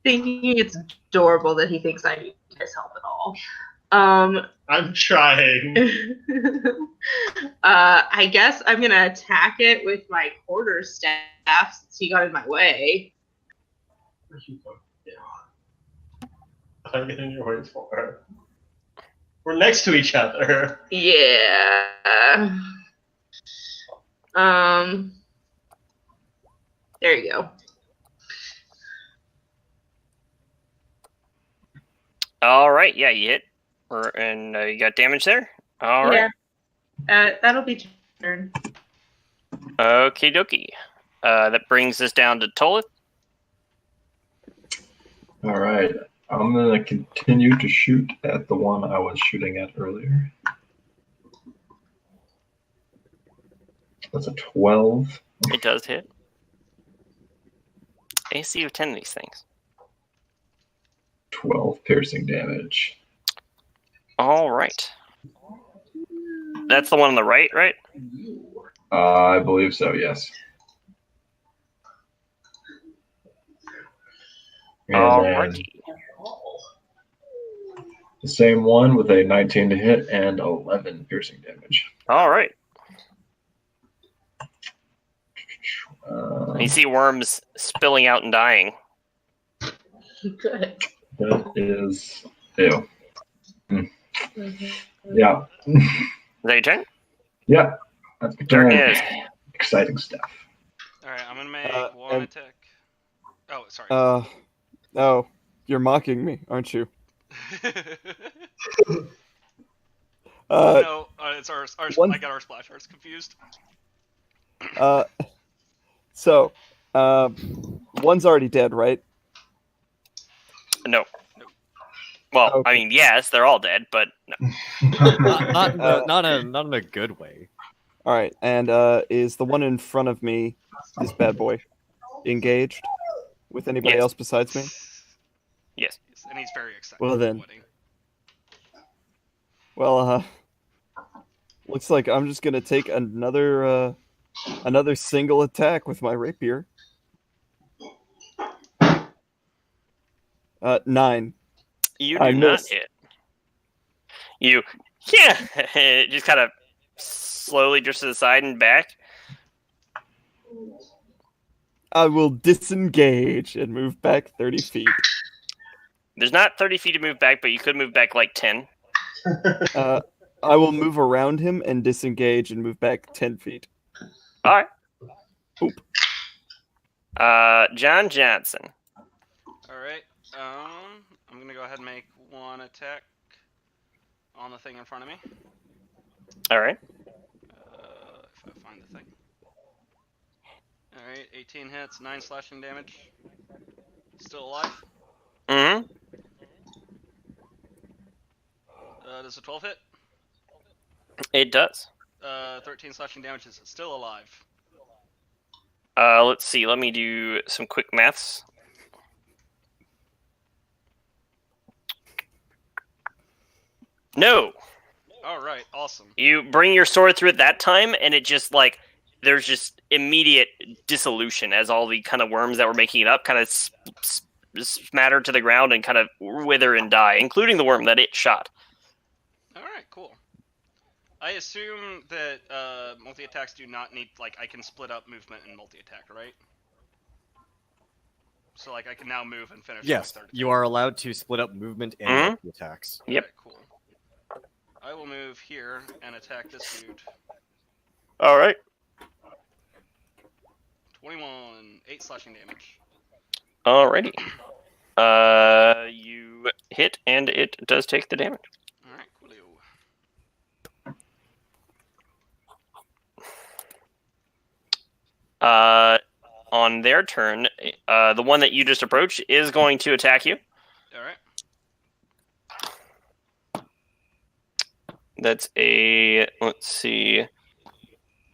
Thinking it's adorable that he thinks I need his help at all. I'm trying. I guess I'm gonna attack it with my quarterstaff since he got in my way. I'm getting your way for her. We're next to each other. Yeah. There you go. All right. Yeah, you hit. And you got damage there. All right. Yeah. That'll be turn. Okie dokie. That brings us down to Tolith. All right. I'm going to continue to shoot at the one I was shooting at earlier. That's a 12. It does hit. AC of 10 these things. 12 piercing damage. All right. That's the one on the right, right? I believe so, yes. And All then righty. the same one with a 19 to hit and 11 piercing damage. All right. Uh, You see worms spilling out and dying. Good. that is... Ew. Mm-hmm. Yeah. Is that your turn? Yeah. That's my Turn turn. is. Exciting stuff. All right, I'm gonna make one and- attack. Oh, sorry. Oh, you're mocking me, aren't you? No, it's our one- I got our splash arts confused. So, one's already dead, right? No. Well, Okay. I mean, yes, they're all dead, but no. Not in a good way. All right, and is the one in front of me, this bad boy, engaged with anybody Yes. else besides me? Yes. And he's very excited. Well for the then. wedding. Well, looks like I'm just gonna take another single attack with my rapier. 9. You I do not missed. hit. You, it just kind of slowly drifts to the side and back. I will disengage and move back 30 feet. There's not 30 feet to move back, but you could move back like 10. I will move around him and disengage and move back 10 feet. All right. Oop. John Johnson. All right. I'm gonna go ahead and make one attack on the thing in front of me. All right. If I find the thing. All right, 18 hits, 9 slashing damage. Still alive. Mm-hmm. Does a 12 hit? It does. 13 slashing damage is still alive. Let's see. Let me do some quick maths. No. All right, awesome. You bring your sword through at that time, and it just there's just immediate dissolution as all the kind of worms that were making it up kind of smatter to the ground and kind of wither and die, including the worm that it shot. All right, cool. I assume that multi-attacks do not need, I can split up movement and multi-attack, right? So, I can now move and finish. Yes, my third you attack. are allowed to split up movement and attacks. Yep. Alright, cool. I will move here and attack this dude. All right. 21, 8 slashing damage. Alrighty. You hit, and it does take the damage. Alright, coolio. On their turn, the one that you just approached is going to attack you. Alright. That's a, let's see.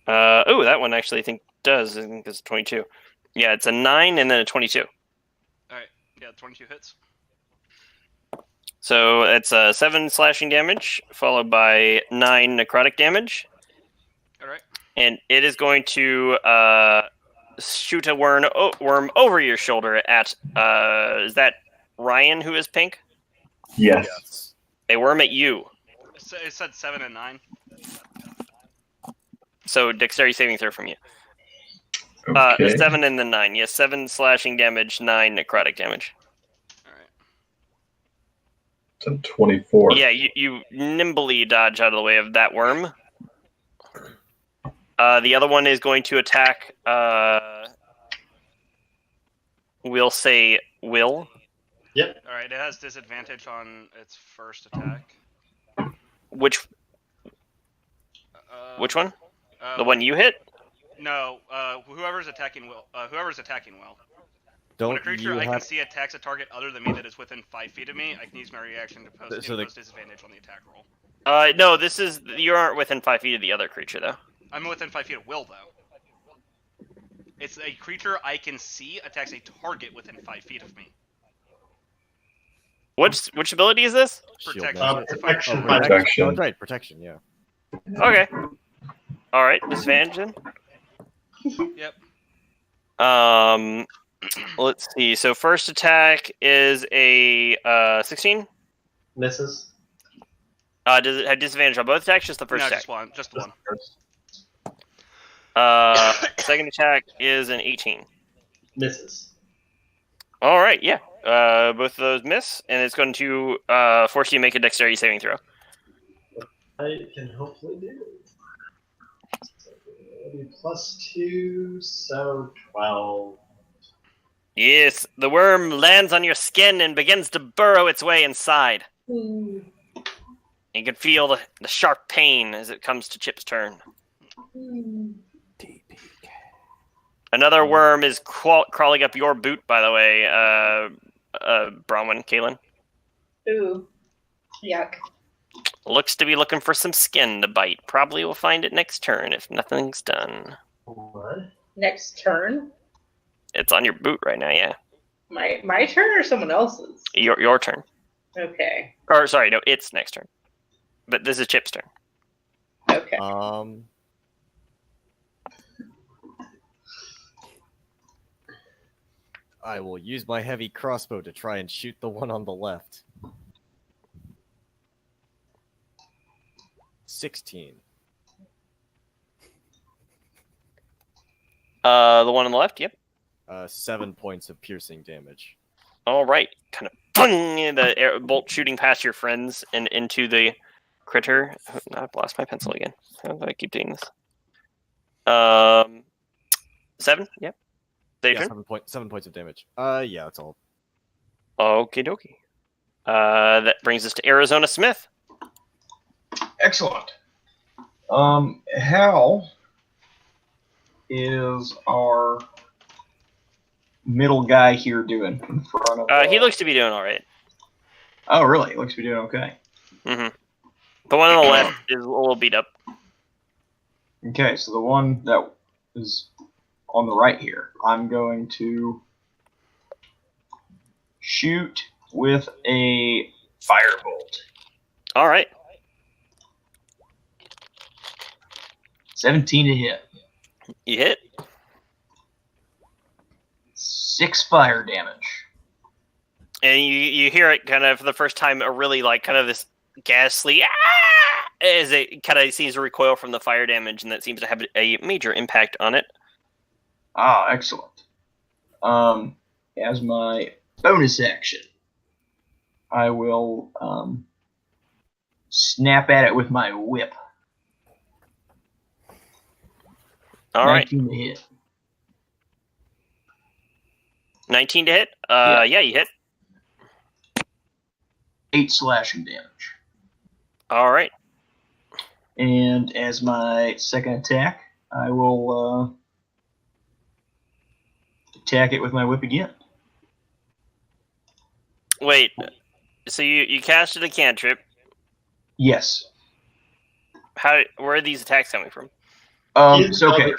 Oh, that one actually I think does. I think it's 22. Yeah, it's a 9 and then a 22. Alright, yeah, 22 hits. So it's 7 slashing damage, followed by 9 necrotic damage. Alright. And it is going to shoot a worm over your shoulder at, is that Ryan who is pink? Yes. A worm at you. It said 7 and 9. So dexterity saving throw from you. Okay. 7 and then 9. Yes, 7 slashing damage, 9 necrotic damage. Alright. It's a 24. Yeah, you nimbly dodge out of the way of that worm. The other one is going to attack, we'll say Will. Yep. Alright, it has disadvantage on its first attack. Which one? The one you hit? No, whoever's attacking will. Don't When a creature you I can have... see attacks a target other than me that is within 5 feet of me, I can use my reaction to impose disadvantage on the attack roll. No, you aren't within 5 feet of the other creature, though. I'm within 5 feet of Will, though. It's a creature I can see attacks a target within 5 feet of me. Which ability is this? Shield Protection. master. It's a fighter. Protection. Protection. Oh, that's right, protection, yeah. Okay. Alright, disadvantage then. Yep. Let's see. So first attack is a 16. Misses. Does it have disadvantage on both attacks? Just the first No, attack. just one. Just one. Second attack is an 18. Misses. All right, yeah. Both of those miss, and it's going to force you to make a dexterity saving throw. I can hopefully do. So it'll be +2, so 12. Yes, the worm lands on your skin and begins to burrow its way inside. Hmm. You can feel the sharp pain as it comes to Chip's turn. Another worm is crawling up your boot, by the way, Bronwyn, Caelynn. Ooh. Yuck. Looks to be looking for some skin to bite. Probably will find it next turn if nothing's done. What? Next turn? It's on your boot right now, yeah. My turn or someone else's? Your turn. Okay. Or, sorry, no, it's next turn. But this is Chip's turn. Okay. I will use my heavy crossbow to try and shoot the one on the left. 16. The one on the left, yep. 7 points of piercing damage. All right. Kind of bung, the bolt shooting past your friends and into the critter. I've lost my pencil again. How do I keep doing this? 7, yep. Yeah, 7 points of damage. Yeah, that's all. Okie dokie. That brings us to Arixona Smyth. Excellent. How is our middle guy here doing in front of? He looks to be doing all right. Oh, really? Looks to be doing okay. Mm-hmm. The one on the left is a little beat up. Okay, so the one that is on the right here, I'm going to shoot with a firebolt. All right. 17 to hit. You hit. 6 fire damage. And you hear it kind of for the first time, a really like kind of this ghastly as it kind of seems to recoil from the fire damage, and that seems to have a major impact on it. Ah, excellent. As my bonus action, I will snap at it with my whip. All right. 19 to hit. 19 to hit? Yeah. Yeah, you hit. 8 slashing damage. All right. And as my second attack, I will attack it with my whip again. Wait. So you casted a cantrip. Yes. Where are these attacks coming from? So okay.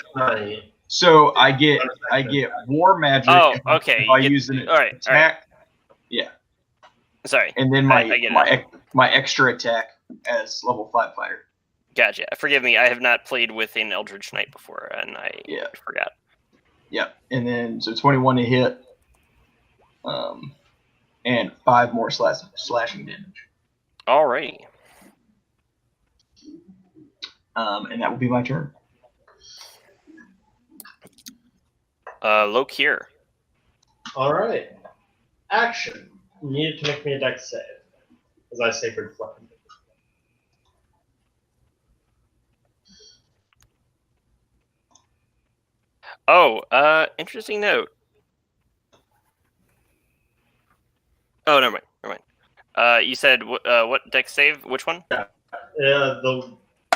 So I get war magic. Oh, if okay. If I use an all right. attack. Yeah. Sorry. And then I get it. my extra attack as level 5 fighter. Gotcha. Forgive me. I have not played with an Eldritch Knight before, and I forgot. Yeah. And then so 21 to hit. And 5 more slashing damage. Alrighty. And that will be my turn. Lokir. All right. Action. You need to make me a dex save, as I sacred flame. Oh, interesting note. Oh, never mind. You said what dex save? Which one? The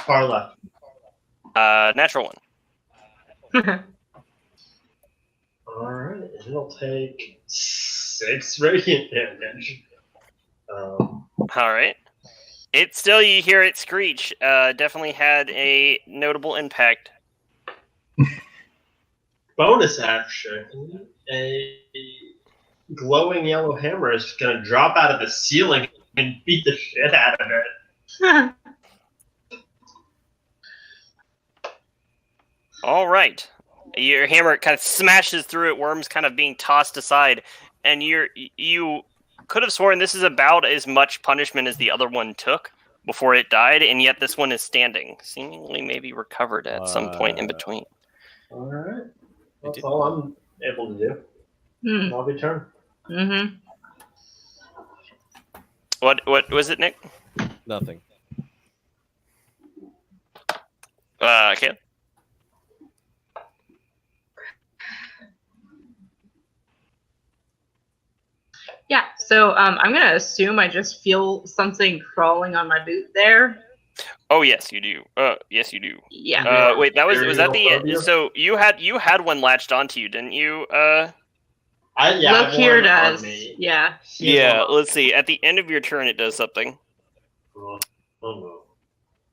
far left. Natural one. All right. It'll take 6 radiant damage. All right. It still, you hear it screech. Definitely had a notable impact. Bonus action. A glowing yellow hammer is going to drop out of the ceiling and beat the shit out of it. All right. Your hammer kind of smashes through it, worms kind of being tossed aside, and you could have sworn this is about as much punishment as the other one took before it died, and yet this one is standing, seemingly maybe recovered at some point in between. All right. That's all I'm able to do. I'll be turned. Mm-hmm. What was it, Nick? Nothing. Okay. Yeah, so I'm gonna assume I just feel something crawling on my boot there. Oh yes, you do. Yes, you do. Yeah. Wait, was that the? So you had one latched onto you, didn't you? Lokir does. Yeah. Yeah. Let's see. At the end of your turn, it does something.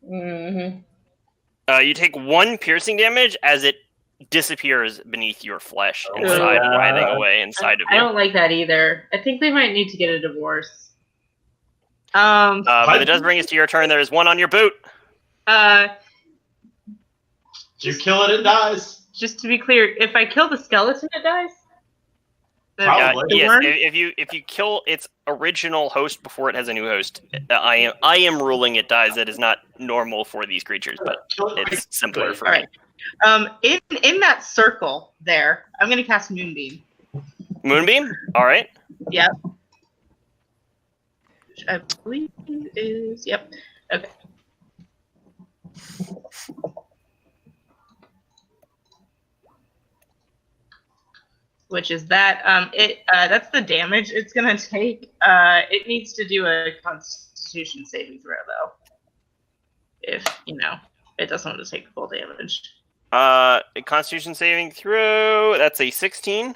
Mm-hmm. You take 1 piercing damage as it disappears beneath your flesh inside, writhing away inside of you. I don't like that either. I think we might need to get a divorce. But it does bring us to your turn. There is 1 on your boot. You kill it, it dies. Just to be clear, if I kill the skeleton, it dies? Yes, if you kill its original host before it has a new host, I am ruling it dies. That is not normal for these creatures, but it's simpler for me. In that circle there, I'm gonna cast Moonbeam. Moonbeam? Alright. Yep. Which I believe is okay. Which is that that's the damage it's gonna take. It needs to do a Constitution saving throw though. If it doesn't want to take full damage. Constitution saving throw. That's a 16.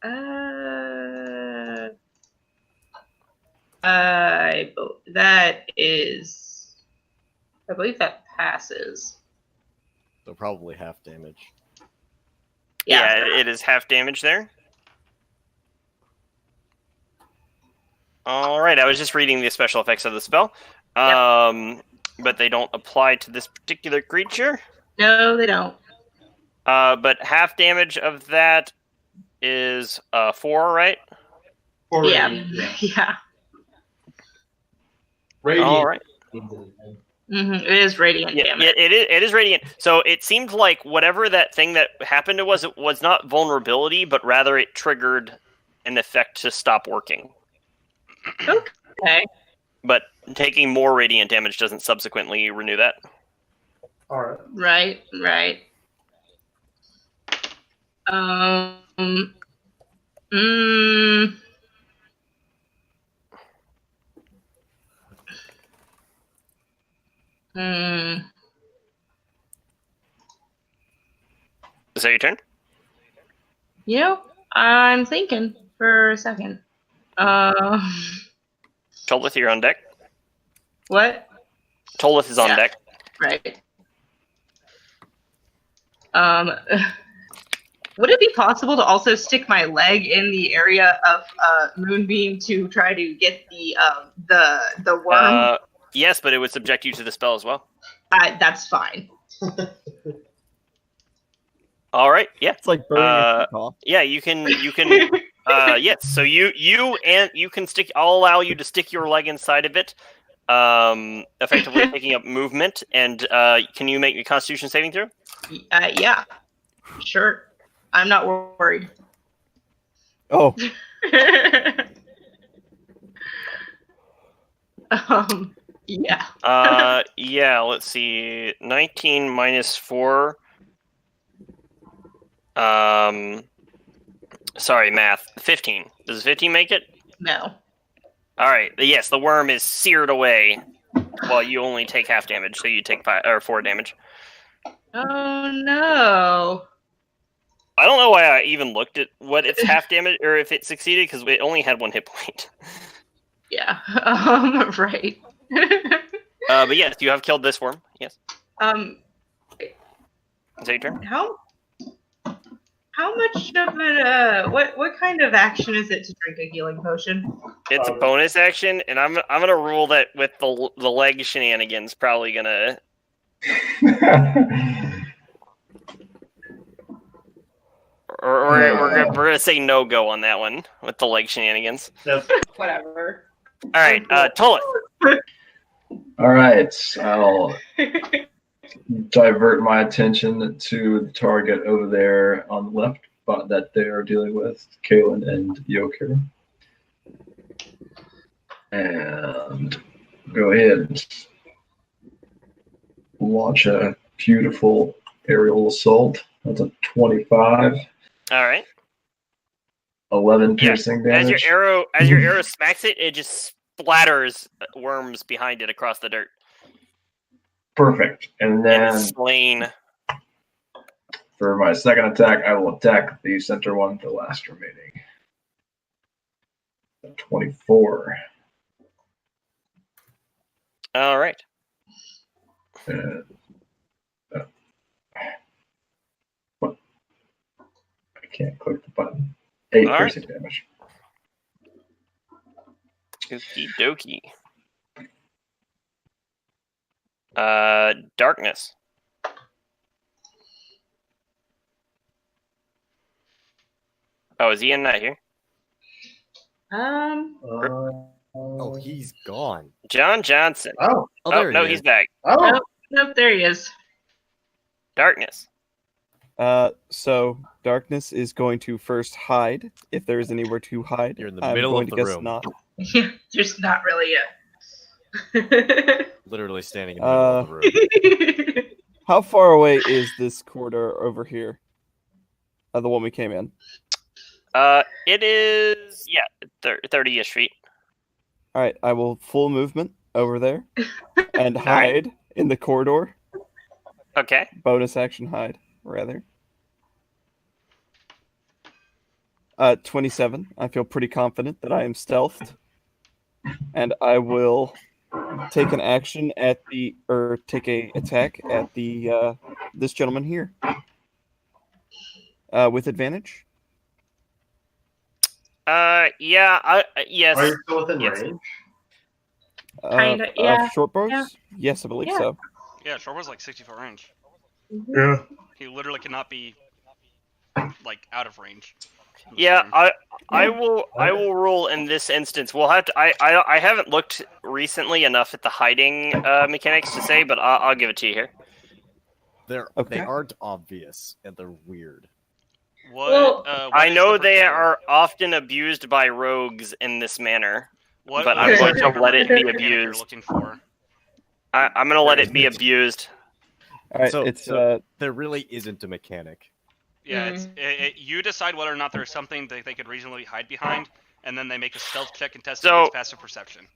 I believe that passes. So probably half damage. Yeah, it is half damage there. All right, I was just reading the special effects of the spell, but they don't apply to this particular creature. No, they don't. But half damage of that is 4, right? Yeah. Yeah. Yeah. Radiant. All right. It is radiant damage. It is radiant. So it seemed like whatever that thing that happened to was, it was not vulnerability, but rather it triggered an effect to stop working. Okay. But taking more radiant damage doesn't subsequently renew that. All right. Right. Is that your turn? You know, I'm thinking for a second. Tolith, you're on deck. What? Tolith is on deck. Right. Would it be possible to also stick my leg in the area of Moonbeam to try to get the worm? Yes, but it would subject you to the spell as well. That's fine. All right. Yeah. It's like burning a cough. Yeah, you can. Yes. So you can stick. I'll allow you to stick your leg inside of it, effectively taking up movement. And can you make a Constitution saving throw? Yeah. Sure. I'm not worried. Oh. Yeah. Yeah. Let's see. 19 minus 4. Sorry, math. 15. Does 15 make it? No. All right. Yes, the worm is seared away, while you only take half damage, so you take 4 damage. Oh no. I don't know why I even looked at what its half damage, or if it succeeded, because it only had 1 hit point. Yeah. Right. But yes, you have killed this worm. Yes. Is that your turn? How much of it? What kind of action is it to drink a healing potion? It's a bonus action, and I'm gonna rule that with the leg shenanigans, probably gonna. or we're gonna say no go on that one with the leg shenanigans. Whatever. All right, Tolith. All right, I'll divert my attention to the target over there on the left, but that they are dealing with, Caelynn and Lokir. And go ahead and launch a beautiful aerial assault. That's a 25. All right. 11 piercing damage. As your arrow smacks it, it just splatters worms behind it across the dirt. Perfect. And then slain. For my second attack, I will attack the center one, the last remaining. 24. All right. What? I can't click the button. 8 All piercing damage. Okie dokie. Darkness. Oh, is Ian not here? Oh, he's gone. John Johnson. Oh. there no, he he's is. back. Oh. Nope, there he is. Darkness. So Darkness is going to first hide, if there is anywhere to hide. You're in the middle of the room. Not. There's not really a. Literally standing in the middle of the room. How far away is this corridor over here? The one we came in. It is 30-ish feet. All right, I will full movement over there and hide in the corridor. Okay. Bonus action hide, rather. 27. I feel pretty confident that I am stealthed. And I will take an action take a attack at the this gentleman here. With advantage? Yeah, yes. Are you still within Yes. range? Kinda, yeah, Short bows? yeah. Yes, I believe Yeah. so. Yeah, short was like 60 foot range. Yeah. He literally cannot be like out of range. in this Yeah, game. I will rule in this instance. We'll have to. I haven't looked recently enough at the hiding mechanics to say, but I'll give it to you here. They Okay. aren't obvious and they're weird. What, Well, what I is know the they particular- are often abused by rogues in this manner. What, but what I'm is going the to let it be mechanic you're abused. looking for? I'm going to let it be abused. All right, So- it's so- There really isn't a mechanic. Yeah, you decide whether or not there's something that they could reasonably hide behind, and then they make a stealth check and test So- against passive perception.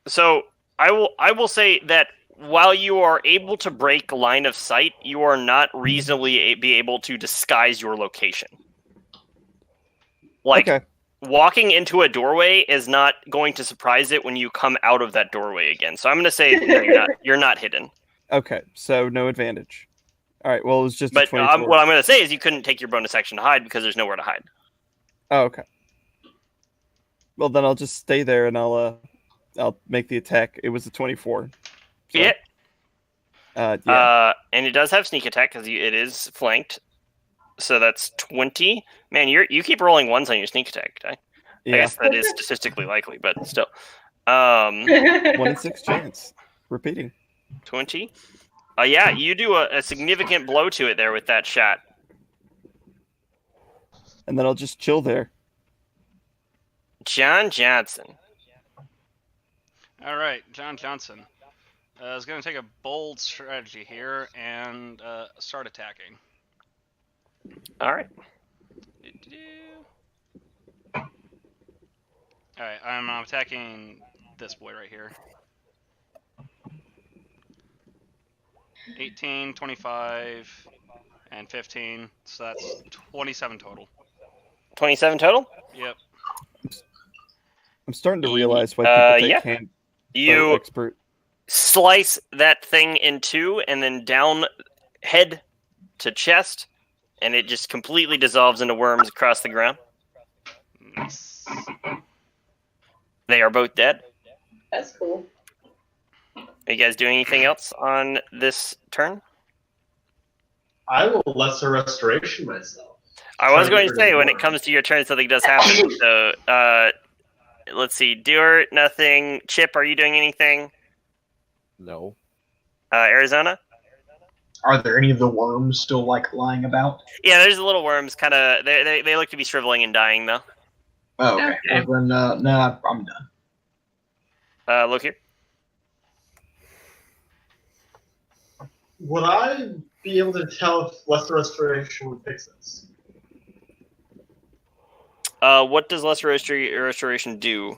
So I will say that while you are able to break line of sight, you are not reasonably be able to disguise your location. Like, okay. walking into a doorway is not going to surprise it when you come out of that doorway again. So I'm going to say no, you're not hidden. Okay, so no advantage. All right, well, it was just a But 24. what I'm going to say is you couldn't take your bonus action to hide because there's nowhere to hide. Oh, okay. Well, then I'll just stay there and I'll make the attack. It was a 24. So, Yeah. yeah. And it does have sneak attack because it is flanked. So that's 20. Man, you keep rolling ones on your sneak attack. I Yeah. guess that is statistically likely, but still. 1 in 6 chance. Repeating. 20. Yeah, you do a significant blow to it there with that shot. And then I'll just chill there. John Johnson. All right, John Johnson is going to take a bold strategy here and start attacking. All right. All right, I'm attacking this boy right here. 18, 25, and 15. So that's 27 total. 27 total? Yep. I'm starting to realize why people take yeah. hand You expert. slice that thing in two and then down head to chest, and it just completely dissolves into worms across the ground. Nice. They are both dead. That's cool. Are you guys doing anything else on this turn? I will lesser restoration myself. I was going to say, when it comes to your turn, something does happen. So, let's see. Doer, nothing. Chip, are you doing anything? No. Arizona? Are there any of the worms still like lying about? Yeah, there's the little worms. Kind of. They look to be shriveling and dying, though. Oh, okay. Okay. Well, then, nah, I'm done. Look here. Would I be able to tell if lesser restoration would fix this? What does lesser restoration do?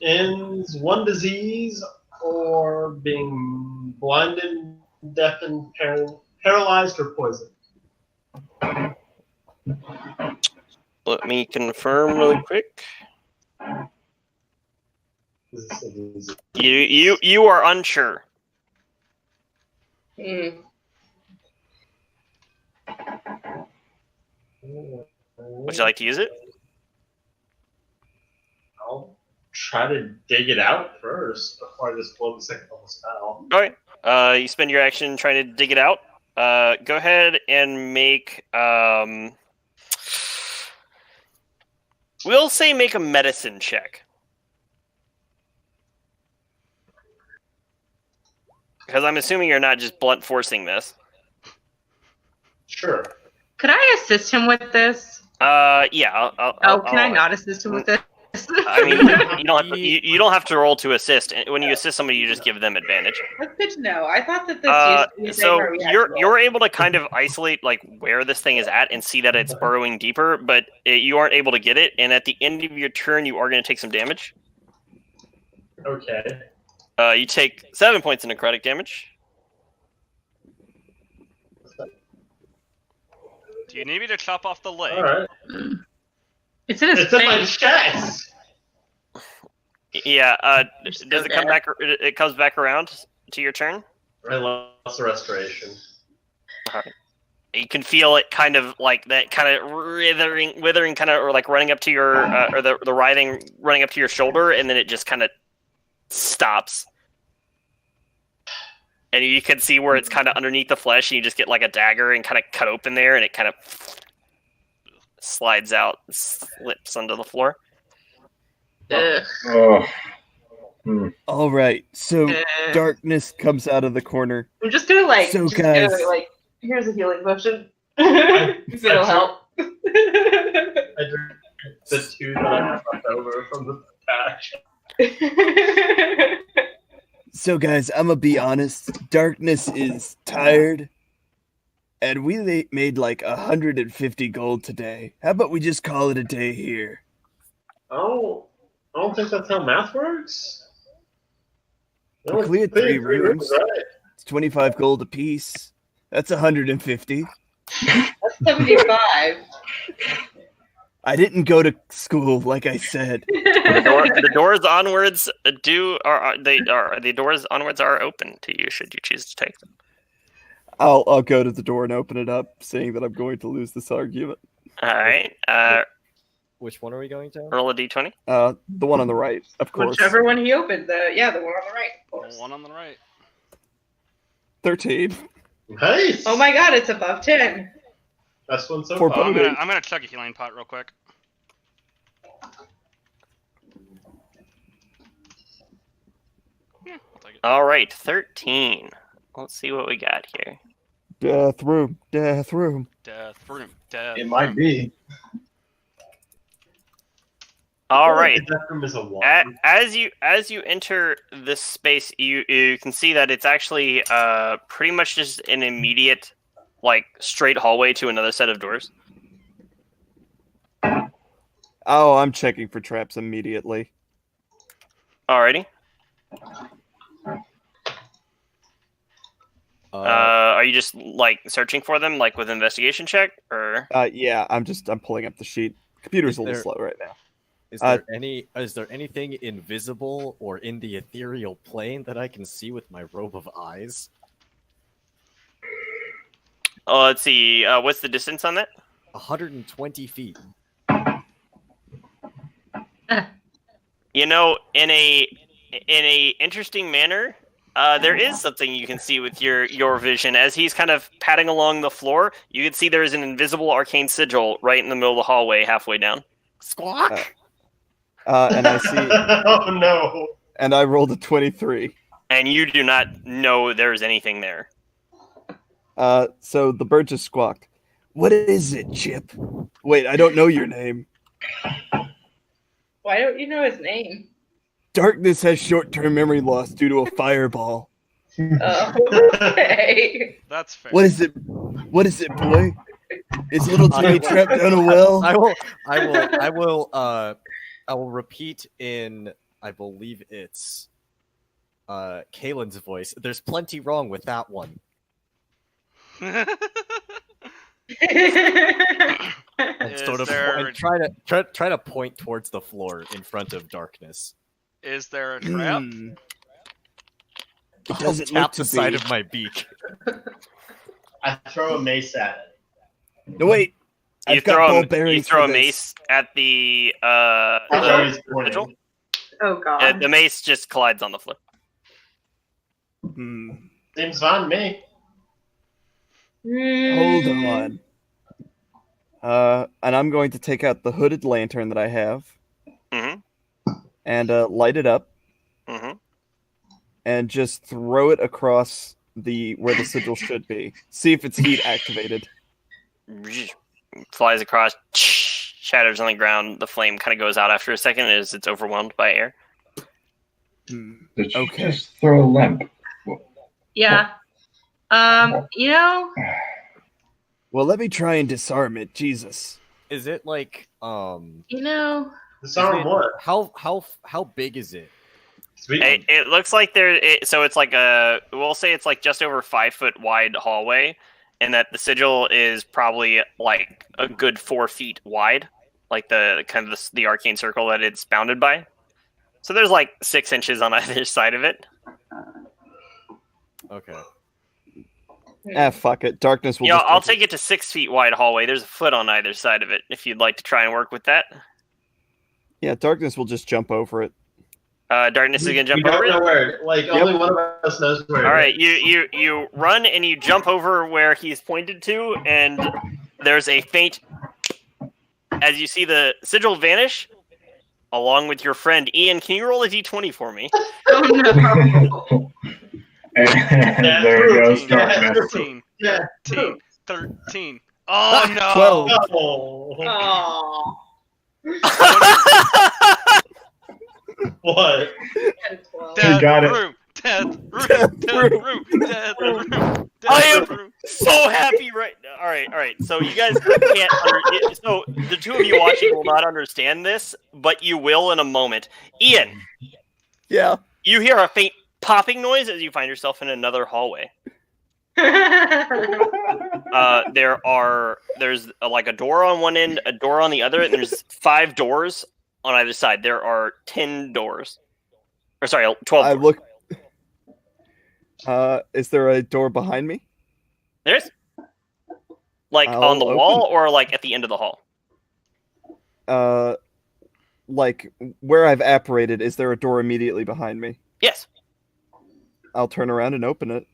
Ends one disease or being blinded, deafened, paralyzed, or poisoned. Let me confirm really quick. Is this a disease? You are unsure. Mm. Would you like to use it? I'll try to dig it out first before I just blow the second level spell. All right. You spend your action trying to dig it out. Go ahead and make. We'll say make a medicine check. Because I'm assuming you're not just blunt forcing this. Sure. Could I assist him with this? Yeah. Can I not assist him with this? I mean, you don't have to roll to assist. When you assist somebody, you just give them advantage. That's good to know. I thought that this used to be a thing So where we had to roll. you're able to kind of isolate like where this thing is at and see that it's burrowing deeper, but you aren't able to get it. And at the end of your turn, you are going to take some damage. Okay. You take 7 points of necrotic damage. Do you need me to chop off the leg? All right. It's in his It's in my face. chest. Yeah. You're so Does it come dead. back? It comes back around to your turn. I lost the restoration. You can feel it kind of like that, kind of withering, kind of, or like running up to your, or the writhing running up to your shoulder, and then it just kind of stops. And you can see where it's kind of underneath the flesh, and you just get like a dagger and kind of cut open there, and it kind of slides out, slips onto the floor. Oh. All right, so darkness comes out of the corner. I'm just gonna like, So, just guys- gonna, like, here's a healing potion. It'll help. I drink the 2 that I have left over from the patch. So, guys, I'm gonna be honest. Darkness is tired, and we made like 150 gold today. How about we just call it a day here? Oh, I don't think that's how math works. We cleared 3 rooms. Right. It's 25 gold apiece. That's 150. That's 75. I didn't go to school, like I said. The doors onwards the doors onwards are open to you should you choose to take them. I'll go to the door and open it up, saying that I'm going to lose this argument. All right. Which one are we going to? Roll a d20. The one on the right, of course. Whichever one he opened. The one on the right. Of course. One on the right. 13. Nice. Oh my god, it's above 10. Best one so For far. both. I'm gonna chug a healing pot real quick. Yeah, I'll take it. All right, 13. Let's see what we got here. Death room. Death room. It might be. All right. The death room is a 1. As you enter this space, you can see that it's actually pretty much just an immediate, like, straight hallway to another set of doors. Oh, I'm checking for traps immediately. Alrighty. Are you just like searching for them, like with investigation check, or? Yeah, I'm pulling up the sheet. Computer's a little there- slow right now. Is there anything invisible or in the ethereal plane that I can see with my robe of eyes? Oh, let's see. What's the distance on that? 120 feet. You know, in a interesting manner, there is something you can see with your vision. As he's kind of padding along the floor, you can see there is an invisible arcane sigil right in the middle of the hallway, halfway down. Squawk! And I see. Oh no. And I rolled a 23. And you do not know there's anything there. So the bird just squawked. What is it, Chip? Wait, I don't know your name. Why don't you know his name? Darkness has short-term memory loss due to a fireball. Oh, okay. That's fair. What is it? What is it, boy? Is little Timmy trapped down a well? I will repeat in, I believe it's Caelynn's voice. There's plenty wrong with that one. And sort of try to point towards the floor in front of darkness. Is there a trap? It doesn't I'll look tap to the side be. of my beak. I throw a mace at it. No, wait. You I've got throw ball a bearings throw a for this. mace at the That's always pointing. sigil. Oh god. The mace just collides on the floor. Seems fine to me. Hold on. And I'm going to take out the hooded lantern that I have Mm-hmm. and light it up Mm-hmm. and just throw it across where the sigil should be. See if it's heat activated. Flies across, shatters on the ground. The flame kind of goes out after a second as it's overwhelmed by air. Okay. Just throw a lamp. Yeah. You know, Well, let me try and disarm it. Jesus. Is it like you know. Disarm what? how big is it? Sweet. It looks like so it's like we'll say it's like just over 5 foot wide hallway, and that the sigil is probably like a good 4 feet wide, like the kind of the arcane circle that it's bounded by. So there's like 6 inches on either side of it. Okay. Fuck it. Darkness will Yeah, just I'll take it to 6 feet wide hallway. There's a foot on either side of it if you'd like to try and work with that. Yeah, Darkness will just jump over it. Darkness is gonna jump we over don't it. know where. Only one of us knows where. All it right, is. you run and you jump over where he's pointed to, and there's a faint as you see the sigil vanish, along with your friend Ian. Can you roll a d20 for me? Oh no. And there goes 13, Darkness. 13, Yeah. 13, 13. Oh no! 12. Oh. Aw. What? Death got it. room! Death room! Death Death room. room! Death room! I Death am- room! So happy right now. All right. So you guys can't so the two of you watching will not understand this, but you will in a moment. Ian, Yeah. you hear a faint popping noise as you find yourself in another hallway. There's like a door on one end, a door on the other, and there's 5 doors on either side. There are 10 doors. Or sorry, 12 I doors. look. Is there a door behind me? There's like I'll on the wall open- or like at the end of the hall? Like where I've apparated, is there a door immediately behind me? Yes. I'll turn around and open it.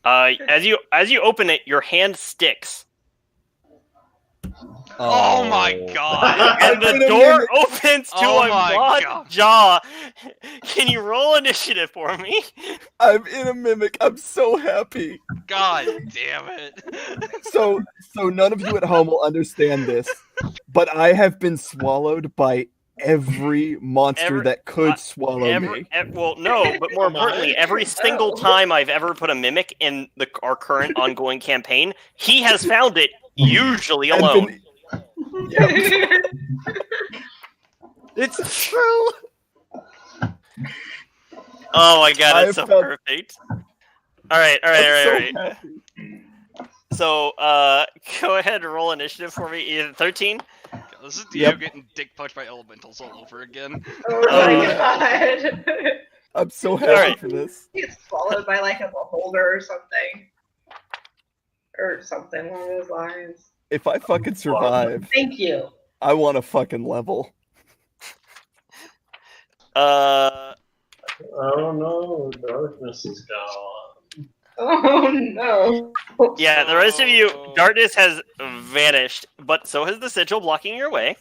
As you open it, your hand sticks. Oh my god! And the In a door minute. opens to Oh a my broad God. jaw. Can you roll initiative for me? I'm in a mimic. I'm so happy. God damn it! So none of you at home will understand this, but I have been swallowed by every monster that could swallow me. Well, no, but more importantly, every single time I've ever put a mimic in our current ongoing campaign, he has found it, usually I've alone. been- Yep. It's true. Oh my god, I that's so felt- perfect. All right. I'm so happy. So, go ahead and roll initiative for me. Either 13. This is Dio Yep. getting dick punched by elementals all over again. Oh my yeah. god. I'm so happy Alright. for this. Gets swallowed by like a beholder or something. Or something along those lines. If I fucking survive, Thank you. I want a fucking level. Oh no, darkness is gone. Oh no. Yeah, the rest of you, Oh. darkness has vanished, but so has the sigil blocking your way.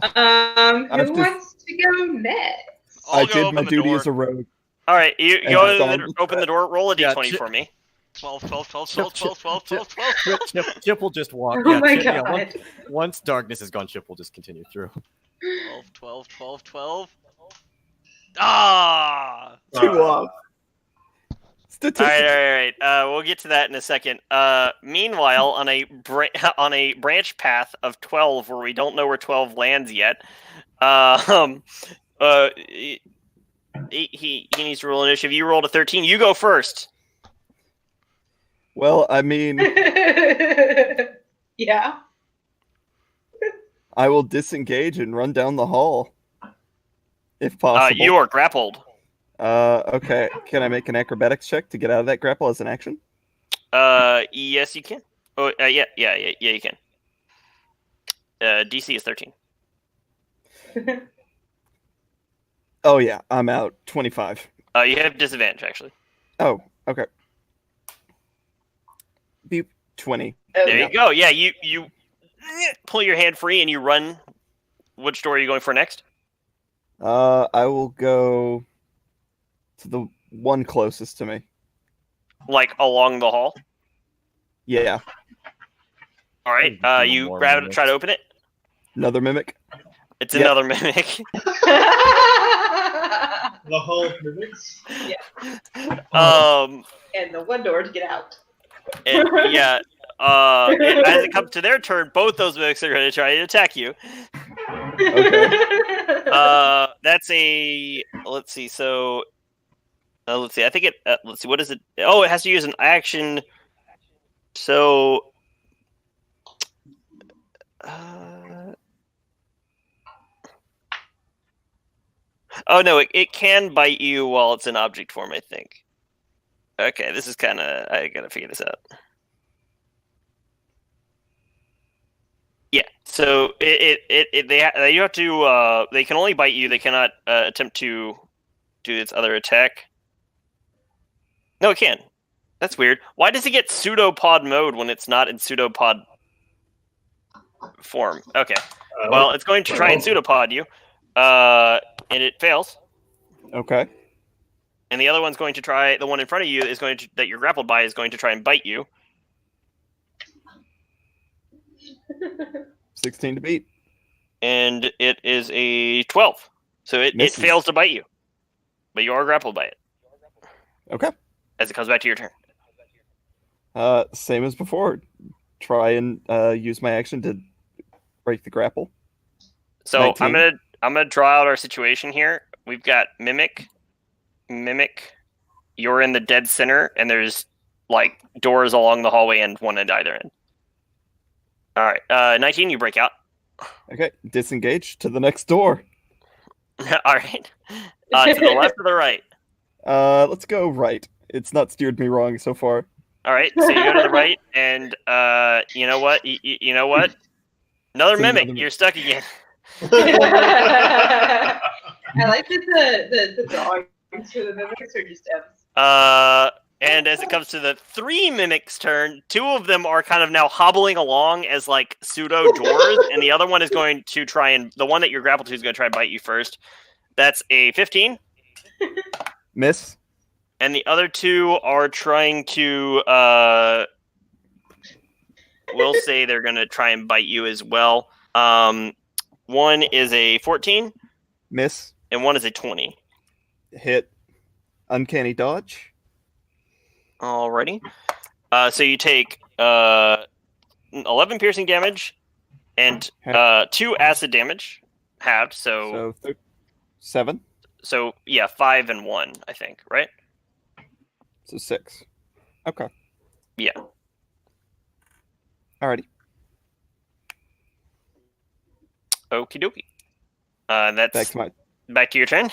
Who I've just- wants to go next? I'll I go did open my the duty door. as a rogue. All right, you And go it's in on- open the door. Roll a Yeah, d20 for me. 12, 12, 12, Chip, 12, 12, 12, 12, 12. Chip will just walk. Oh Yeah, my Chip, yeah, god. once darkness is gone, Chip will just continue through. 12, 12, 12, 12. Ah! 2 off. All Statistically. right. We'll get to that in a second. Meanwhile, on a branch path of 12, where we don't know where 12 lands yet, he needs to roll initiative. You rolled a 13. You go first. Well, I mean, Yeah. I will disengage and run down the hall, if possible. You are grappled. Okay. Can I make an acrobatics check to get out of that grapple as an action? Yes, you can. Oh, yeah, you can. DC is 13. Oh yeah, I'm out. 25. You have disadvantage, actually. Oh, okay. Beep. 20. There you go. Yeah, you pull your hand free and you run. Which door are you going for next? I will go to the one closest to me. Like along the hall. Yeah. All right. Maybe You more grab it, mimics. try to open it. Another mimic. It's Yep. another mimic. The whole mimics. And the one door to get out. Yeah. As it comes to their turn, both those mimics are going to try to attack you. That's a. Let's see. So, let's see. I think it. Let's see. What is it? Oh, it has to use an action. So. Oh no, it can bite you while it's in object form, I think. Okay, this is kind of... I gotta figure this out. Yeah, so you have to... they can only bite you. They cannot attempt to do its other attack. No, it can. That's weird. Why does it get pseudopod mode when it's not in pseudopod form? Okay. Well, it's going to try and pseudopod you. And it fails. Okay. And the other one's going to try... The one in front of you is going to... That you're grappled by is going to try and bite you. 16 to beat. And it is a 12. So it fails to bite you. But you are grappled by it. Okay. As it comes back to your turn. Same as before. Try and use my action to break the grapple. So 19. I'm gonna draw out our situation here. We've got Mimic. You're in the dead center, and there's like doors along the hallway and one at either end. All right, 19. You break out. Okay, disengage to the next door. All right. To the left or the right? Let's go right. It's not steered me wrong so far. All right, so you go to the right, and you know what? You know what? Another Mimic. You're stuck again. I like that the drawings for the mimics are just M's. And as it comes to the 3 Mimics' turn, 2 of them are kind of now hobbling along as like pseudo doors, and the other one is going to try and the one that you're grappled to is going to try and bite you first. That's a 15. Miss. And the other 2 are trying to we'll say they're going to try and bite you as well. One is a 14. Miss. And one is a 20. Hit. Uncanny dodge. Alrighty. So you take 11 piercing damage and 2 acid damage halved. So 7. So yeah, 5 and 1, I think, right? So 6. Okay. Yeah. Alrighty. Okie dokie. That's back to your turn.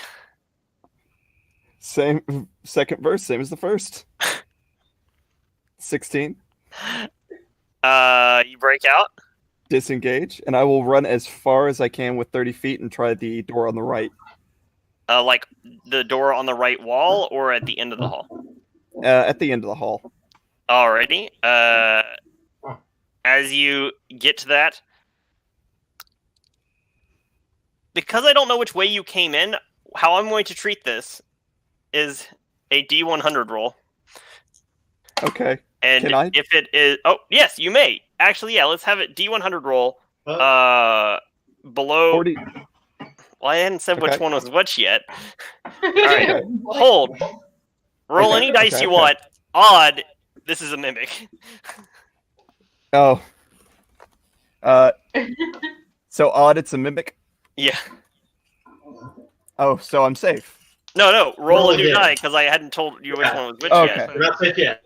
Same second verse, same as the first. 16. You break out. Disengage, and I will run as far as I can with 30 feet and try the door on the right. Like the door on the right wall or at the end of the hall? At the end of the hall. Alrighty. As you get to that, because I don't know which way you came in, how I'm going to treat this is a D100 roll. Okay. And Can I? if it is... Oh, yes, you may. Actually, yeah, let's have it D100 roll below... 40. Well, I hadn't said which Okay. one was which yet. All right, hold. Roll any dice you want. Odd, this is a Mimic. Oh. So odd, it's a mimic? Yeah. Oh, so I'm safe. No, roll a new again. die, because I hadn't told you which one was which Okay. yet. That's it, yeah.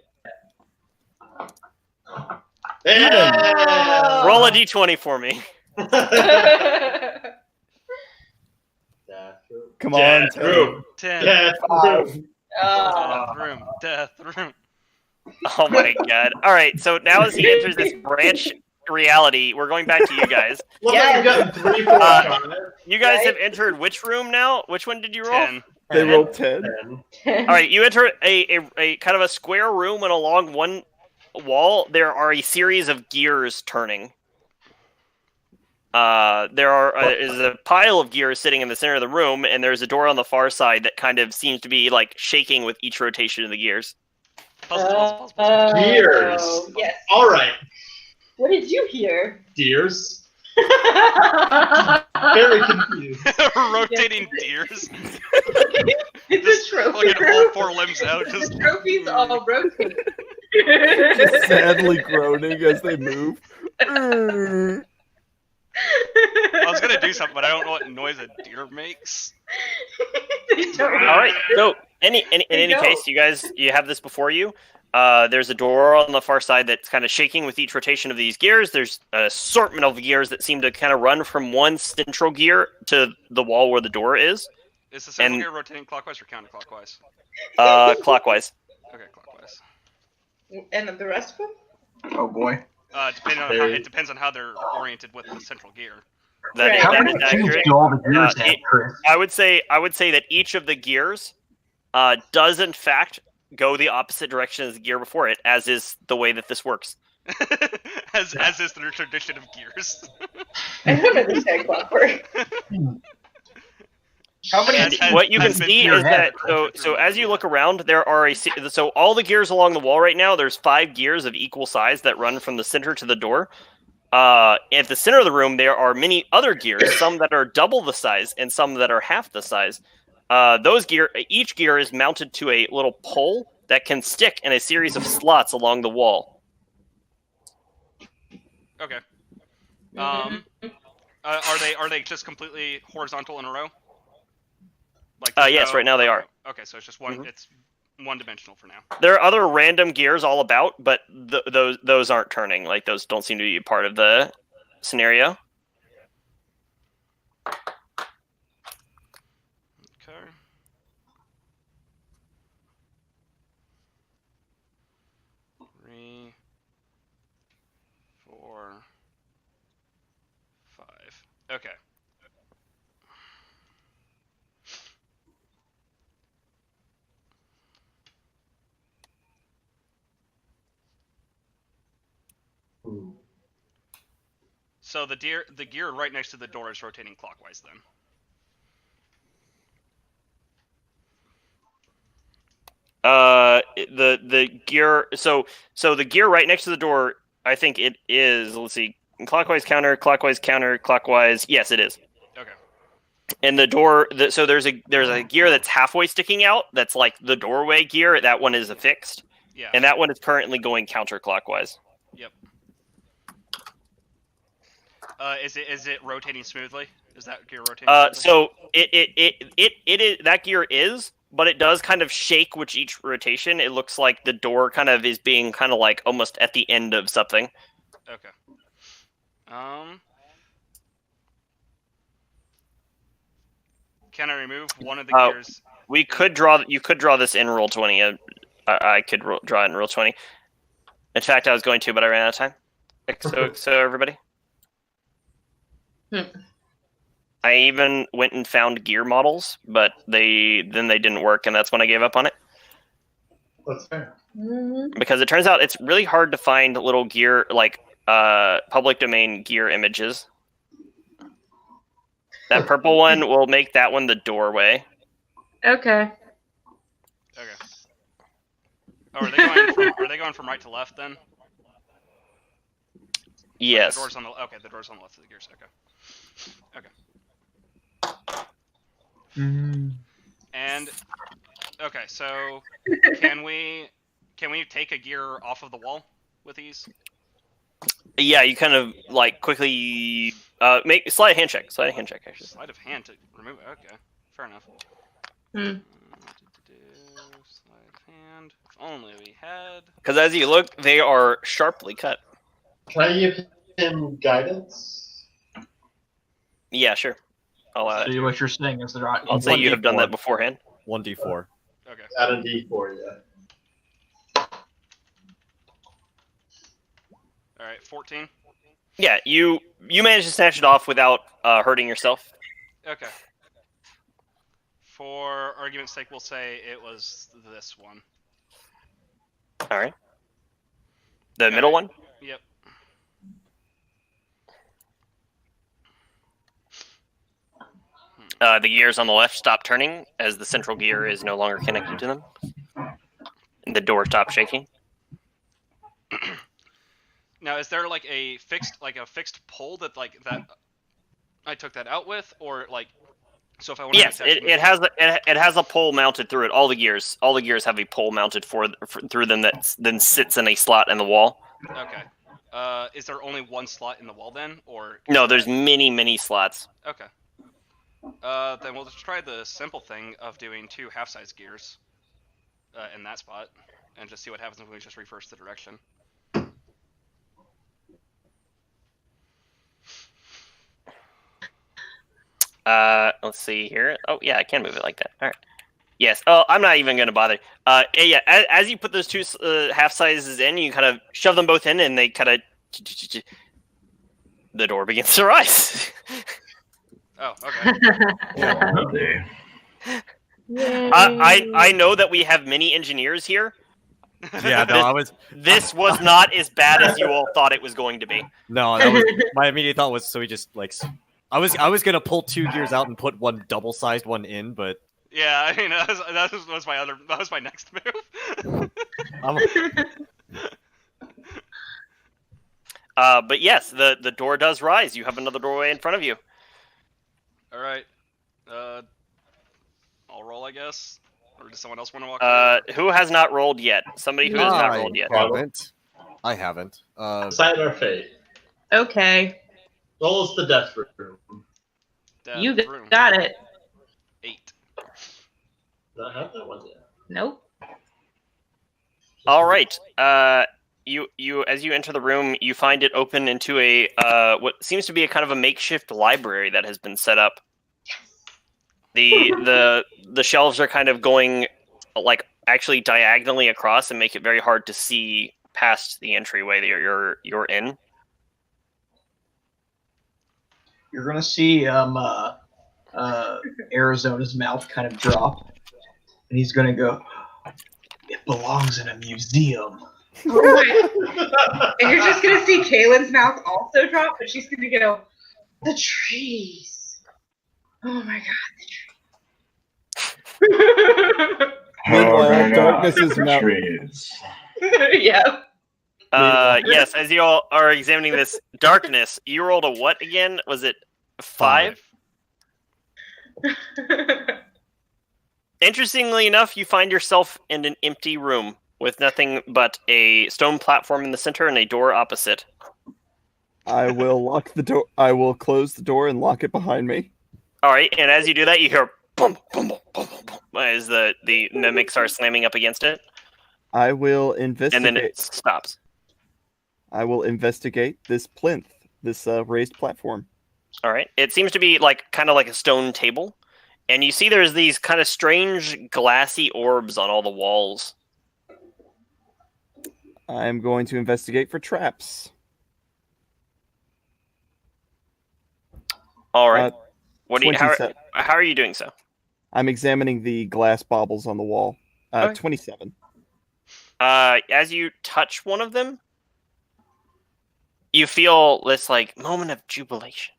Yeah! Roll a d20 for me. Come on, Death Ted. room. 10. Death room. Death room. Oh my god. Alright, so now as he enters this branch reality, we're going back to you guys. Look like you've gotten 3 4 on it. You guys have entered which room now? Which one did you roll? 10. They rolled 10. Alright, you enter a kind of a square room, and along one wall there are a series of gears turning. There is a pile of gears sitting in the center of the room, and there's a door on the far side that kind of seems to be like shaking with each rotation of the gears. Puzzle. Gears. Yes. All right, What did you hear? deers. Very confused. Rotating deers. It's Just a trophy fucking all room. 4 limbs out. Just The trophies all rotate. Just sadly groaning as they move. I was gonna do something, but I don't know what noise a deer makes. All right. So, in any case, you have this before you. There's a door on the far side that's kind of shaking with each rotation of these gears. There's an assortment of gears that seem to kind of run from one central gear to the wall where the door is. Is the central And- gear rotating clockwise or counterclockwise? Clockwise. Okay, clockwise. And the rest of them? Oh boy. Depending on how, it depends on how they're oriented with the central gear. That, Right. is, How that many is gears accurate. do all the gears have, it- Chris? I would say that each of the gears does in fact go the opposite direction as the gear before it, as is the way that this works. as is the tradition of gears. I don't understand clockwork. How many And gears What you can has been see gear is that have? so as you look around, there are so all the gears along the wall right now. There's 5 gears of equal size that run from the center to the door. At the center of the room, there are many other gears, some that are double the size and some that are half the size. Each gear is mounted to a little pole that can stick in a series of slots along the wall. Okay. Are they just completely horizontal in a row? Like Yes, right now they are. Okay, so it's just one. Mhm. It's one-dimensional for now. There are other random gears all about, but those aren't turning. Like those don't seem to be part of the scenario. Okay. Three, 4, 5. Okay. So the gear right next to the door is rotating clockwise then. The gear. So the gear right next to the door. I think it is. Let's see. Clockwise counter. Clockwise counter. Clockwise. Yes, it is. Okay. And the door. So there's a gear that's halfway sticking out. That's like the doorway gear. That one is affixed. Yeah. And that one is currently going counterclockwise. Yep. Is it rotating smoothly? Is that gear rotating smoothly? So it is, that gear is, but it does kind of shake with each rotation. It looks like the door kind of is being kind of like almost at the end of something. Okay. Can I remove one of the gears? You could draw this in roll 20. I could draw it in roll 20. In fact, I was going to, but I ran out of time. So everybody. I even went and found gear models, but they didn't work, and that's when I gave up on it. That's fair. Because it turns out it's really hard to find little gear, like public domain gear images. That purple one will make that one the doorway. Okay. Okay. Oh, are they going from right to left then? Yes. The door's on the left of the gears. Okay. And okay, so can we take a gear off of the wall with ease? Yeah, you kind of like quickly make slide a hand check. Slide a hand check, actually. Sleight of hand to remove it. Okay, fair enough. Hmm. Sleight of hand. If only we had. Because as you look, they are sharply cut. Can I give him guidance? Yeah, sure. I'll So what you're saying is there are. I'll say you have done that beforehand. 1d4. Okay. Add a D4, yeah. All right. 14. Yeah, you managed to snatch it off without hurting yourself. Okay. For argument's sake, we'll say it was this one. All right. The middle one. Yep. The gears on the left stop turning as the central gear is no longer connected to them. And the door stops shaking. Now, is there like a fixed pole that I took that out with, or like, so if I want Yes, to it has a pole mounted through it. All the gears have a pole mounted through them that then sits in a slot in the wall. Okay. Is there only one slot in the wall then, or? No, there's many slots. Okay. Then we'll just try the simple thing of doing 2 half-size gears in that spot, and just see what happens when we just reverse the direction. Let's see here. Oh, yeah, I can move it like that. All right. Yes. Oh, I'm not even going to bother. Yeah, as you put those two half sizes in, you kind of shove them both in, and they kind of... The door begins to rise. Oh, okay. Okay. I know that we have many engineers here. Yeah, no, I was. This was not as bad as you all thought it was going to be. No, that was my immediate thought was so we just like. I was gonna pull 2 gears out and put one double-sized one in, but Yeah, I mean that was my next move. But yes, the door does rise. You have another doorway in front of you. All right. I'll roll, I guess. Or does someone else want to walk? Who has not rolled yet? Somebody who has not rolled yet. I haven't. Sign our fate. Okay. Roll us the death room. You got it. 8. Did I have that one yet? Nope. All right. You as you enter the room, you find it open into a what seems to be a kind of a makeshift library that has been set up. The shelves are kind of going like actually diagonally across and make it very hard to see past the entryway that you're in. You're gonna see Arizona's mouth kind of drop, and he's gonna go, "It belongs in a museum." Oh and you're just gonna see Caelynn's mouth also drop, but she's gonna go, "The trees. Oh my god, the trees." Meanwhile, darkness is trees. Yeah. Yes, as you all are examining this darkness, you rolled a what again? Was it 5? Interestingly enough, you find yourself in an empty room with nothing but a stone platform in the center and a door opposite. I will lock the door. I will close the door and lock it behind me. All right, and as you do that, you hear boom, boom, boom, boom, boom, boom, as the mimics are slamming up against it. I will investigate. And then it stops. I will investigate this plinth, this raised platform. All right. It seems to be like kind of like a stone table, and you see there's these kind of strange glassy orbs on all the walls. I'm going to investigate for traps. All right. What do you? How are you doing so? I'm examining the glass baubles on the wall. 27. As you touch one of them, you feel this like moment of jubilation,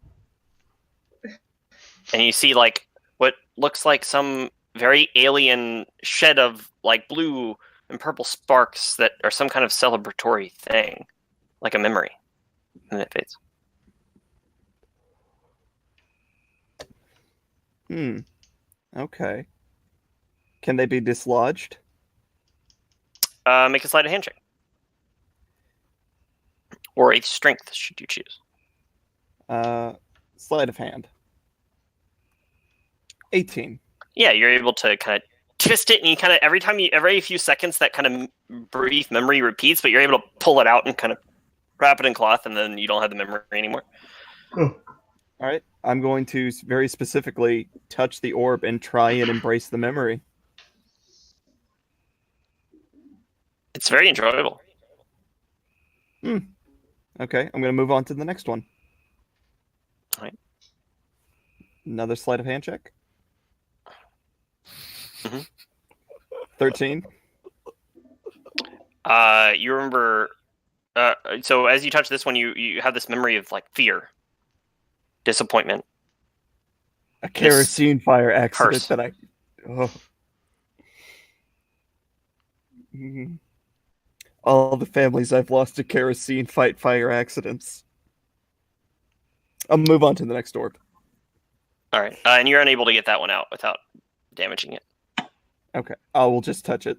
and you see like what looks like some very alien shed of like blue and purple sparks that are some kind of celebratory thing, like a memory, and it fades. Okay. Can they be dislodged? Make a sleight of hand check. Or a strength, should you choose. Sleight of hand. 18. Yeah, you're able to kind of twist it, and you kind of every few seconds that kind of brief memory repeats, but you're able to pull it out and kind of wrap it in cloth, and then you don't have the memory anymore. All right. I'm going to very specifically touch the orb and try and embrace the memory. It's very enjoyable. Okay, I'm going to move on to the next one. All right. Another sleight of hand check. Mm-hmm. 13. You remember... so as you touch this one, you have this memory of like fear, disappointment. A kerosene fire accident curse. that I... Oh. All the families I've lost to kerosene fire accidents. I'll move on to the next orb. All right, and you're unable to get that one out without damaging it. Okay, I will just touch it.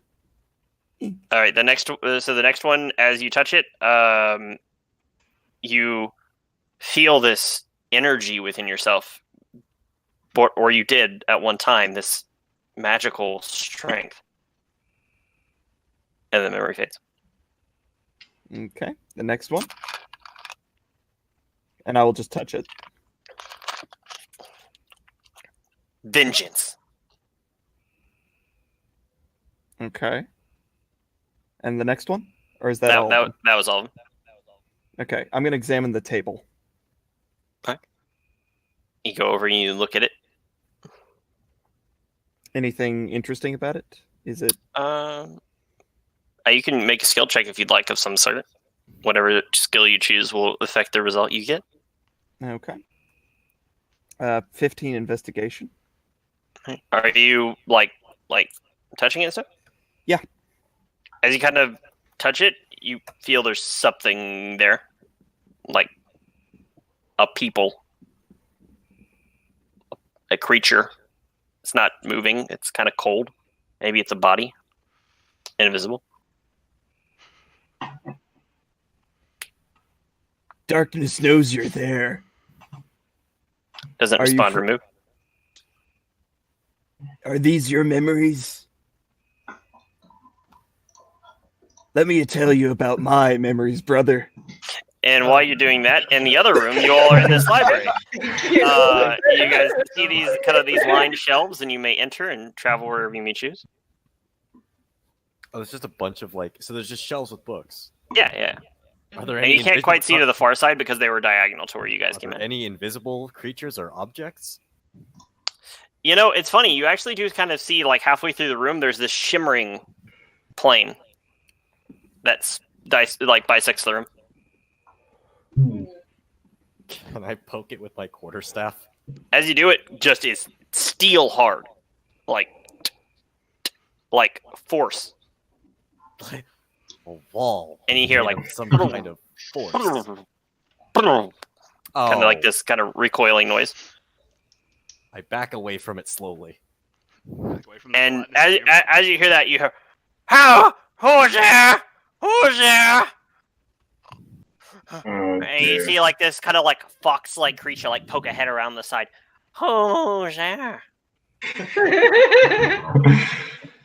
All right, the next one, as you touch it, you feel this energy within yourself, or you did at one time, this magical strength, and the memory fades. Okay, the next one. And I will just touch it. vengeance. Okay. And the next one? Or is that all? That was all of them. Okay, I'm going to examine the table. You go over and you look at it. Anything interesting about it? Is it... You can make a skill check if you'd like of some sort. Whatever skill you choose will affect the result you get. Okay. 15 investigation. Are you like touching it and stuff? Yeah. As you kind of touch it, you feel there's something there, like a people, a creature. It's not moving. It's kind of cold. Maybe it's a body, invisible. Darkness knows you're there. Doesn't respond. Remove. Are these your memories? Let me tell you about my memories, brother. And while you're doing that, in the other room, you all are in this library. You guys see these lined shelves, and you may enter and travel wherever you may choose. Oh, there's just a bunch of so there's just shelves with books. Yeah. Are there And any you can't quite see to the far side because they were diagonal to where you guys came in. Any invisible creatures or objects? You know, it's funny. You actually do kind of see, halfway through the room, there's this shimmering plane that's bisects the room. Can I poke it with my quarterstaff? As you do it, just is steel hard, like force. A wall. And you hear some kind of force. Kind of like this kind of recoiling noise. I back away from it slowly. And as you hear that, you hear, "How? Who's there? Who's there?" And you see this kind of fox-like creature poke a head around the side. Who's there?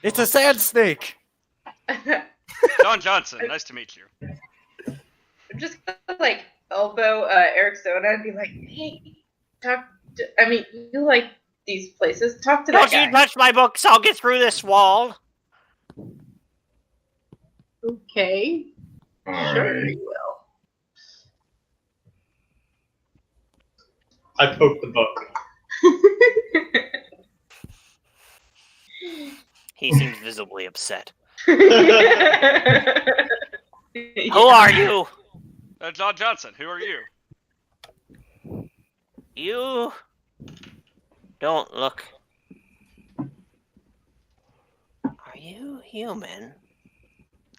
It's a sand snake. Don Johnson, nice to meet you. I'm just gonna elbow Arixona and be like, "Hey, you like these places? Talk to that guy." Don't you touch my books! I'll get through this wall. Okay, sure you will. I poke the book. He seems visibly upset. Who are you? Don Johnson, who are you? You don't look. Are you human?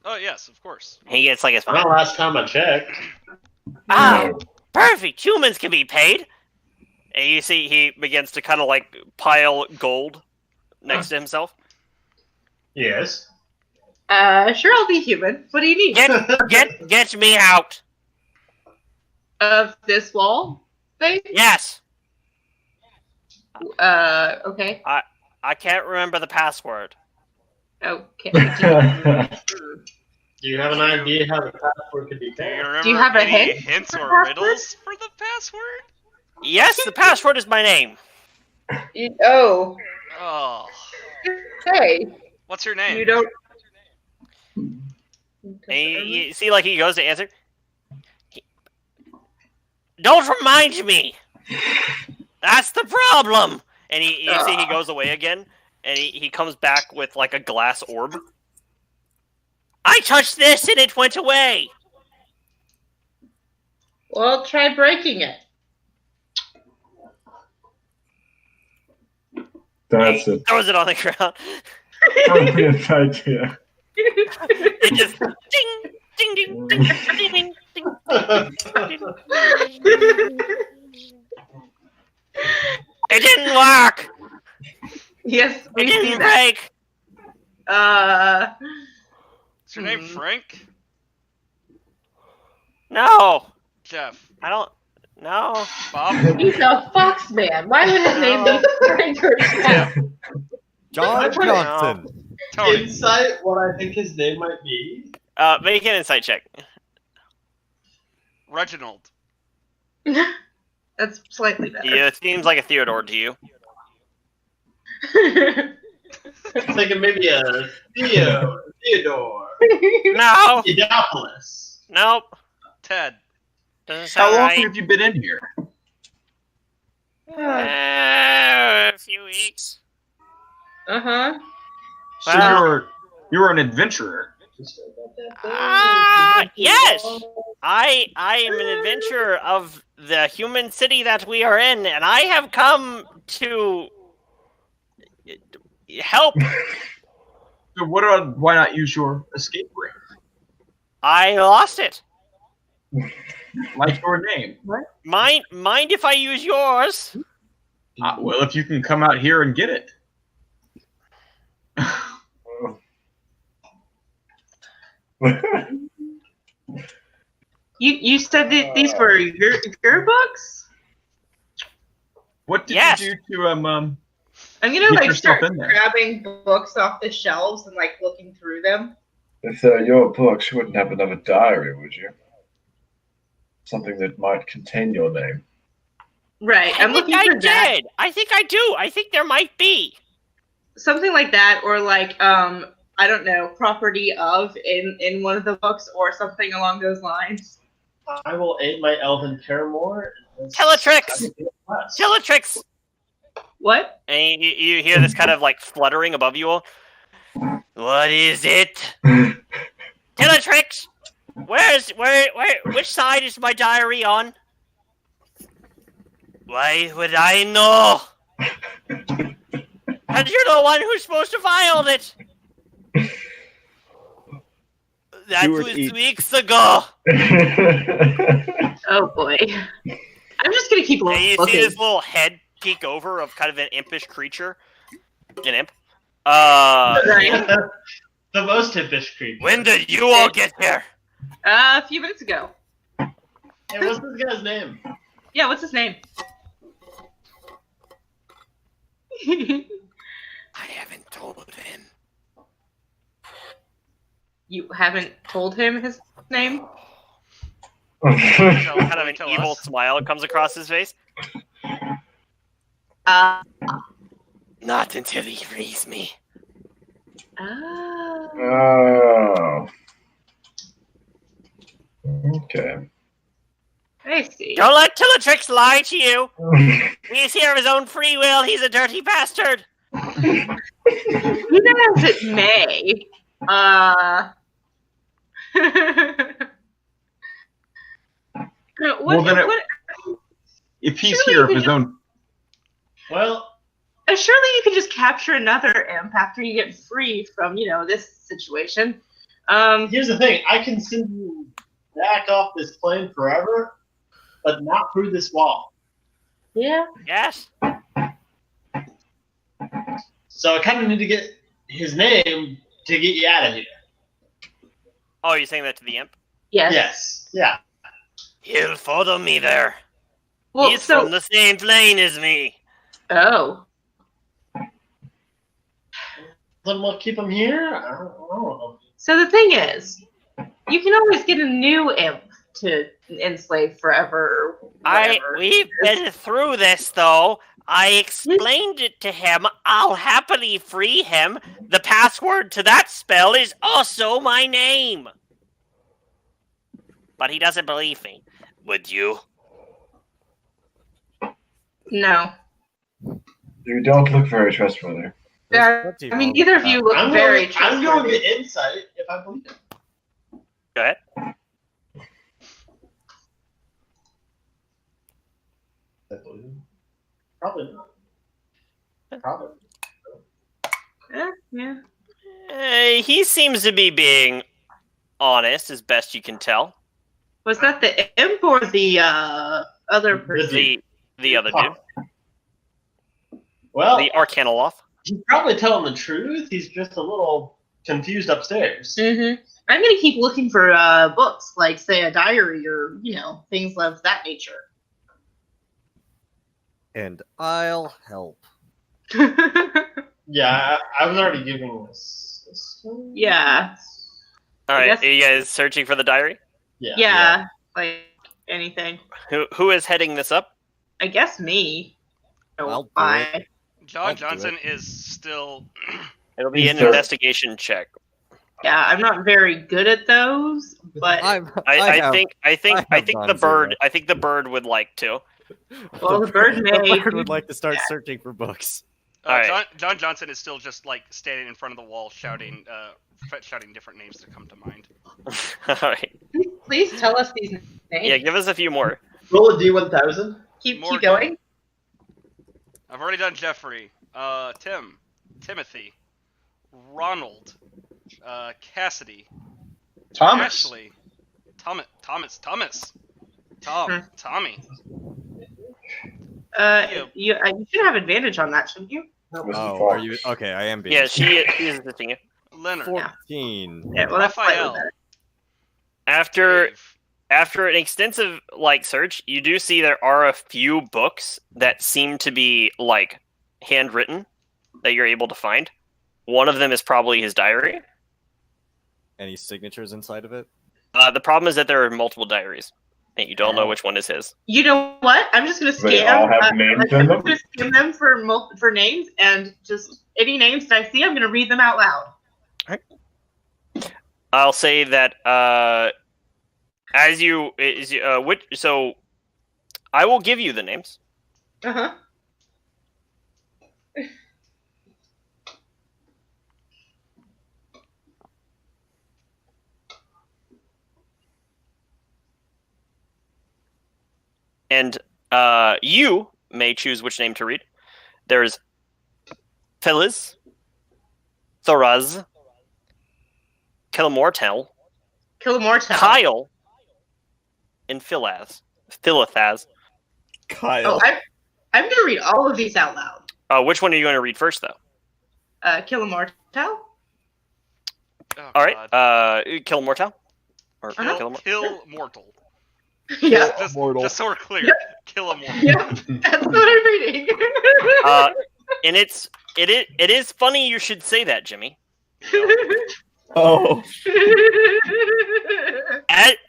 Oh, yes, of course. He gets his Not last time I checked. Ah, perfect. Humans can be paid. And you see he begins to kind of pile gold next to himself. Yes. Sure, I'll be human. What do you need? Get me out. Of this wall thing? Yes. Okay. I can't remember the password. Okay. Do you have an idea how the password could be found? Do you have a any hint hints for or password? riddles for the password? Yes, the password is my name. Oh. Oh. Hey. What's your name? You don't. And you see, he goes to answer. Don't remind me. That's the problem. And you see he goes away again, and he comes back with a glass orb. I touched this and it went away. Well, try breaking it. That's it. Throws it on the ground. Brilliant idea. It just ding, ding, ding, ding, ding, ding, ding. It didn't work. Yes, It didn't break. Is your name Frank? No, Jeff? I don't. No, Bob? He's a fox man. Why would his name be Frank or Jeff? John Johnson. Tony? Insight, what I think his name might be. make an insight check. Reginald? That's slightly better. Yeah, it seems like a Theodore to you. Thinking maybe a Theodore, No, Theodopolis. nope. Ted. Doesn't How sound long right. have you been in here? A few weeks. Uh-huh. So Well- you're an adventurer. Yes. I am an adventurer of the human city that we are in, and I have come to help. So why not use your escape ring? I lost it. Like your name. Mind if I use yours? Well, if you can come out here and get it. You said that these were your books? What did Yes. you do to I'm gonna Get like yourself start in there. grabbing books off the shelves and like looking through them. If they're your books, you wouldn't happen to have a diary, would you? Something that might contain your name. Right. I I'm think looking I for that. did. I think I do. I think there might be. Something like that, or like I don't know, property of in one of the books or something along those lines. I will aid my elven paramour. Teletrix! Teletrix! What? And you hear this kind of like fluttering above you all. What is it? Teletrix! Which side is my diary on? Why would I know? And you're the one who's supposed to file it. That You were was each. weeks ago. Oh boy. I'm just gonna keep And you see looking. this little head peek over of kind of an impish creature. An imp. The most impish creature. When did you all get here? A few minutes ago. Hey, what's this guy's name? Yeah, what's his name? I haven't told him. You haven't told him his name? Kind of an Tell evil us. smile comes across his face. Uh Not until he frees me. oh. Oh. Okay. I see. Don't let Teletrix lie to you. He's here of his own free will. He's a dirty bastard. Even as it may, Well, then if he's Surely here you of could his own, Well, surely you can just capture another imp after you get free from, this situation. here's the thing. I can send you back off this plane forever, but not through this wall. Yeah. Yes. So I kind of need to get his name to get you out of here. Oh, you're saying that to the imp? Yes. Yes. Yeah. He'll follow me there. Well, He's so from the same plane as me. oh, Then we'll keep him here. I don't know. so the thing is, you can always get a new imp to enslave forever. Or whatever. We've been through this though. I explained it to him. I'll happily free him. The password to that spell is also my name. But he doesn't believe me. Would you? No. You don't look very trustworthy. I mean, neither of you look I'm very going trustworthy. to insight if I believe it. Go ahead. I believe it. Probably not. Probably. Yeah. He seems to be being honest, as best you can tell. Was that the imp or the other person? The other dude, Well, the Arcanoloth. he's probably telling the truth. He's just a little confused upstairs. Mm-hmm. I'm gonna keep looking for books, like say a diary or things of that nature. And I'll help. Yeah, I was already giving this. Yeah. All I right, guess- are you guys searching for the diary? Yeah, like anything. Who is heading this up? I guess me. I'll do I John Johnson is still. It'll be an investigation check. Yeah, I'm not very good at those, but I think the bird would like to. Well, the bird may. The bird would like to start searching for books. Alright. John Johnson is still just like standing in front of the wall, shouting different names that come to mind. Alright. Please tell us these names. Yeah, give us a few more. Roll a D1000. Keep going. I've already done Jeffrey. Timothy, Ronald, Cassidy, Thomas. Ashley, Tommy. You should have advantage on that, shouldn't you? Oh, are you okay? I am being. Yeah, she is assisting you. Leonard. 14. Yeah, well, that's slightly Raphael. better. After an extensive search, you do see there are a few books that seem to be handwritten that you're able to find. One of them is probably his diary. Any signatures inside of it? The problem is that there are multiple diaries, and you don't know which one is his. You know what? I'm just gonna They scan. all have names in I'm them? gonna scan them for names, and just any names that I see, I'm gonna read them out loud. I'll say that so I will give you the names. Uh huh. And you may choose which name to read. There's Phyllis, Thoraz, Killamortel, Kyle, and Philaz. Kyle. Oh, I'm gonna read all of these out loud. Which one are you going to read first, though? Killamortel. Oh, All right, God. Killamortel. Or Kill mortal. Yeah. Just so we're clear. Yep. Kill a mortal. Yeah, that's what I'm reading. And it is funny you should say that, Jimmy. Oh.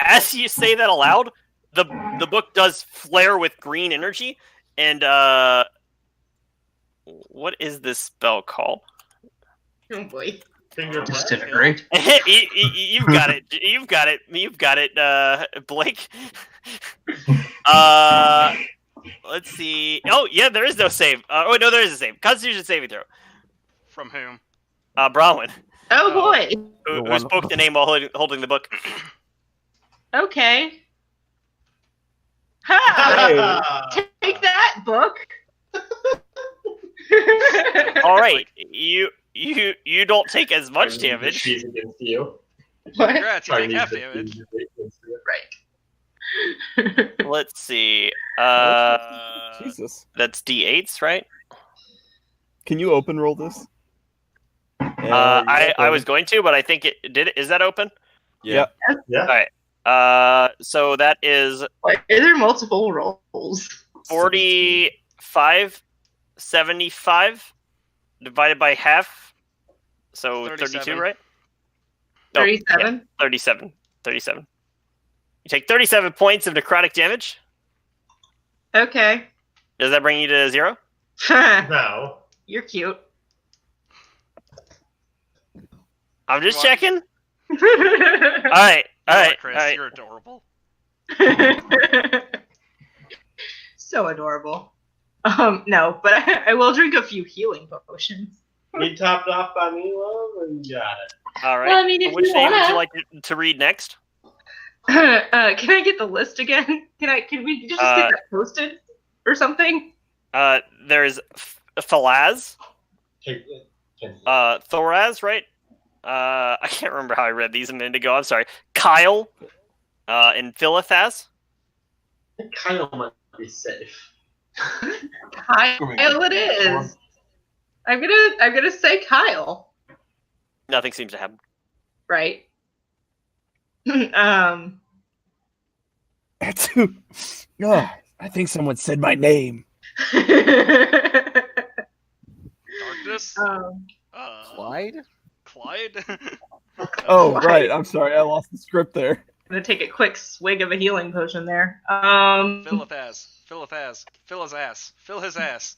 As you say that aloud, the book does flare with green energy, and what is this spell called? Oh boy. Disintegrate. You've got it. You've got it, Blake. Let's see. Oh, yeah, there is no save. Oh, no, there is a save. Constitution saving throw. From whom? Bronwyn. Oh boy. Who spoke the name while holding the book. Okay. Ha! Take that, book. All right, you don't take as much damage. She's against you. What? Congrats, you take half damage. Right. Let's see. Jesus. That's D8s, right? Can you open roll this? I was going to, but I think it did. Is that open? Yeah. Yeah. All right. So that is Wait, are there multiple rolls? 45, 75 divided by half. So 32, 37. right? 37? Yeah, 37. 37. You take 37 points of necrotic damage. Okay. Does that bring you to 0? No. You're cute. I'm just checking. All All right. Chris, you're adorable. So adorable. No, but I will drink a few healing potions. You topped off by me, love, and you got it. All right. Well, I mean, if Which you name would wanna. you like to read next? Can I get the list again? Can we just get that posted or something? There's Falaz, Take Thoraz, right? I can't remember how I read these a minute ago. I'm sorry. Kyle, and Philithaz. Kyle might be safe. Kyle it is. I'm gonna say Kyle. Nothing seems to happen. Right. That's who. Oh, I think someone said my name. Darkness? Clyde? Clyde? Oh, right. I'm sorry. I lost the script there. I'm gonna take a quick swig of a healing potion there. Fill his ass. Fill his ass. Fill his ass.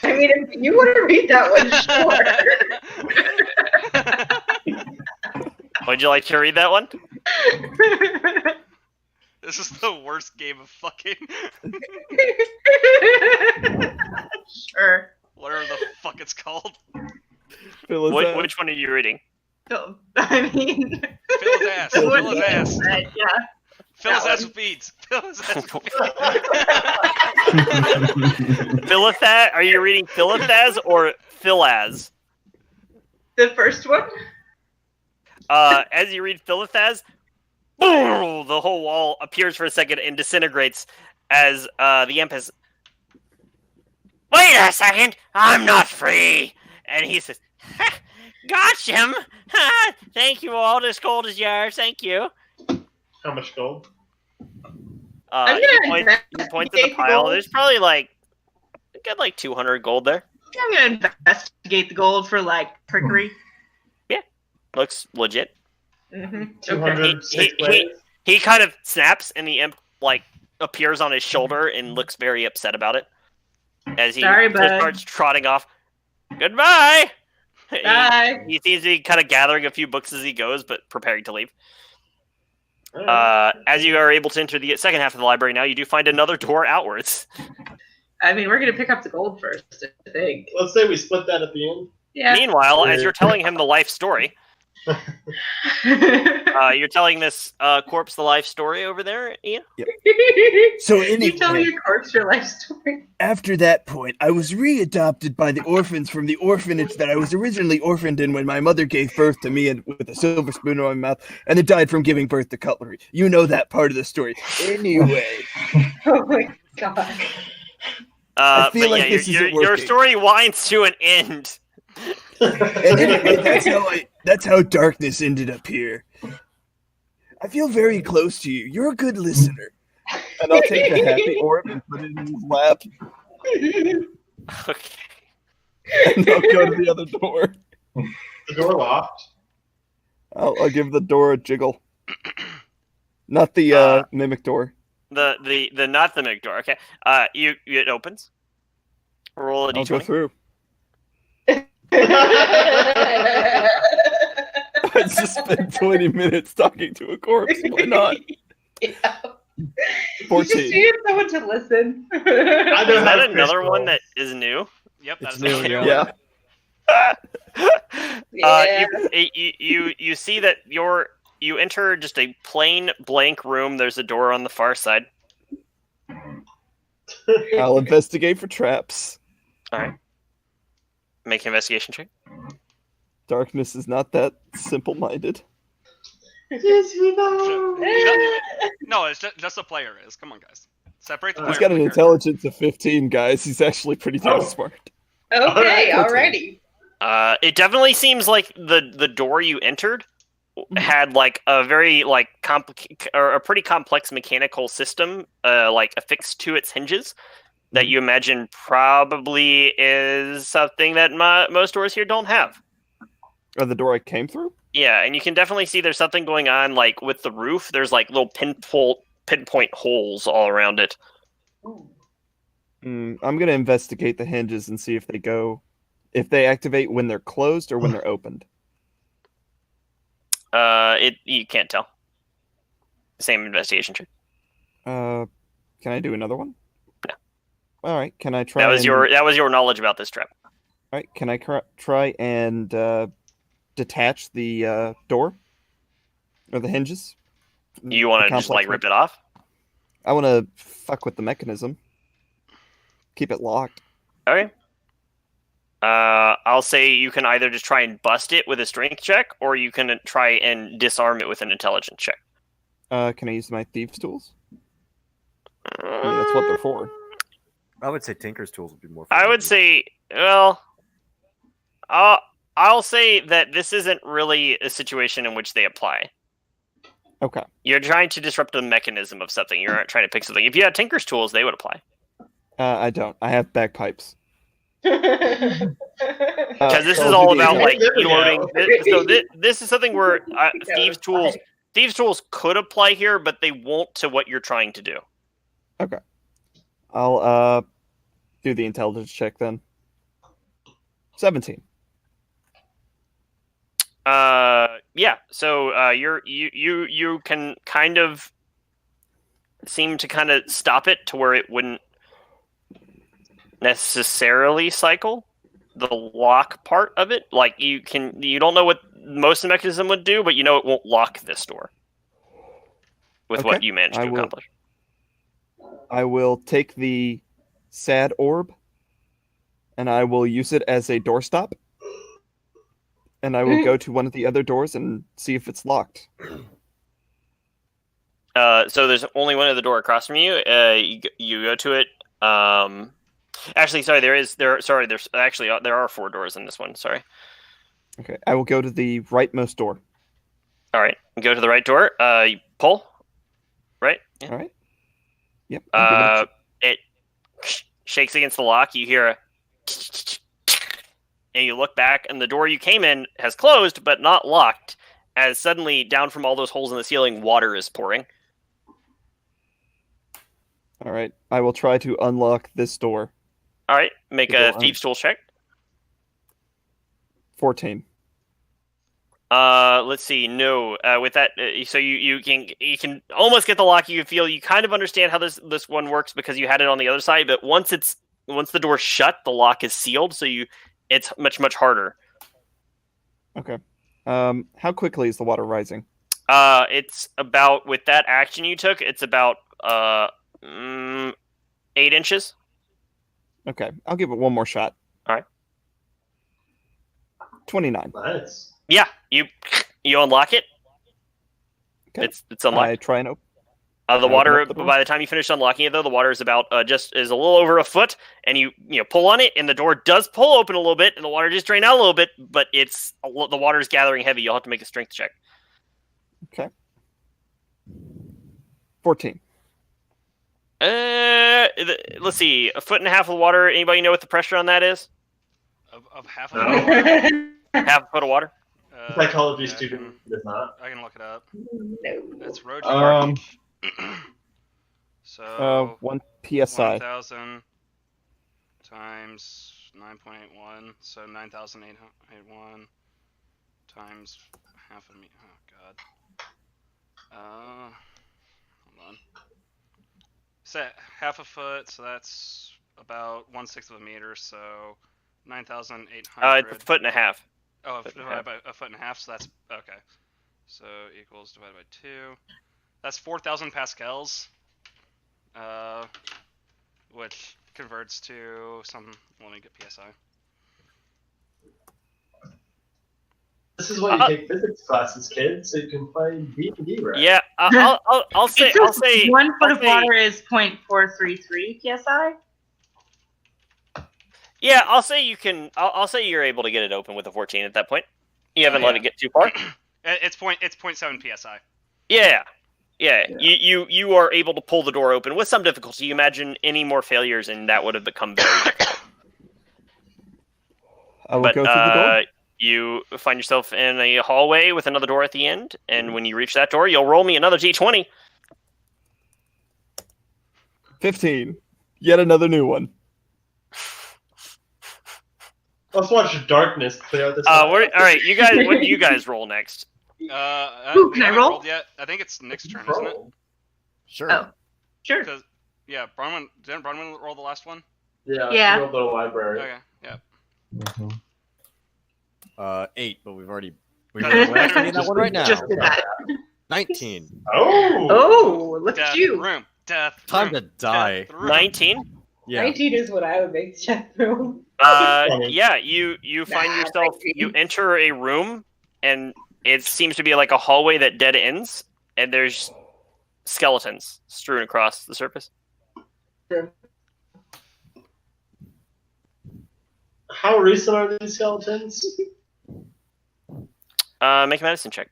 I mean, if you want to read that one, sure. Would you like to read that one? This is the worst game of fucking Sure. whatever the fuck it's called. Which one are you reading? So, I mean, Fill his ass. the one Fill his you ass. said, yeah. Fill his That ass one. with beads. Fill his ass with beads. Philithaz? Are you reading Philithaz or Philaz? The first one? As you read Philithaz, the whole wall appears for a second and disintegrates as the imp is. Wait a second! I'm not free! And he says, got him! Thank you all, this gold is yours, thank you. How much gold? I'm You gonna point to the investigate the pile, gold. there's probably get like 200 gold there. I'm gonna investigate the gold for like trickery. Looks legit. Mm-hmm. 206 He- ways. He kind of snaps, and the imp appears on his shoulder and looks very upset about it as he Sorry, just bud. starts trotting off. Goodbye. Bye. He seems to be kind of gathering a few books as he goes, but preparing to leave. As you are able to enter the second half of the library now, you do find another door outwards. I mean, we're gonna pick up the gold first, I think. Let's say we split that at the end. Yeah. Meanwhile, as you're telling him the life story, you're telling this corpse the life story over there, Ian? So You tell anyway, your corpse your life story. after that point, I was readopted by the orphans from the orphanage that I was originally orphaned in when my mother gave birth to me and with a silver spoon in my mouth, and then died from giving birth to cutlery. You know that part of the story. Anyway, Oh my god. I feel but like yeah, this your isn't working. story winds to an end. And anyway, that's how darkness ended up here. I feel very close to you. You're a good listener. And I'll take the happy orb and put it in his lap, Okay. and I'll go to the other door. The door locked. I'll give the door a jiggle. Not the mimic door. The not the mimic door. Okay. It opens. Roll a I'll go d20. through. I I just spent 20 minutes talking to a corpse. Why not? Yeah. You just 14. needed someone to listen. I Is don't that have another crystal. one that is new? Yep, It's that's new, new. Yeah. Yeah. You see that you enter just a plain blank room. There's a door on the far side. I'll investigate for traps. All right. Make an investigation check. Darkness is not that simple-minded. Yes, we know. No, it's just the player is. Come on, guys. Separate the player. He's got from an the character. intelligence of 15, guys. He's actually pretty damn Oh. smart. Okay, Alright, alrighty. It definitely seems like the door you entered had like a very like a pretty complex mechanical system like affixed to its hinges that you imagine probably is something that most doors here don't have. Or the door I came through? Yeah, and you can definitely see there's something going on like with the roof. There's like little pinpoint holes all around it. I'm going to investigate the hinges and see if they activate when they're closed or when they're opened. You can't tell. Same investigation check. Can I do another one? No. All right. Can I try? That was your knowledge about this trap. All right. Can I try and detach the door or the hinges? You want to The just like complex rip it off? I want to fuck with the mechanism. Keep it locked. Okay. I'll say you can either just try and bust it with a strength check, or you can try and disarm it with an intelligence check. Can I use my thieves' tools? I mean, that's what they're for. I would say Tinker's tools would be more. I would say, well, I'll say that this isn't really a situation in which they apply. Okay. You're trying to disrupt the mechanism of something. You're not trying to pick something. If you had Tinker's tools, they would apply. I don't. I have bagpipes. Because this so is I'll all do the about like There we loading. go. So this is something where thieves' tools could apply here, but they won't to what you're trying to do. Okay. I'll do the intelligence check then. 17. Yeah. So you can kind of seem to kind of stop it to where it wouldn't necessarily cycle the lock part of it. Like you don't know what most of the mechanism would do, but you know it won't lock this door with Okay. what you managed to accomplish. I will take the sad orb and I will use it as a doorstop. And I will go to one of the other doors and see if it's locked. So there's only one other door across from you. You go to it. Actually, sorry, there are 4 doors in this one. Sorry. Okay, I will go to the rightmost door. All right, go to the right door. You pull. Right. Yeah. All right. Yep. It shakes against the lock. You hear a and you look back, and the door you came in has closed, but not locked, as suddenly, down from all those holes in the ceiling, water is pouring. All right, I will try to unlock this door. All right, make The a door Thieves' Tool check. 14. Let's see. No, with that, so you can almost get the lock. You feel you kind of understand how this one works because you had it on the other side, but once the door's shut, the lock is sealed, so it's much harder. Okay. How quickly is the water rising? It's about, with that action you took, it's about 8 inches. Okay, I'll give it one more shot. All right. 29. Nice. Yeah, you unlock it. Okay. It's unlocked. I try and open. The water, up the door. by the time you finish unlocking it, though, the water is about is a little over a foot, and you pull on it, and the door does pull open a little bit, and the water just drain out a little bit, but the water is gathering heavy. You'll have to make a strength check. Okay. 14. Let's see, a foot and a half of water. Anybody know what the pressure on that is? Of half No. of it? Half a foot of water. Psychology yeah, student does not. I can look it up. No. It's road So 1 psi. 1,000 times 9.81, so 9,881 times half a meter. Oh god. Hold on. So half a foot, so that's about 1/6 of a meter, so 9,800. It's a foot and a half. Oh, foot and a divided by a foot and a half, so that's okay. So equals divided by 2. That's 4,000 pascals. Which converts to some. Let me get PSI. This is why you take physics classes, kids, so you can play D&D, right? Yeah, I'll say. 1 foot I'll of say- water is 0.433 psi. Yeah, I'll say you can. I'll say you're able to get it open with a 14 at that point. You haven't let it get too far. It's 0.7 psi. Yeah. You are able to pull the door open with some difficulty. You imagine any more failures, and that would have become very difficult. I will But go through the door. you find yourself in a hallway with another door at the end, and when you reach that door, you'll roll me another d20. 15. Yet another new one. Let's watch darkness clear this. All right, you guys. What do you guys roll next? Ooh, We can I haven't roll? rolled yet. I think it's Nick's turn, isn't it? Sure. Oh. Sure. Because yeah, didn't Bronwyn roll the last one? Yeah. Yeah. Go to the library. Okay, yeah. 8, but we've already Got already it. landed that one right now. Just did that. 19. Oh. Oh, look Death at you. room. Death Time room. to die. Death room. 19. Yeah. 19 is what I would make the chat room. Yeah, you find Nah, yourself. 19. You enter a room, and it seems to be like a hallway that dead ends, and there's skeletons strewn across the surface. How recent are these skeletons? Make a medicine check.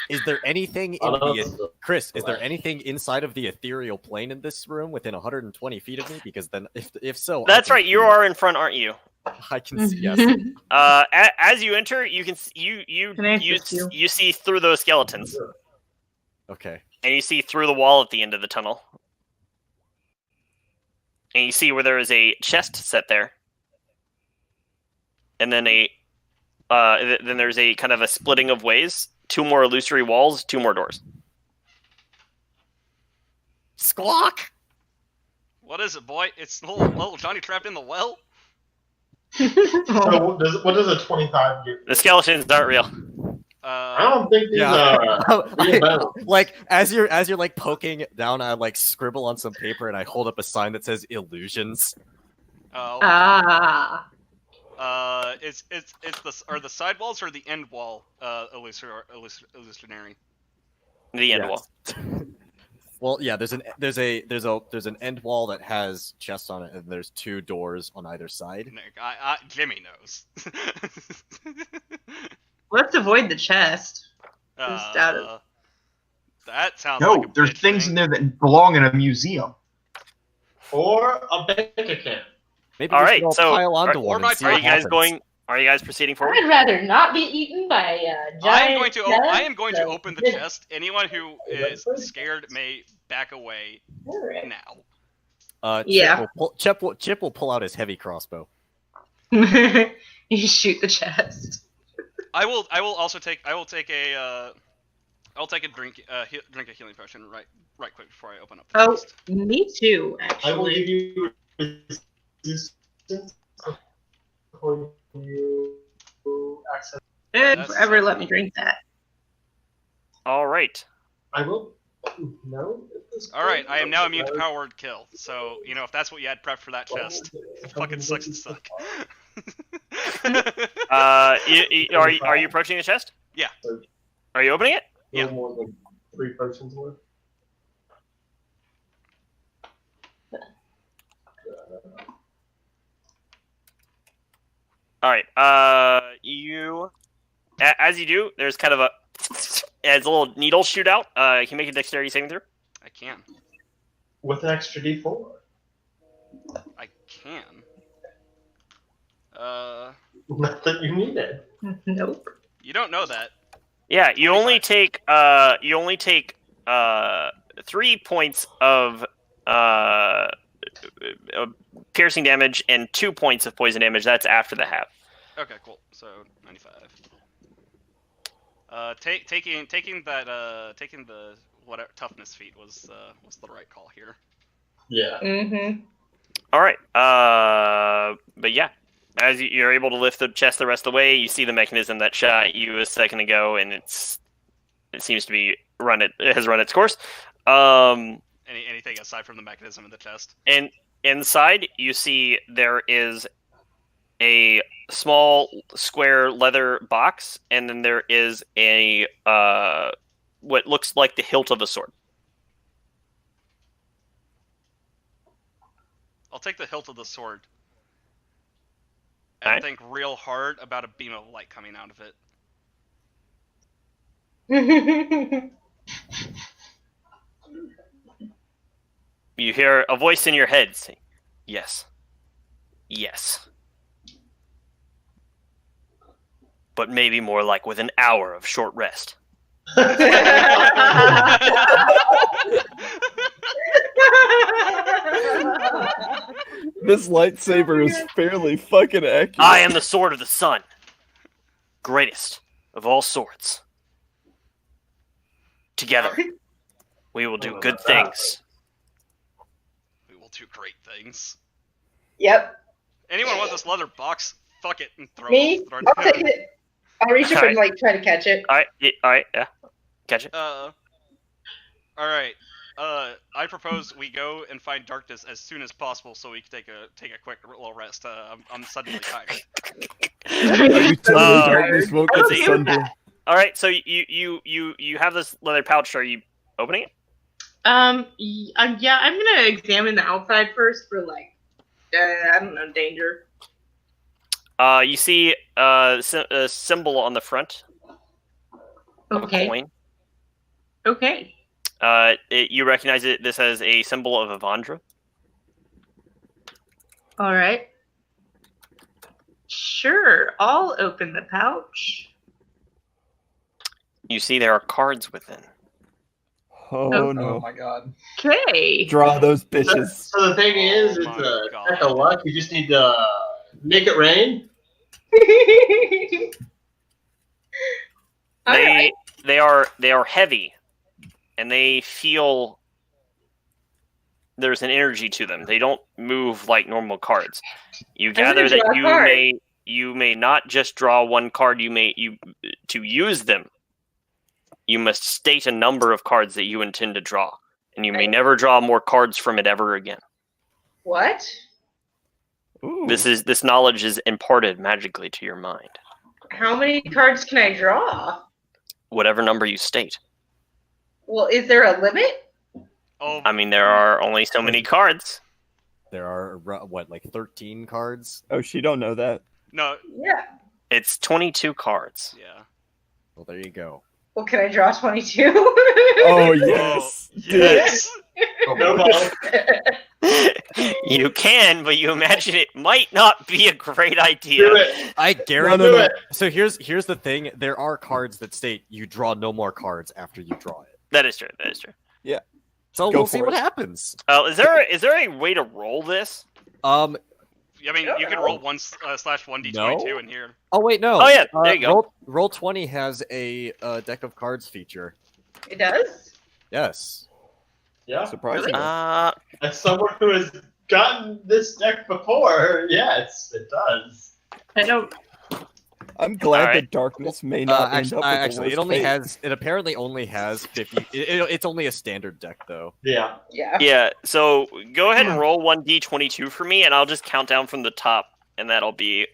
Is there anything in Oh, the Chris? Is there anything inside of the ethereal plane in this room within 120 feet of me? Because then, if so, That's right. You are in front, aren't you? I can see. Yes. As you enter, you can you Can I assist you? you see through those skeletons, Okay. and you see through the wall at the end of the tunnel. and you see where there is a chest set there, and then then there's a kind of a splitting of ways. 2 more illusory walls, 2 more doors. Squawk! What is it, boy? It's little Johnny trapped in the well? So what does a 25 give? The skeletons aren't real. I don't think these Yeah. are real bones. Like as you're like poking down, I like scribble on some paper and I hold up a sign that says illusions. Oh. Ah. It's are the side walls or the end wall illusionary? The end Yes. wall. Well, yeah. There's an end wall that has chests on it, and there's 2 doors on either side. Nick, Jimmy knows. Let's avoid the chest. Just out of- That sounds No, like a there's bitch things thing. in there that belong in a museum. Or a bank account. Maybe All we right, should all so- pile onto or one. my And see Are what you guys happens. going? Are you guys proceeding forward? I'd rather not be eaten by a giant. I am going to chest. open the chest. Anyone who is scared may back away Alright. now. Yeah. Chip will pull out his heavy crossbow. You shoot the chest. I will also take. I'll take a drink. Drink a healing potion right quick before I open up the Oh, chest. me too, I will give actually. you resistance before you access. It'd forever let me drink that. All right. I will. No. All right, I am now immune to power word kill. So if that's what you had prepped for that chest, it fucking sucks to suck. Are you approaching the chest? Yeah. Are you opening it? Yeah. No more than 3 potions worth. All right. As you do, there's kind of as a little needle shoot out. You can make a dexterity saving throw. I can. With an extra D4. I can. Not that you need it. Nope. You don't know that. Yeah, you only take 3 points of piercing damage and 2 points of poison damage. That's after the half. Okay, cool. So 95. Taking the whatever toughness feat was the right call here. Yeah. Mm-hmm. All right. But yeah, as you're able to lift the chest the rest of the way, you see the mechanism that shot you a second ago, and it seems to be has run its course. Anything aside from the mechanism in the chest? And inside, you see there is a small square leather box, and then there is a what looks like the hilt of a sword. I'll take the hilt of the sword. And think real hard about a beam of light coming out of it. You hear a voice in your head saying, "Yes. Yes. But maybe more like with an hour of short rest." This lightsaber is fairly fucking accurate. I am the sword of the sun, greatest of all swords. Together, we will do good things. We will do great things. Yep. Anyone want this leather box? Fuck it and throw Me? it. I'll take it. I'll reach up and try to catch it. All right, yeah, catch it. All right. I propose we go and find darkness as soon as possible, so we can take a quick little rest. I'm suddenly tired. Are you telling me darkness won't get to let's see. sunburn? All right, so you have this leather pouch. Are you opening it? Yeah, I'm gonna examine the outside first for I don't know, danger. You see a symbol on the front of a Okay. coin. Okay. You recognize it. This as a symbol of Avandra. All right. Sure, I'll open the pouch. You see there are cards within. Oh Oh no! my god. Okay. Draw those bitches. So the thing is, Oh it's my a God. deck of luck. You just need to make it rain. All right. They are heavy, and they feel there's an energy to them. They don't move like normal cards. You gather gonna that draw a card. you may not just draw one card. To use them, you must state a number of cards that you intend to draw, and you may never draw more cards from it ever again. What? Ooh. This knowledge is imparted magically to your mind. How many cards can I draw? Whatever number you state. Well, is there a limit? Oh, I mean, there are only so many cards. There are what, like 13 cards? Oh, she don't know that. no, Yeah. It's 22 cards. yeah. Well, there you go. Well, can I draw 22? Oh yes. Oh, Do it. yes. No ball. You can, but you imagine it might not be a great idea. Do it. I guarantee. Do it. So here's the thing. There are cards that state you draw no more cards after you draw it. That is true. That is true. So Go we'll see for what it. happens. Is there a way to roll this? I mean, you can roll /1d22 No. in here. Oh wait, no. Oh, yeah, there you go. Roll20 has a deck of cards feature. It does? Yes. Yeah. Surprising. As someone who has gotten this deck before, yes, it does. I don't. I'm glad Alright. that darkness may not end up with the Actually, it worst only fate. has. It apparently only has 50. It's only a standard deck though. Yeah. Yeah. Yeah. So go ahead and roll 1d22 for me, and I'll just count down from the top, and that'll be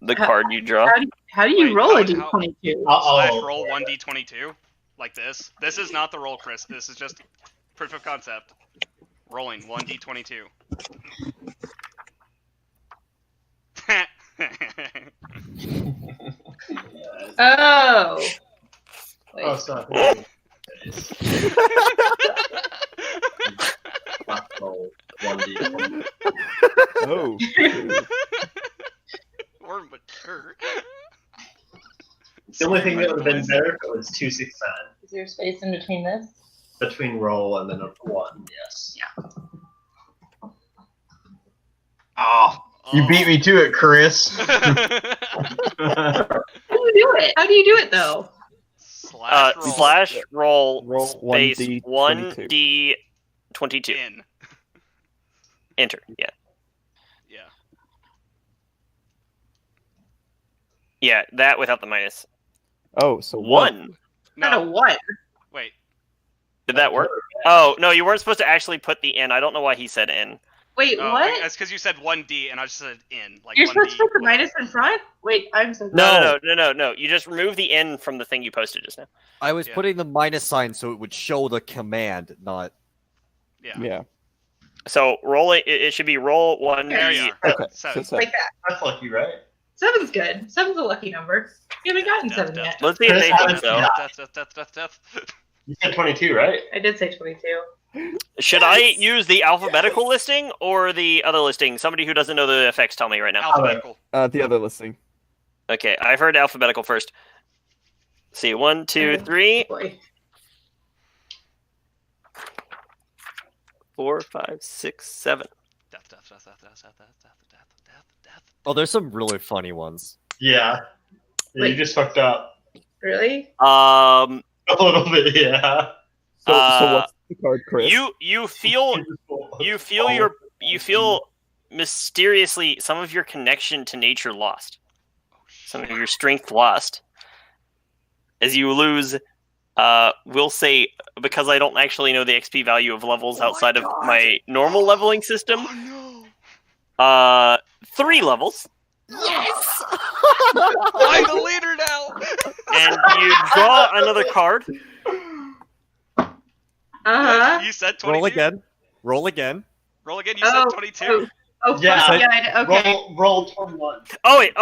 the card you draw. How do you Wait, roll a how- d22? Roll 1d22 like this. This is not the roll, Chris. This is just proof of concept. Rolling 1d22. Oh. Wait. Oh, sorry. Roll 1d20. Oh. Or mature. The only thing that would have been better if it was 269 Is there space in between this? between roll and then a 1. Yes. Oh, you beat me to it, Chris. How do you do it? How do you do it though? Slash roll Slash roll Roll space 1d22. 1d22. in. Enter. Yeah. Yeah. Yeah. That without the minus. Oh, so what? 1. Not a No. what? Wait. Did that work? Oh no, you weren't supposed to actually put the in. I don't know why he said in. Wait, Oh, what? That's because you said 1d and I just said in. Like You're 1d. supposed to put the minus in front? Wait, I'm so No. You just remove the in from the thing you posted just now. I was Yeah. putting the minus sign so it would show the command, not. Yeah. Yeah. So roll it. It should be roll 1d. There you are. Okay. Seven. So like that. That's lucky, right? 7's good. 7's a lucky number. You haven't gotten 7 yet. Let's see if they think so. Death. You said 22, right? I did say 22. Should I use the alphabetical listing or the other listing? Somebody who doesn't know the effects, tell me right now. Alphabetical. the other listing. Okay, I've heard alphabetical first. See, 1, 2, 3, Boy. 4, 5, 6, 7. Death. Oh, there's some really funny ones. Yeah. You Wait. just fucked up. Really? A little bit, yeah. So what's the card, Chris? You feel mysteriously some of your connection to nature lost. Some of your strength lost. As you lose, we'll say, because I don't actually know the XP value of levels outside of my normal leveling system, Oh 3 levels. Yes! I'm the leader now. And you draw another card. Uh-huh. You said 22. Roll again. Roll again. Roll again. You said 22. Oh, Yeah. fuck, yeah, okay. Roll 21. Oh wait,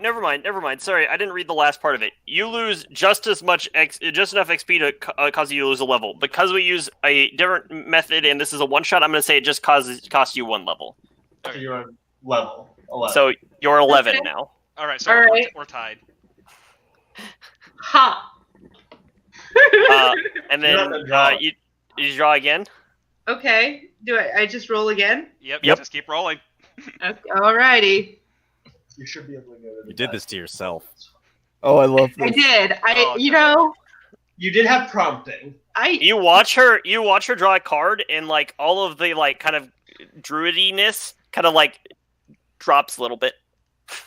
never mind. Sorry, I didn't read the last part of it. You lose just enough XP to cause you to lose a level. Because we use a different method, and this is a one-shot, I'm going to say it just costs you 1 level. So you're on level 11. So you're 11 Okay. now. All right. So All right. we're tied. Ha! And You're not then gonna draw. you draw again. Okay. Do I just roll again? Yep. Yep. Just keep rolling. Okay. Alrighty. You should be able to go to the You did back. this to yourself. Oh, I love I this. did. Oh, You God. know, You did have prompting. You watch her draw a card, and like all of the like kind of druidiness kind of like drops a little bit.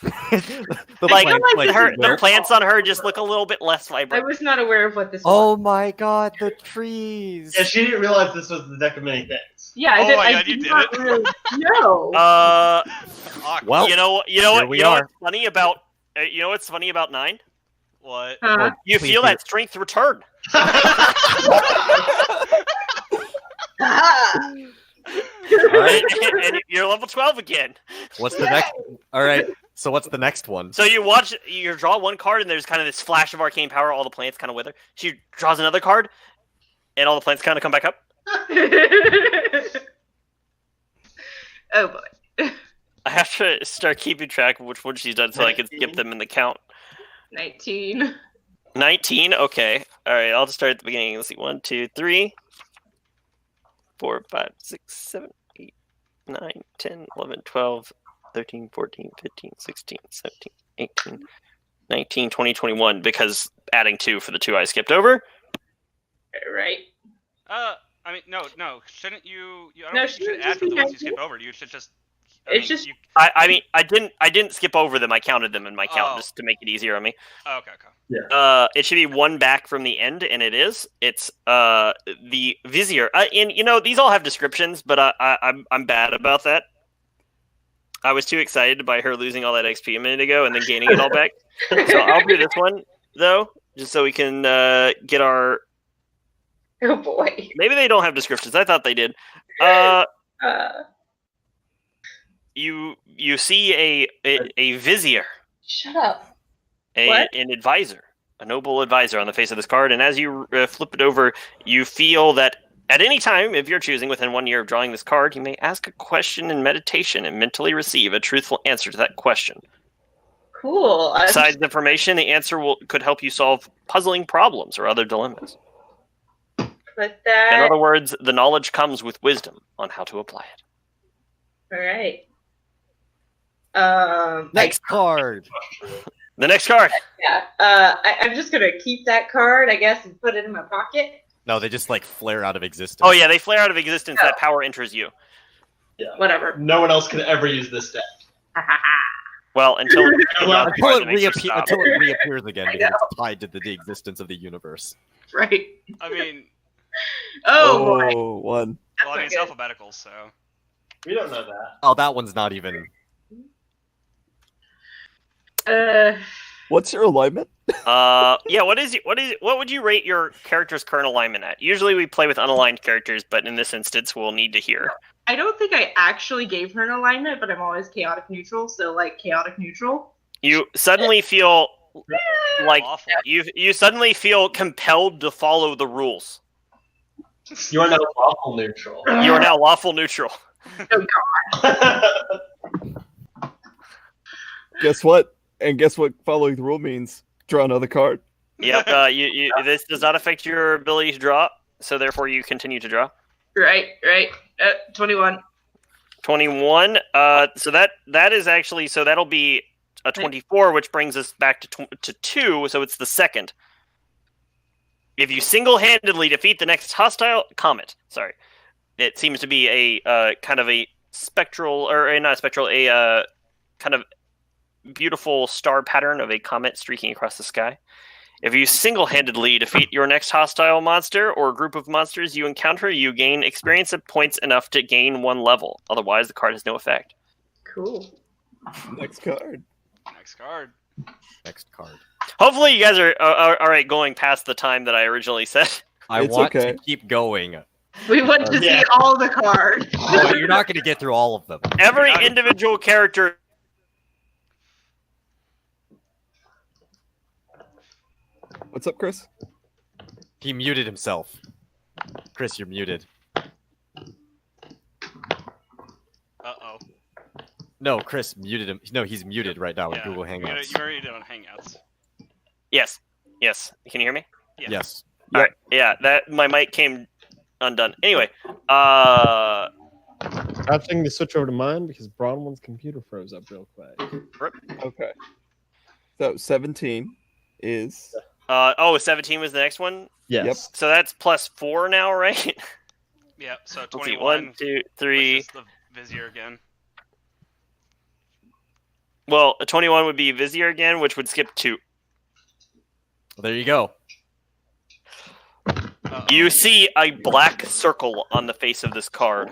The Like, plants, the plants on her just look a little bit less I vibrant. was not aware of what this was. Oh my god, the trees! Yeah, she didn't realize this was the deck of many things. Yeah, I Oh did. my I God, you did did not it. really know. Awkward. Well, you know here what? we You know are. what's funny about you know what's funny about 9? What? Huh? You Please feel do. that strength return. Ah! All right. And you're level 12 again. What's the next? All right. So what's the next one? So you draw one card, and there's kind of this flash of arcane power. All the plants kind of wither. She draws another card, and all the plants kind of come back up. Oh boy. I have to start keeping track of which one she's done so I can skip them in the count. 19. 19? Okay. Alright, I'll just start at the beginning. Let's see. 1, 2, 3, 4, 5, 6, 7, 8, 9, 10, 11, 12, 13, 14, 15, 16, 17, 18, 19, 20, 21, because adding 2 for the 2 I skipped over. Right. I mean, no. Shouldn't you? I don't No, think you she should add just for the ones you said skip over. You should just. It's just- I mean, I didn't skip over them. I counted them in my count Oh. just to make it easier on me. Oh, okay. It should be one back from the end, and it is. It's the vizier. And you know these all have descriptions, but I'm bad about that. I was too excited by her losing all that XP a minute ago and then gaining it all back. So I'll do this one though, just so we can get our. Oh boy. Maybe they don't have descriptions. I thought they did. You see a vizier. Shut up. An advisor, a noble advisor on the face of this card, and as you flip it over, you feel that at any time, if you're choosing within 1 year of drawing this card, you may ask a question in meditation and mentally receive a truthful answer to that question. Cool. Besides information, the answer could help you solve puzzling problems or other dilemmas. Put that. In other words, the knowledge comes with wisdom on how to apply it. All right. Next card. The next card. Yeah. I'm just gonna keep that card, I guess, and put it in my pocket. No, they just like flare out of existence. Oh yeah, they flare out of existence. That power enters you. Yeah. Whatever. No one else could ever use this deck. Well, until Until it reappears again because it's tied to the existence of the universe. Right. I mean, Oh boy. Oh, one. well, I mean, it's good. alphabetical, so. We don't know that. Oh, that one's not even. What's your alignment? Yeah, what would you rate your character's current alignment at? Usually we play with unaligned characters, but in this instance we'll need to hear. I don't think I actually gave her an alignment, but I'm always chaotic neutral, so like chaotic neutral. You suddenly feel like Awful. you suddenly feel compelled to follow the rules. You are now lawful neutral. You are now lawful neutral. Guess what? And guess what following the rule means? Draw another card. Yep, this does not affect your ability to draw, so therefore you continue to draw. Right. 21. 21. So that is actually, so that'll be a 24, which brings us back to 2, so it's the second. If you single-handedly defeat the next hostile comet, it seems to be a kind of a spectral, or not spectral, a kind of beautiful star pattern of a comet streaking across the sky. If you single-handedly defeat your next hostile monster or group of monsters you encounter, you gain experience points enough to gain 1 level. Otherwise, the card has no effect. Cool. Next card. Next card. Hopefully, you guys are all right going past the time that I originally said. I It's want okay. to keep going. We want to Yeah. see all the cards. But you're not going to get through all of them. Every individual character. What's up, Chris? He muted himself. Chris, you're muted. Uh-oh. No, Chris muted him. No, he's muted right now in Google Hangouts. You already did on Hangouts. Yes. Can you hear me? Yeah. Yes. All right. Yeah, that my mic came undone. Anyway, Opting to switch over to mine because Bronwyn's computer froze up real quick. Okay. So 17 is 17 was the next one. Yes. So that's +4 now, right? Yeah, so Let's see, 21. 1, 2, 3. Which is the Vizier again. Well, a 21 would be Vizier again, which would skip 2. Well, there you go. You see a black circle on the face of this card.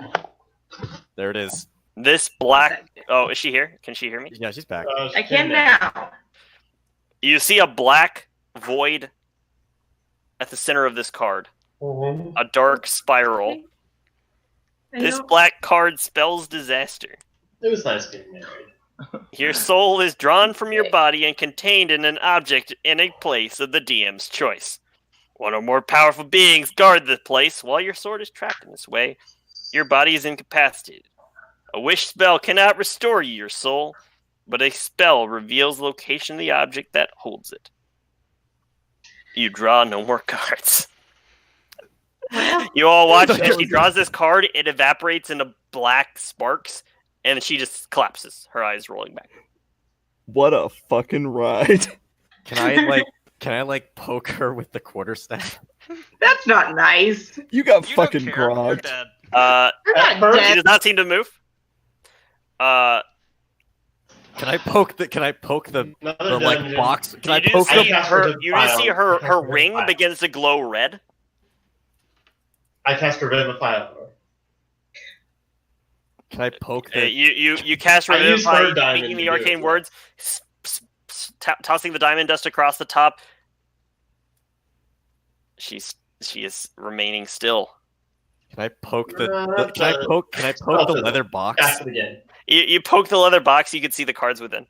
There it is. This black. Oh, is she here? Can she hear me? Yeah, she's back. I can now. You see a black void at the center of this card. Mhm. A dark spiral. This black card spells disaster. It was nice being married. Your soul is drawn from your body and contained in an object in a place of the DM's choice. One or more powerful beings guard the place while your sword is trapped in this way. Your body is incapacitated. A wish spell cannot restore you, your soul, but a spell reveals the location of the object that holds it. You draw no more cards. You all watch as she draws this card, it evaporates into black sparks, and she just collapses, her eyes rolling back. what a fucking ride. Can I poke her with the quarterstaff? That's not nice. You got You fucking don't care. You're grogged. dead. You're At not first, She dead. does not seem to move. Can I poke the Another like dungeon. box? Can I You do poke see the her. You do file. see her. Cast Her her ring file. begins to glow red. I cast Revivify on her. Can I poke the You cast I use Revivify, her diamond speaking to the do it, arcane yeah. words, tossing the diamond dust across the top. She is remaining still. Can I poke the leather box? Cast it again. You poke the leather box. You can see the cards within.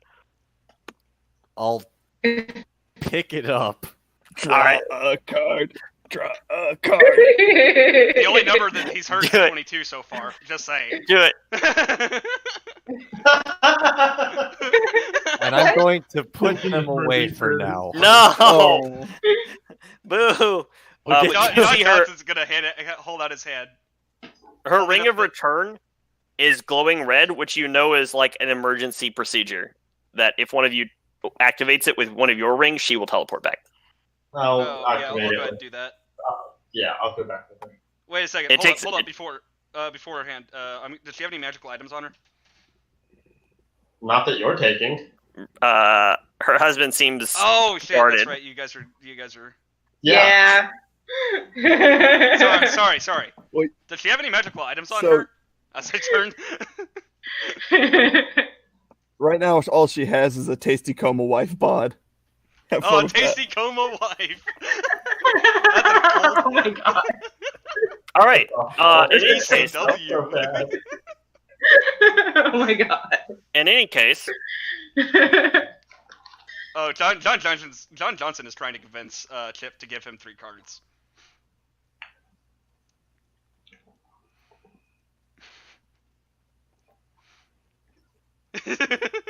I'll pick it up. Draw All right. a card. Draw a card. The only number that he's heard is Do it. 22 so far. Just saying. Do it. And I'm going to put them away for now. No. Oh. Boo. Okay. but John you see her. Johnson's gonna hold out his hand. Her ring of return is glowing red, which you know is like an emergency procedure. That if one of you activates it with one of your rings, she will teleport back. I'll Yeah, I'll activate go it. ahead and do that. Yeah, I'll go back with her. Wait a second. It takes- Hold up beforehand. Does she have any magical items on her? Not that you're taking. Her husband seems. Oh shit, guarded. that's right. You guys are. Yeah. So I'm sorry. Wait. Does she have any magical items on So- her? As I turn. Right now, all she has is a tasty coma wife bod. Have Oh, fun a with that. tasty coma wife. Oh my god. All right. In any It's case, so That's so bad. Oh my god. in any case, Oh, John Johnson is trying to convince Chip to give him 3 cards.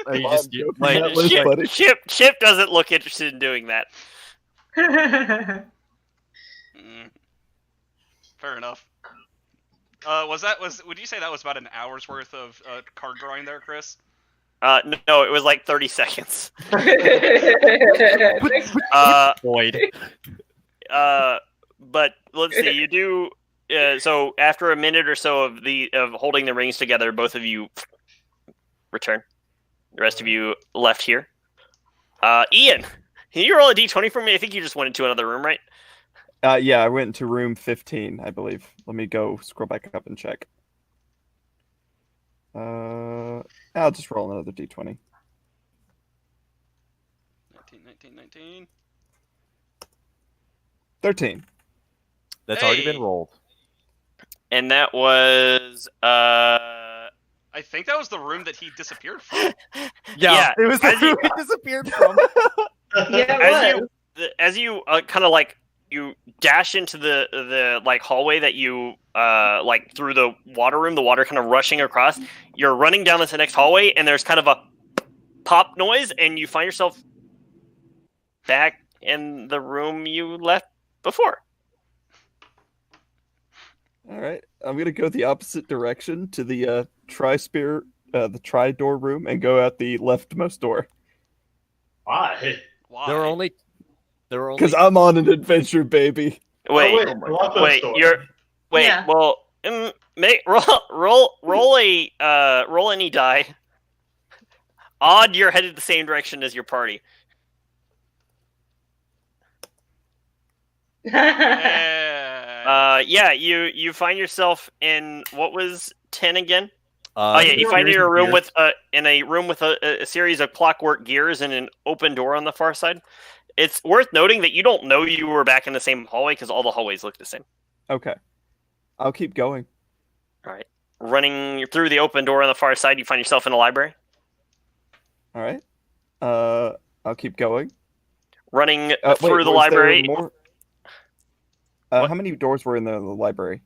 Are you Bob, just go for like that list, buddy. Chip doesn't look interested in doing that. Mm. Fair enough. Would you say that was about an hour's worth of card drawing there, Chris? No, it was like 30 seconds. void? But let's see. You do. So after a minute or so of holding the rings together, both of you return. The rest of you left here. Ian, can you roll a d20 for me? I think you just went into another room, right? Yeah, I went to room 15, I believe. Let me go scroll back up and check. I'll just roll another d20. 19. 13. That's Hey. already been rolled. And that was I think that was the room that he disappeared from. Yeah, it was the as you- room it disappeared from. Yeah, it was. as you kind of like you dash into the like hallway that you like through the water room, the water kind of rushing across. You're running down this next hallway, and there's kind of a pop noise, and you find yourself back in the room you left before. All right, I'm gonna go the opposite direction to the the tri-door room, and go out the leftmost door. Why? Why? There were only Because I'm on an adventure, baby. Wait, I love those wait, stories. Yeah. well, roll any die. Odd, you're headed the same direction as your party. Yeah. You find yourself in what was 10 again? You series find you in a of room gears. with a series of clockwork gears and an open door on the far side. It's worth noting that you don't know you were back in the same hallway because all the hallways look the same. Okay, I'll keep going. All right, running through the open door on the far side, you find yourself in a library. All right, I'll keep going. Running Wait, through the was there library. more? What? How many doors were in the library?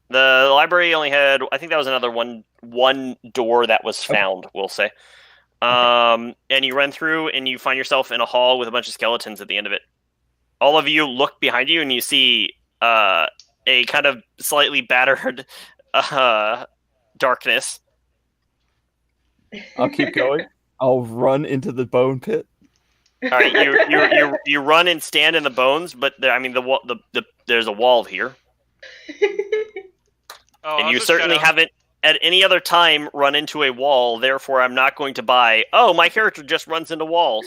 The library only had, I think that was another one door that was Okay. found, we'll say. And you run through and you find yourself in a hall with a bunch of skeletons at the end of it. All of you look behind you and you see a kind of slightly battered darkness. I'll keep going. I'll run into the bone pit. All right, you run and stand in the bones, but there's a wall here, Oh, and I'll you just certainly shout out- haven't at any other time run into a wall. Therefore, I'm not going to buy. Oh, my character just runs into walls.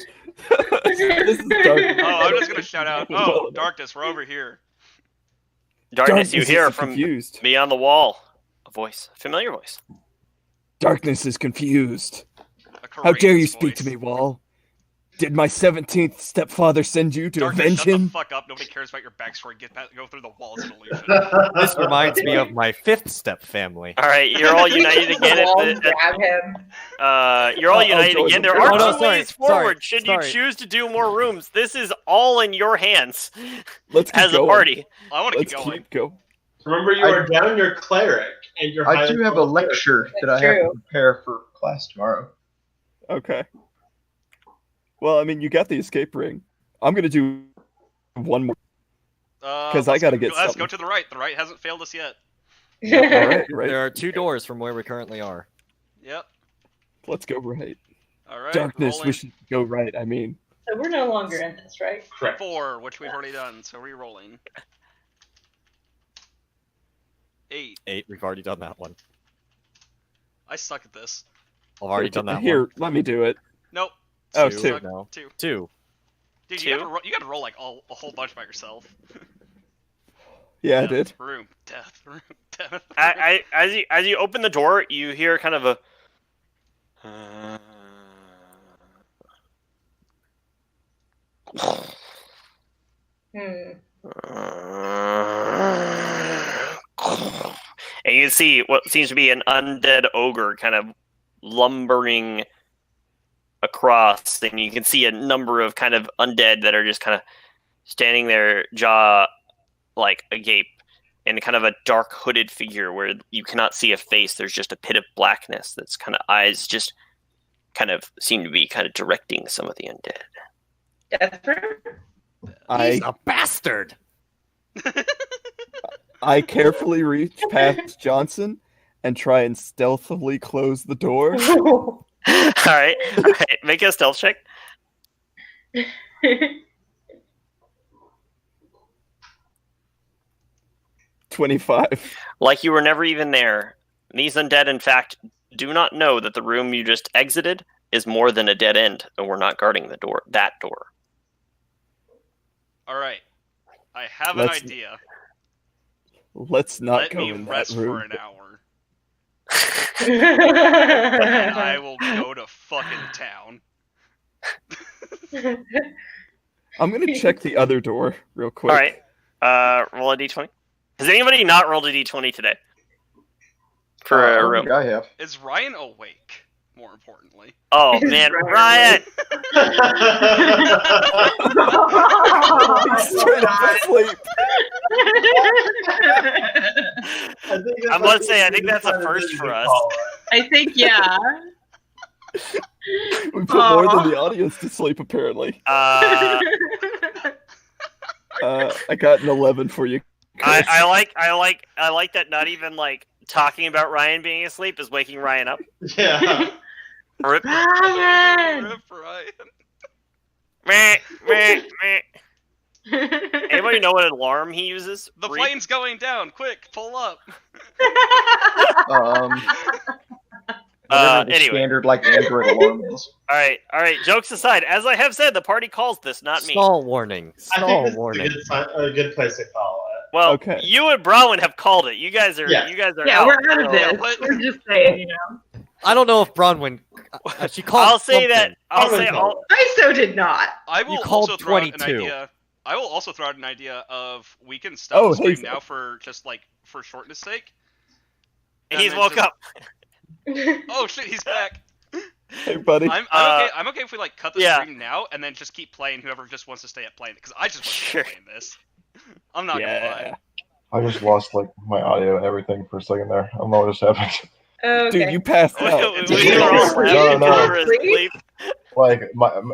This is dark. Oh, I'm just gonna shout out. Oh, darkness, we're over here. Darkness, you is hear from confused. beyond the wall. A voice, a familiar voice. Darkness is confused. A How dare you courageous speak to voice. me, Wall? Did my 17th stepfather send you to Darkness, avenge shut the him? fuck up. Nobody cares about your backstory. Go through the walls of illusion. This reminds me of my 5th step family. All right, you're all united again. Grab him. You're all united join again. them. There are Oh, no, two sorry, ways forward. sorry, Should you sorry. choose to do more rooms, this is all in your hands Let's keep as a going. party. I want to keep Let's going. keep going. Remember, you are down your cleric, and you're. I do have a lecture that I have to prepare for class tomorrow. Okay. Well, I mean, you got the escape ring. I'm gonna do one more. 'Cause I Let's gotta go- get Let's something. go to the right. The right hasn't failed us yet. All right, right. There are 2 doors from where we currently are. Yep. Let's go right. All right. Darkness, rolling. we should go right. I mean, So we're no longer in this, right? Correct. 4, which we've already done. So re-rolling. 8. 8, we've already done that one. I suck at this. I've already done that here. one. Let me do it. Nope. Oh, Two. two. Suck. No. 2. 2. Dude, Two? you got to roll like a whole bunch by yourself. Yeah, I Death, did. Room, death, room, death. As you open the door, you hear kind of a. Hmm. And you can see what seems to be an undead ogre kind of lumbering across, and you can see a number of kind of undead that are just kind of standing there, jaw like agape, and kind of a dark hooded figure where you cannot see a face. There's just a pit of blackness that's kind of eyes just kind of seem to be kind of directing some of the undead. Death room? He's a bastard! I carefully reach past Johnson and try and stealthily close the door. All right, make a stealth check. 25. Like you were never even there. These undead, in fact, do not know that the room you just exited is more than a dead end, and we're not guarding the door. That door. All right. I have Let's- an idea. Let's not Let go me in that rest room. for an hour, and I will go to fucking town. I'm gonna check the other door real quick. All right. Roll a d20. Has anybody not rolled a d20 today? For I a don't room. think I have. Is Ryan awake? More importantly. Oh Is man, Ryan Ryan! He's trying to sleep. I'm gonna say I think that's a first for us. I think, yeah. We put more than the audience to sleep, apparently. Uh, I got an 11 for you, I like that. Not even like talking about Ryan being asleep is waking Ryan up. Yeah. Rip. Ryan! Rip Ryan. Meh, meh, meh. Anybody know what alarm he uses? The Reid? plane's going down. Quick, pull up. Whatever the Anyway. standard like Android alarm is. All right. Jokes aside, as I have said, the party calls this, not me. Stall warning. I think Stall this warning. is a good place to call it. Well, Okay. you and Bronwyn have called it. You guys are. Yeah. Yeah, out. we're out of So- this. what? We're just saying, you know. I don't know if Bronwyn. She called. I'll say that. something. I'll Bronwyn say. called I'll, ISO did not. I will called also throw out an 22. idea. I will also throw out an idea of we can stop Oh, the stream hey, now for just like for shortness sake. he's then woke just- up. Oh shit, he's back. Hey, buddy. I'm okay. I'm okay if we like cut the yeah. stream now and then just keep playing. Whoever just wants to stay up playing it, because I just want to Sure. stay playing this. I'm not gonna lie. I just lost like my audio, everything for a second there. I don't know what just happened. Okay. Dude, you passed out. We were all laughing No, no. over his sleep. Like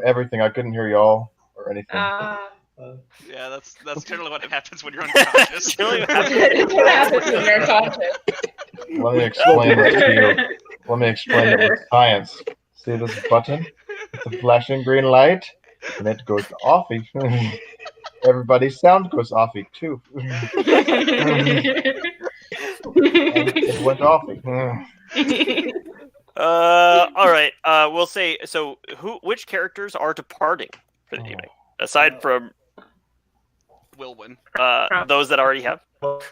everything, I couldn't hear y'all or anything. Yeah, that's generally what happens when you're unconscious. Really It's what happens when you're conscious. Let me explain it to you. Let me explain it with science. See this button? It's a flashing green light, and it goes offy. Everybody's sound goes offy too. It went offy. All right. We'll say so. Which characters are departing for the evening, aside from Wynqen. those that already have?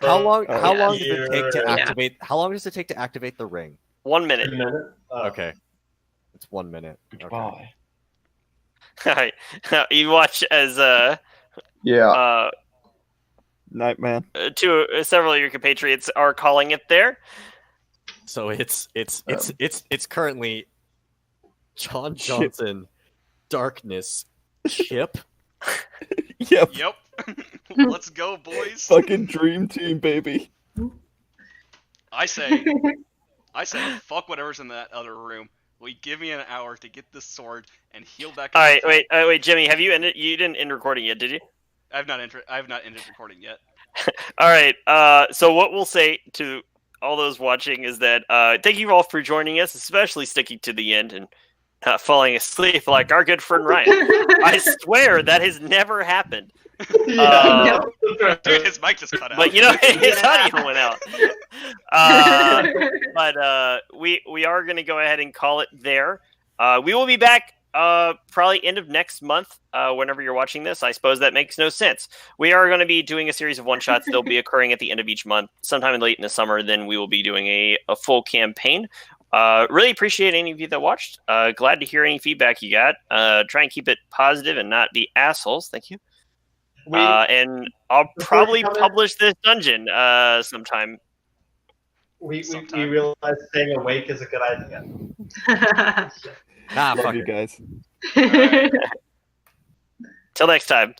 How long? How yeah. long does it take to Yeah. activate? How long does it take to activate the ring? 1 minute. Okay, it's 1 minute. Okay. Goodbye. All right. You watch as Yeah. Nightman. several of your compatriots are calling it there. So it's currently John Chip. Johnson, Darkness, Chip. Yep. Yep. Let's go, boys. Fucking dream team, baby. I say, fuck whatever's in that other room. Will you give me an hour to get this sword and heal back? All up right. to- Wait, Jimmy. Have you ended? You didn't end recording yet, did you? I've not ended recording yet. All right. So what we'll say to all those watching is that thank you all for joining us, especially sticking to the end and not falling asleep like our good friend Ryan. I swear that has never happened. Dude, his mic just cut out. But you know, his audio went out. But we are going to go ahead and call it there. We will be back probably end of next month. Whenever you're watching this, I suppose that makes no sense. We are going to be doing a series of one shots. They'll be occurring at the end of each month, sometime late in the summer. Then we will be doing a full campaign. Really appreciate any of you that watched. Glad to hear any feedback you got. Try and keep it positive and not be assholes. Thank you. And I'll probably publish this dungeon sometime. We realize staying awake is a good idea. Nah, Love fuck you it. guys. Till next time.